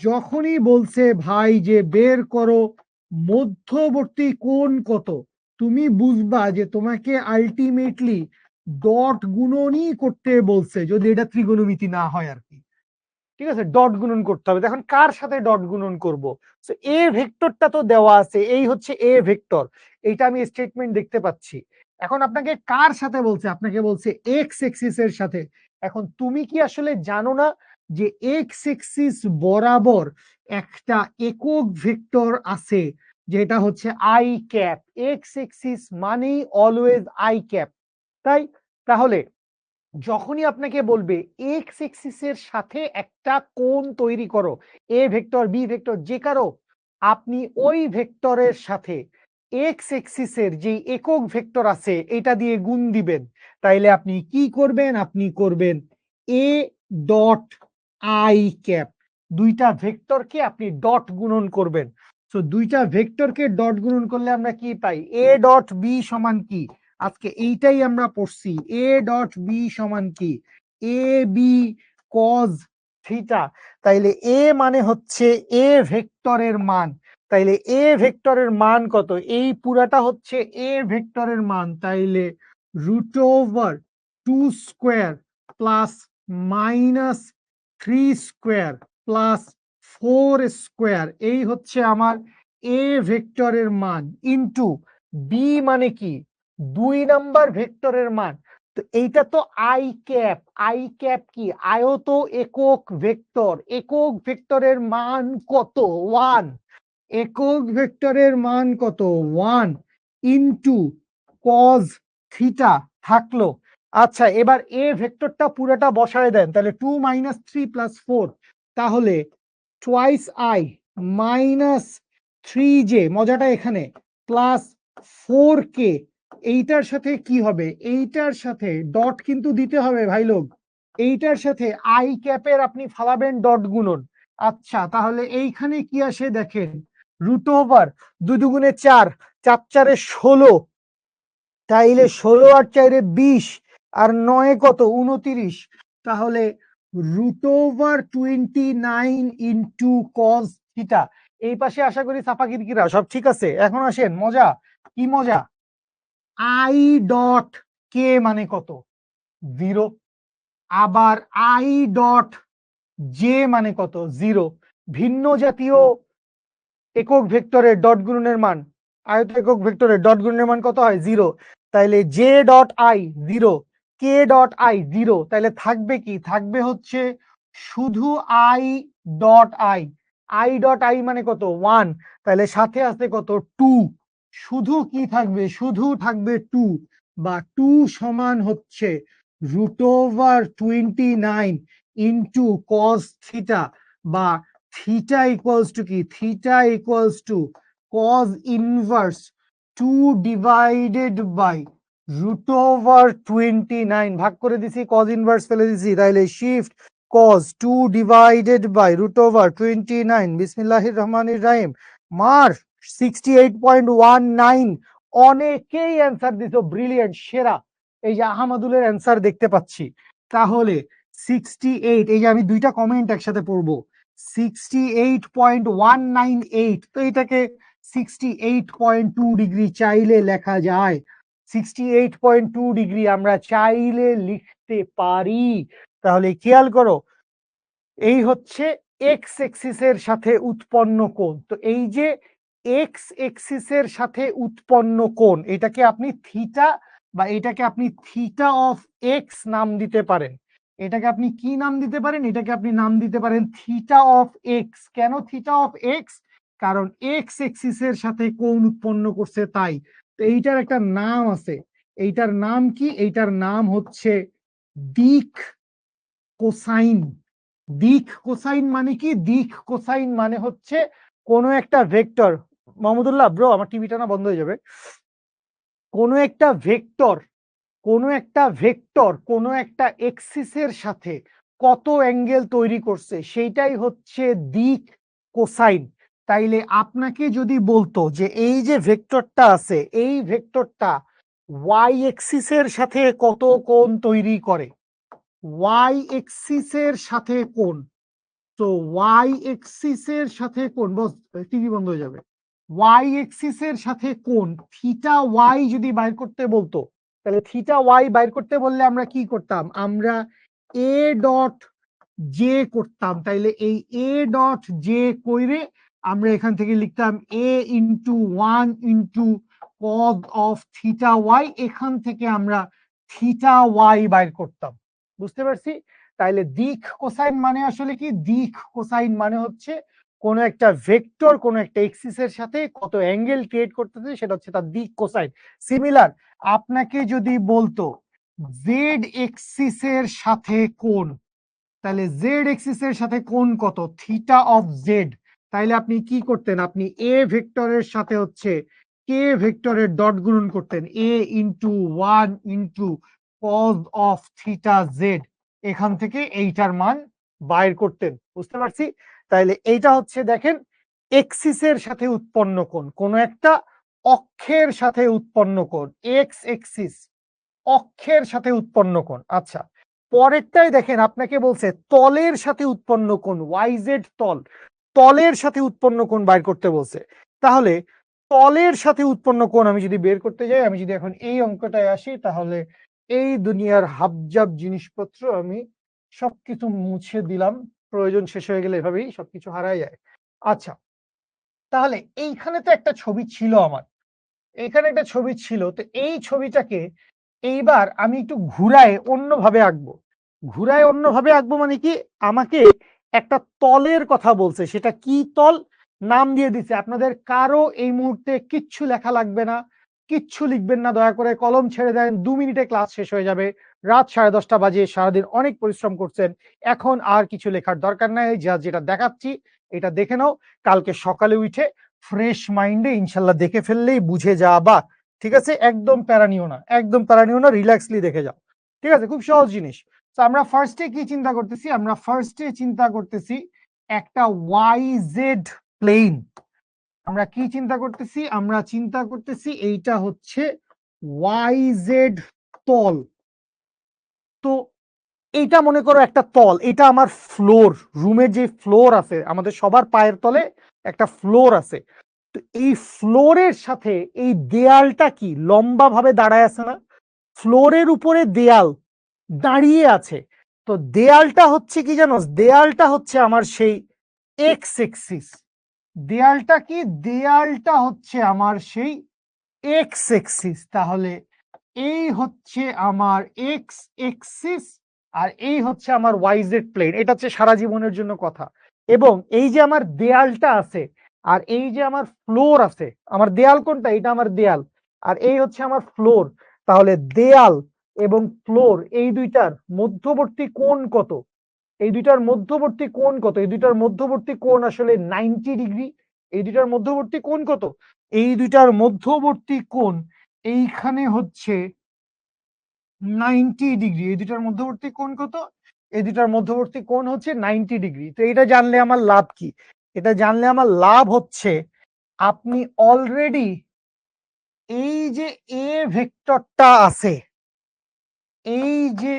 যখনই বলছে ভাই যে বের করো মধ্যবর্তী কোণ কত, তুমি বুঝবা যে তোমাকে আলটিমেটলি ডট গুণনই করতে বলছে, যদি এটা ত্রিগোণমিতি না হয় আর কি। ঠিক আছে, ডট গুণন করতে হবে। এখন কার সাথে ডট গুণন করব? এ ভেক্টরটা তো দেওয়া আছে, এই হচ্ছে এ ভেক্টর, এইটা আমি স্টেটমেন্ট দেখতে পাচ্ছি। এখন আপনাকে কার সাথে বলছে? আপনাকে বলছে এক্স এক্সিস এর সাথে। এখন তুমি কি আসলে জানো না যে এক্স এক্সিস বরাবর একটা একক ভেক্টর আছে, যেটা হচ্ছে আই ক্যাপ। এক্স এক্সিস মানেই অলওয়েজ আই ক্যাপ, তাই? তাহলে যখনই আপনাকে বলবে এক্স এক্সিসের সাথে একটা কোণ তৈরি করো, এ ভেক্টর বি ভেক্টর যে কারো, আপনি ওই ভেক্টরের সাথে এক্স এক্সিসের যে একক ভেক্টর আছে এটা দিয়ে গুণ দিবেন। তাইলে আপনি কি করবেন? আপনি করবেন এ ডট আই ক্যাপ। দুইটা ভেক্টরকে আপনি ডট গুণন করবেন। তো দুইটা ভেক্টরকে ডট গুণন করলে আমরা কি পাই? এ ডট বি সমান কি? আজকে এইটাই আমরা পড়ছি। এ ডট বি সমান কি? A B cause theta. তাইলে এ মানে হচ্ছে এ ভেক্টরের মান। তাইলে এ ভেক্টরের মান কত? এই পুরাটা হচ্ছে এ ভেক্টরের মান। তাইলে root over 2 square plus minus 3 square plus 4 square, এই হচ্ছে আমার এ ভেক্টরের মান, ইনটু বি মানে কি? 2 নাম্বার ভেক্টরের মান। তো এইটা তো আই ক্যাপ। আই ক্যাপ কি? আয়ত একক ভেক্টর। একক ভেক্টরের মান কত? 1। একক ভেক্টরের মান কত? 1 ইনটু কজ থিটা থাকলো। আচ্ছা, এবার এ ভেক্টরটা পুরোটা বসায় দেন, তাহলে 2 মাইনাস 3 প্লাস 4, তাহলে টোয়াইস আই মাইনাস 3j, মজাটা এখানে, প্লাস 4k। এইটার সাথে কি হবে? এইটার সাথে ডট কিন্তু দিতে হবে ভাই লোক। এইটার সাথে আই ক্যাপের আপনি ফালাবেন ডট গুণন। আচ্ছা, তাহলে এইখানে কি আসে দেখেন, রুট ওভার 2 দুগুণে 4, 4 4 16, তাইলে 16 আর 4 20, আর 9 কত? 29। তাহলে root over 29 into cos theta. এই পাশে আশা করি চাপা কিরকিরা সব ঠিক আছে। এখন আসেন মজা, কি মজা? আই ডট কে মানে কত? 0। আবার আই ডট জে মানে কত? 0। ভিন্ন জাতীয় একক ভেক্টরের ডট গুণনের মান, আয়ত একক ভেক্টরের ডট গুণনের মান কত হয়? 0। তাইলে J dot I 0, K dot I 0। তাইলে থাকবে কি? থাকবে হচ্ছে শুধু I dot I. I dot I মানে কত? 1। তাহলে সাথে আছে কত? 2। শুধু কি থাকবে? শুধু থাকবে 2, বা 2 সমান হচ্ছে root over 29 into cos theta, বা থিটা ইকুয়ালস টু কি? Theta equals to cos inverse 2 divided by root over 29। ভাগ করে দিছি, কজ ইনভার্স ফেলে দিছি, তাইলে shift cos 2 divided by root over 29। বিসমিল্লাহির রহমানির রহিম। মার 68.19। অনেকেই অ্যান্সার দিছো, ব্রিলিয়েন্ট, সেরা। এই যে আহমদুলের অ্যান্সার দেখতে পাচ্ছি। তাহলে 68, এই যে আমি দুইটা কমেন্ট একসাথে পড়বো, 68.198। তো এটাকে 68.2 ডিগ্রি চাইলে লেখা যায়। 68.2 ডিগ্রি আমরা চাইলে লিখতে পারি। তাহলে খেয়াল করো, এই হচ্ছে এক্স এক্সিসের সাথে উৎপন্ন কোণ। তো এই যে এক্স এক্সিসের সাথে উৎপন্ন কোণ, এটাকে আপনি থিটা বা এটাকে আপনি থিটা অফ এক্স নাম দিতে পারেন। এটাকে আপনি কি নাম দিতে পারেন? এটাকে আপনি নাম দিতে পারেন থিটা অফ এক্স। কেন থিটা অফ এক্স? কারণ এক্স এক্সিসের সাথে কোণ উৎপন্ন করছে তাই। তো এইটার একটা নাম আছে। এইটার নাম কি? এইটার নাম হচ্ছে দিক কোসাইন। দিক কোসাইন মানে কি? দিক কোসাইন মানে হচ্ছে কোনো একটা ভেক্টর। মাহমুদুল্লাহ ব্রো, আমার টিভিটা না বন্ধ হয়ে যাবে। কোনো একটা ভেক্টর, কোনো একটা এক্সিসের সাথে কত অ্যাঙ্গেল তৈরি করছে সেইটাই হচ্ছে দিক কোসাইন। তাইলে আপনাকে যদি বলতো যে এই যে ভেক্টরটা আছে, এই ভেক্টরটা ওয়াই এক্সিসের সাথে কত কোণ তৈরি করে, ওয়াই এক্সিসের সাথে কোণ, তো ওয়াই এক্সিসের সাথে কোণ, বস টিভি বন্ধ হয়ে যাবে। ওয়াই এক্সিসের সাথে কোণ থিটা ওয়াই যদি বাইর করতে বলতো, তাহলে থিটা ওয়াই বাইর করতে বললে আমরা কি করতাম? আমরা এ ডট জে করতাম। তাইলে এই এ ডট জে কইরে আমরা এখান থেকে লিখতাম A into one into cos of theta Y. এখান থেকে আমরা থিটা ওয়াই বাইর করতাম। বুঝতে পারছি? তাইলে দিক কোসাইন মানে আসলে কি? দিক কোসাইন মানে হচ্ছে কোন একটা ভেক্টর কোন একটা এক্সিসের সাথে কত অ্যাঙ্গেল ক্রিয়েট করতেছে সেটা হচ্ছে তার দিক কোসাইন। সিমিলার, আপনাকে যদি বলতো জেড এক্সিসের সাথে কোণ, তাহলে জেড এক্সিসের সাথে কোণ কত? Theta of Z. তাইলে আপনি কি করতেন? আপনি এ ভেক্টরের সাথে হচ্ছে কে ভেক্টরের ডট গুণন করতেন, A into one into cos of theta Z. এখান থেকে এইটার মান বাইর করতেন। বুঝতে পারছি? তাইলে এইটা হচ্ছে দেখেন এক্সিসের সাথে উৎপন্ন কোণ, কোন একটা অক্ষের সাথে উৎপন্ন কোণ, এক্স এক্সিস অক্ষের সাথে উৎপন্ন কোণ। আচ্ছা, পরেরটাই দেখেন আপনাকে বলছে তলের সাথে উৎপন্ন কোণ, ওয়াইজেড তল, তলের সাথে উৎপন্ন কোণ বাইর করতে বলছে। তাহলে তলের সাথে উৎপন্ন কোণ আমি যদি বের করতে যাই, আমি যদি এখন এই অঙ্কটায় আসি, তাহলে এই দুনিয়ার হাবজাব জিনিসপত্র আমি সবকিছু মুছে দিলাম। প্রয়োজন শেষ হয়ে গেলে এভাবেই সবকিছু হারায় যায়। আচ্ছা, তাহলে এইখানে তো একটা ছবি ছিল আমার, এখানে একটা ছবি ছিল। তো এই ছবিটাকে এইবার আমি একটু ঘুরায় অন্যভাবে আঁকবো। ঘুরায় অন্যভাবে আঁকবো মানে কি? আমাকে একটা তলের কথা বলছে, সেটা কি তল? নাম দিয়ে দিছে। আপনাদের কারো এই মুহূর্তে কিচ্ছু লেখা লাগবে না, কিচ্ছু লিখবেন না, দয়া করে কলম ছেড়ে দেন। 2 মিনিটে ক্লাস শেষ হয়ে যাবে। রাত 10:30 বাজে, সারাদিন অনেক পরিশ্রম করছেন, এখন আর কিছু লেখার দরকার নাই। যা যেটা দেখাচ্ছি এটা দেখে নাও, কালকে সকালে উঠে ফ্রেশ মাইন্ডে ইনশাল্লাহ দেখে ফেললেই বুঝে যাবা। ঠিক আছে? একদম প্যারা নিও না, একদম প্যারা নিও না, রিল্যাক্সলি দেখে যাও। ঠিক আছে? খুব সহজ জিনিস। তো আমরা ফার্স্টে কি চিন্তা করতেছি? আমরা ফার্স্টে চিন্তা করতেছি একটা ওয়াই জেড প্লেন। আমরা কি চিন্তা করতেছি? আমরা চিন্তা করতেছি এইটা হচ্ছে ওয়াই জেড তল। তো এইটা মনে করো একটা তল, এটা আমার ফ্লোর, রুমের যে ফ্লোর আছে, আমাদের সবার পায়ের তলে একটা ফ্লোর আছে। তো এই ফ্লোরের সাথে এই দেয়ালটা কি লম্বা ভাবে দাঁড়ায় আছে না? ফ্লোরের উপরে দেয়াল দাঁড়িয়ে আছে। তো দেয়ালটা হচ্ছে কি জানো? দেয়ালটা হচ্ছে আমার সেই এক্স এক্সিস। দেয়ালটা কি? দেয়ালটা হচ্ছে আমার সেই এক্স এক্সিস। তাহলে এই হচ্ছে আমার এক্স এক্সিস আর এই হচ্ছে আমার ওয়াইজেড প্লেন। এটা হচ্ছে সারা জীবনের জন্য কথা। এবং এই যে আমার দেয়ালটা আছে আর এই যে আমার ফ্লোর আছে, আমার দেয়াল কোনটা? এটা আমার দেয়াল, আর এই হচ্ছে আমার ফ্লোর। তাহলে দেয়াল এবং ফ্লোর এই দুইটার মধ্যবর্তী কোণ কত? এই দুইটার মধ্যবর্তী কোণ কত? এই দুইটার মধ্যবর্তী কোণ আসলে 90 ডিগ্রি। এই দুইটার মধ্যবর্তী কোণ কত? এই দুইটার মধ্যবর্তী কোণ এইখানে হচ্ছে 90 ডিগ্রি। এই দুইটার মধ্যবর্তী কোণ কত? এই দুইটার মধ্যবর্তী কোণ হচ্ছে 90 ডিগ্রি। তো এটা জানলে আমার লাভ কি? এটা জানলে আমার লাভ হচ্ছে আপনি অলরেডি এই যে এ ভেক্টরটা আছে, এই যে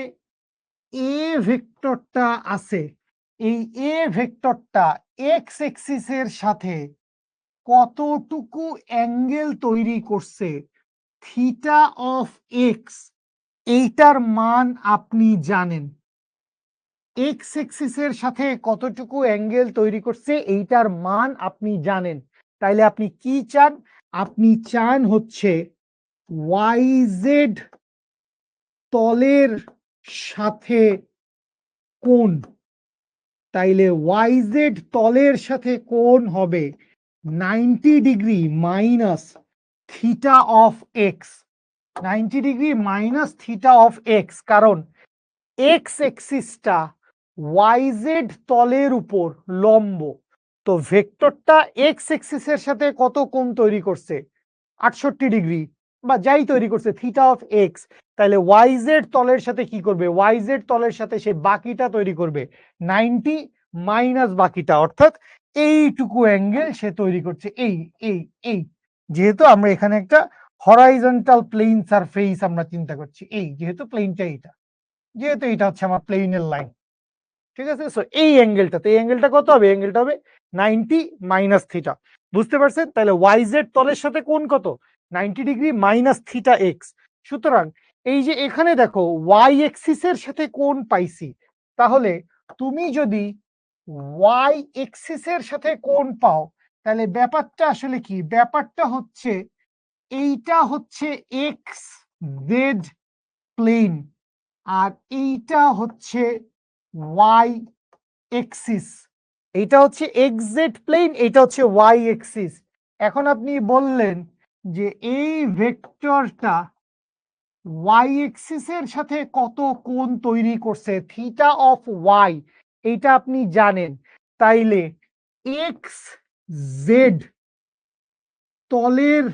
এ ভেক্টরটা আছে, এই এ ভেক্টরটা এক্স এক্সিসের সাথে কতটুকু অ্যাঙ্গেল তৈরি করছে থিটা অফ এক্স, এইটার মান আপনি জানেন। এক্স এক্সিসের সাথে কতটুকু অ্যাঙ্গেল তৈরি করছে এইটার মান আপনি জানেন। তাইলে আপনি কি চান? আপনি চান হচ্ছে YZ তলের সাথে কোণ। তাইলে YZ তলের সাথে কোণ হবে 90 degree minus theta of x. 90 degree minus theta of x, কারণ এক্স এক্সিসটা YZ তলের উপর লম্ব। তো ভেক্টরটা এক্স এক্সিসের সাথে কত কোণ তৈরি করছে? 68 ডিগ্রি বা যাই তৈরি করছে, থিটা অফ এক্স। তাহলে YZ তলের সাথে কি করবে? YZ তলের সাথে সে বাকিটা তৈরি করবে 90 মাইনাস বাকিটা, অর্থাৎ এইটুকু অ্যাঙ্গেল সে তৈরি করছে। এই এই এই যেহেতু আমরা এখানে একটা হরাইজন্টাল প্লেন সারফেস আমরা চিন্তা করছি, এই যেহেতু প্লেনটা এইটা, যেহেতু এটা হচ্ছে আমার প্লেনের লাইন, ঠিক আছে? সো এই অ্যাঙ্গেলটাতে, এই অ্যাঙ্গেলটা কত হবে? অ্যাঙ্গেলটা হবে 90 মাইনাস থিটা। বুঝতে পারছেন? তাহলে YZ তলের সাথে কোণ কত? 90 ডিগ্রি মাইনাস থিটা এক্স। সুতরাং এই যে এখানে দেখো ওয়াই এক্সিসের সাথে কোণ পাইছি, তাহলে তুমি যদি ওয়াই এক্সিসের সাথে কোণ পাও, তাহলে ব্যাপারটা আসলে কি? ব্যাপারটা হচ্ছে এইটা হচ্ছে এক্স জেড প্লেন, আর এইটা হচ্ছে ওয়াই এক্সিস। এইটা হচ্ছে এক্স জেড প্লেন, এইটা হচ্ছে ওয়াই এক্সিস। এখন আপনি বললেন যে এই ভেক্টরটা ওয়াই এক্সিসের সাথে কত কোণ তৈরি করছে? থিটা অফ ওয়াই, এইটা আপনি জানেন। তাইলে এক্স জেড তলের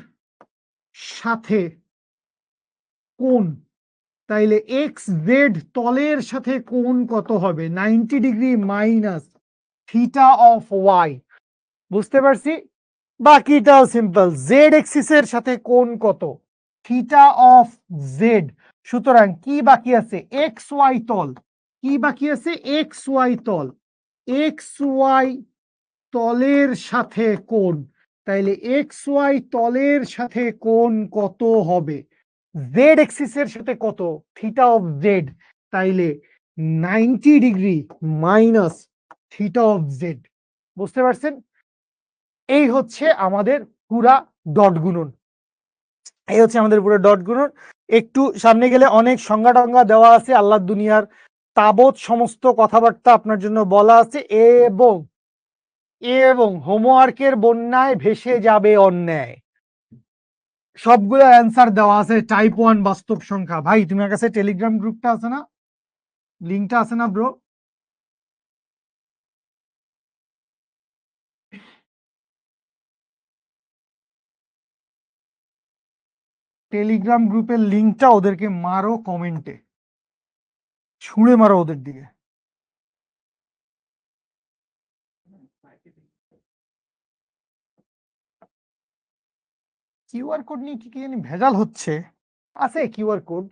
সাথে কোণ, তাইলে এক্স জেড তলের সাথে কোণ কত হবে? 90 degree minus theta of Y. বুঝতে পারছি? বাকিটাও সিম্পল। জেড এক্সিসের সাথে কোণ কত? Theta of Z. সুতরাং কি বাকি আছে? এক্স ওয়াই তল। কি বাকি আছে? এক্স ওয়াই তল। এক্স ওয়াই তলের সাথে কোণ, তাইলে এক্স ওয়াই তলের সাথে কোণ কত হবে? জেড এক্সিসের সাথে কত? Theta of Z. তাইলে 90 degree minus theta of Z. বুঝতে পারছেন? এই হচ্ছে আমাদের পুরা ডট গুণন। এই হচ্ছে আমাদের পুরো ডট গুণন। একটু সামনে গেলে অনেক সংজ্ঞা টঙ্গা দেওয়া আছে, আল্লাহ দুনিয়ার তাবৎ সমস্ত কথাবার্তা আপনার জন্য বলা আছে, এবং এবং হোমওয়ার্কের বন্যায় ভেসে যাবে অন্যায়। সবগুলো অ্যান্সার দেওয়া আছে। টাইপ 1 বাস্তব সংখ্যা। ভাই তোমার কাছে টেলিগ্রাম গ্রুপটা আছে না? লিঙ্কটা আছে না ব্রো? টেলিগ্রাম গ্রুপের লিঙ্কটা ওদেরকে মারো, কমেন্টে ছুঁড়ে মারো ওদের দিকে। কিউআর কোড নিয়ে কি জানি ভেজাল হচ্ছে। আছে কিউআর কোড,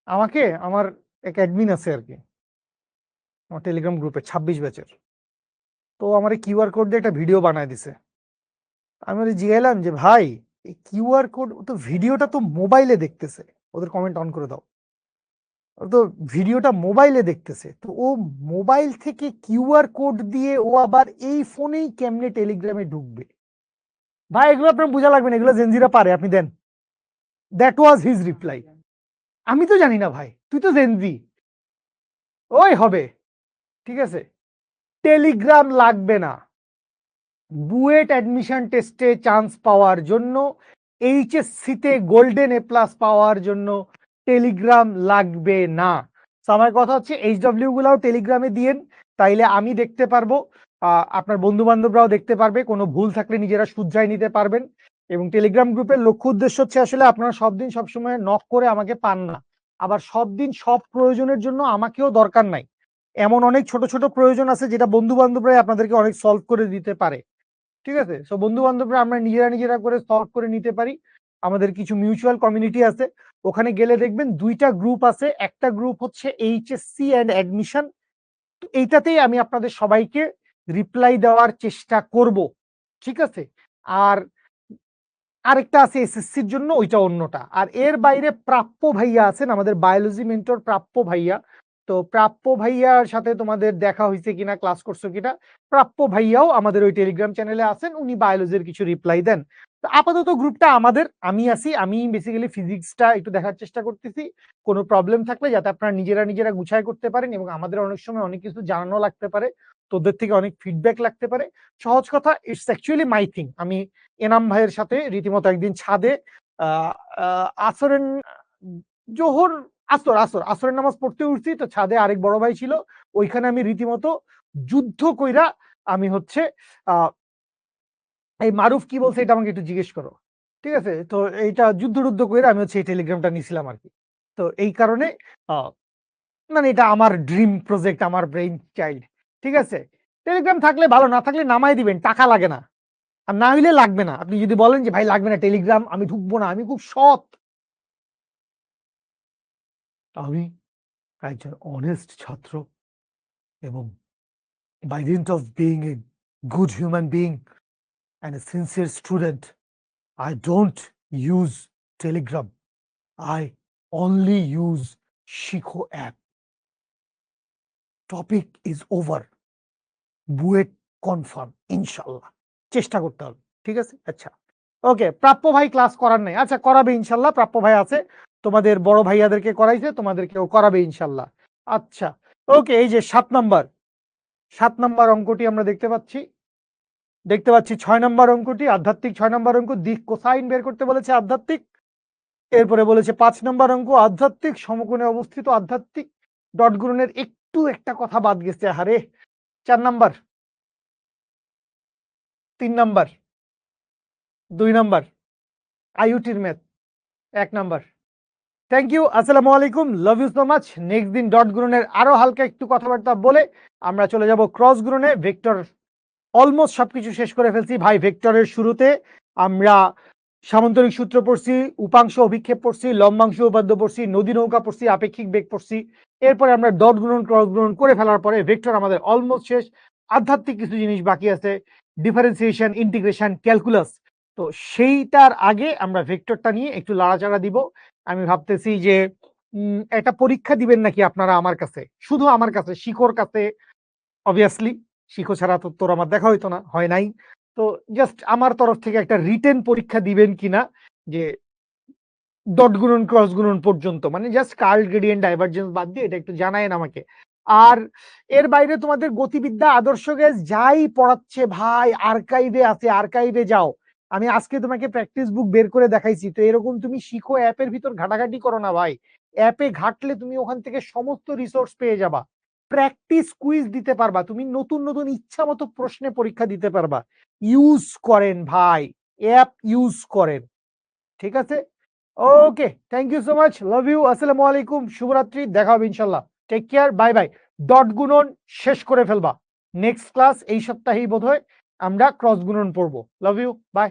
আমাকে আমার এক অ্যাডমিন আছে আর কি আমার টেলিগ্রাম গ্রুপে 26 ব্যাচের, তো আমার কিউআর কোড দিয়ে একটা ভিডিও বানায় দিছে। আমি ওদের জিজ্ঞাসলাম যে ভাই এই কিউআর কোড, তো ভিডিওটা তো মোবাইলে দেখতেছে, ওদের কমেন্ট অন করে দাও, ও তো ভিডিওটা মোবাইলে দেখতেছে, তো ও মোবাইল থেকে কিউআর কোড দিয়ে ও আবার এই ফোনেই কেমনে টেলিগ্রামে ঢুকবে? ভাই এগুলো আপনার বোঝা লাগবে না, এগুলো জেনজিরা পারে, আপনি দেন। That was his reply. আমি তো জানি না ভাই, তুই তো জেনজি, ওই হবে। ঠিক আছে, টেলিগ্রাম লাগবে না বুয়েট অ্যাডমিশন টেস্টে চান্স পাওয়ার জন্য, এইচএসসি তে গোল্ডেন এ প্লাস পাওয়ার জন্য টেলিগ্রাম লাগবে না। আমার কথা হচ্ছে এইচডব্লিউ গুলাও টেলিগ্রামে দিয়েন, তাইলে আমি দেখতে পারবো, আপনার বন্ধু বান্ধবরাও দেখতে পারবে, কোনো ভুল থাকলে নিজেরা শুধরাই নিতে পারবেন। এবং টেলিগ্রাম গ্রুপের লক্ষ্য উদ্দেশ্য হচ্ছে আসলে আপনারা সব দিন সবসময় নক করে আমাকে পান না, আবার সব দিন সব প্রয়োজনের জন্য আমাকেও দরকার নাই। এমন অনেক ছোট ছোট প্রয়োজন আছে যেটা বন্ধু বান্ধবরাই আপনাদেরকে অনেক সলভ করে দিতে পারে। ঠিক আছে, সো বন্ধু বান্ধবরা আমরা নিজেরা নিজেরা করে সলভ করে নিতে পারি। আমাদের কিছু মিউচুয়াল কমিউনিটি আছে, ওখানে গেলে দেখবেন দুইটা গ্রুপ আছে। একটা গ্রুপ হচ্ছে এইচএসসি এন্ড অ্যাডমিশন, এইটাতেই আমি আপনাদের সবাইকে রিপ্লাই দেওয়ার চেষ্টা করব। ঠিক আছে, আর আরেকটা আছে এসএসসির জন্য, ওইটা অন্যটা। আর এর বাইরে প্রাপ্য ভাইয়া আছেন, আমাদের বায়োলজি মেন্টর প্রাপ্য ভাইয়া, তো প্রাপ্য ভাইয়ার সাথে তোমাদের দেখা হয়েছে কিনা, ক্লাস করছো কিনা। প্রাপ্য ভাইয়াও আমাদের ওই টেলিগ্রাম চ্যানেলে আছেন, উনি বায়োলজির কিছু রিপ্লাই দেন। তো আপাতত গ্রুপটা আমাদের, আমি আছি, আমি বেসিক্যালি ফিজিক্সটা একটু দেখার চেষ্টা করতেছি। কোনো প্রবলেম থাকলে যাতে আপনারা নিজেরা গুছাই করতে পারেন, এবং আমাদের অনেক সময় অনেক কিছু জানানো লাগতে পারে, তোদের থেকে অনেক ফিডব্যাক লাগতে পারে। সহজ কথা, ইটস অ্যাকচুয়ালি মাই থিং। আমি এনাম ভাইয়ের সাথে রীতিমতো একদিন ছাদে আসরের জোহর আসরের নামাজ পড়তে উঠছি, তো ছাদে আরেক বড় ভাই ছিল, ওইখানে আমি রীতিমতো যুদ্ধ কইরা আমি হচ্ছে এই মারুফ কি বলছে এটা আমাকে একটু জিজ্ঞেস করো, ঠিক আছে? তো এইটা যুদ্ধ কইরা আমি হচ্ছে এই টেলিগ্রামটা নিছিলাম আর কি। তো এই কারণে মানে এটা আমার ড্রিম প্রজেক্ট, আমার ব্রেইন চাইল্ড, ঠিক আছে? টেলিগ্রাম থাকলে ভালো, না থাকলে নামাই দিবেন, টাকা লাগে না। আর না হইলে লাগবে না। আপনি যদি বলেন যে ভাই লাগবে না টেলিগ্রাম, আমি ঢুকবো না, আমি খুব সৎ, আমি একজন অনেস্ট ছাত্র, এবং by dint of being a good human being and a sincere student, I don't use Telegram. I only use Shikho app. Topic is over. BUET confirm ইনশাল্লাহ, চেষ্টা করতে হবে, ঠিক আছে? আচ্ছা, ওকে। প্রাপ্য ভাই ক্লাস করার নাই, আচ্ছা করাবে ইনশাল্লাহ, প্রাপ্য ভাই আছে, তোমাদের বড় ভাইয়াদেরকে করাইছে, তোমাদেরকেও করাবে ইনশাল্লাহ। আচ্ছা, ওকে। এই যে 7 নম্বর অঙ্কটি আমরা দেখতে পাচ্ছি 6 নম্বর অঙ্কটি আধ্যাত্মিক, 6 নম্বর অঙ্ক দিক কোসাইন বের করতে বলেছে আধ্যাত্মিক। এরপরে বলেছে 5 নম্বর অঙ্ক আধ্যাত্মিক, সমকোণে অবস্থিত আধ্যাত্মিক, ডট গুণনের একটু একটা কথা বাদ গেছে, হারে। 4 নম্বর, 3 নম্বর, 2 নম্বর, আইইউটির ম্যাথ 1 নম্বর। থ্যাংক ইউ, আসসালামু আলাইকুম, love you so much. Next দিন ডট গুণনের আরো হালকা একটু কথাবার্তা বলে আমরা চলে যাব ক্রস গুণনে। ভেক্টর অলমোস্ট সবকিছু শেষ করে ফেলছি ভাই। ভেক্টরের শুরুতে আমরা সামান্তরিক সূত্র পড়ছি, উপাংশ অভিক্ষেপ পড়ছি, লম্বাংশ উপাদ্য পড়ছি, নদী নৌকা পড়ছি, আপেক্ষিক বেগ পড়ছি। এরপরে আমরা ডট গুণন ক্রস গুণন করে ফেলার পরে ভেক্টর আমাদের অলমোস্ট শেষ। আধ্যাত্মিক কিছু জিনিস বাকি আছে, ডিফারেন্সিয়েশন, ইন্টিগ্রেশন, ক্যালকুলাস। তো সেইটার আগে আমরা ভেক্টরটা নিয়ে একটু লাড়াচাড়া দিব। আমি ভাবতেছি যে একটা পরীক্ষা দিবেন নাকি আপনারা আমার কাছে, শুধু আমার কাছে, শিখোর কাছে অবভিয়াসলি, শিখো ছাড়া তো তোর আমার দেখা হইতো না, হয় নাই। তো জাস্ট আমার তরফ থেকে একটা রিটেন পরীক্ষা দিবেন কিনা, যে ডট গুণন ক্রস গুণন পর্যন্ত, মানে জাস্ট কার্ল গ্রেডিয়েন্ট ডাইভারজেন্স বাদ দিয়ে এটা একটু জানায়েন আমাকে। আর এর বাইরে তোমাদের গতিবিদ্যা, আদর্শ গ্যাস যাই পড়াচ্ছে ভাই, আর্কাইভে আছে, আর্কাইভে যাও। আমি আজকে তোমাকে প্র্যাকটিস বুক বের করে দেখাইছি, তো এরকম তুমি শিখো অ্যাপের ভিতর ঘাটাঘাটি করো না ভাই। অ্যাপে ঘাটলে তুমি ওখান থেকে সমস্ত রিসোর্স পেয়ে যাবা, প্র্যাকটিস কুইজ দিতে পারবা, তুমি নতুন নতুন ইচ্ছা মতো প্রশ্নে পরীক্ষা দিতে পারবা। ইউজ করেন ভাই, অ্যাপ ইউজ করেন, ঠিক আছে? Okay, thank you so much, love you, আসসালামু আলাইকুম, শুভরাত্রি, দেখা হবে ইনশাল্লাহ, take care, bye bye. Dot গুণন শেষ করে ফেলবা, নেক্সট ক্লাস এই সপ্তাহেই বোধহয় আমরা ক্রস গুণন পড়বো। Love you, by.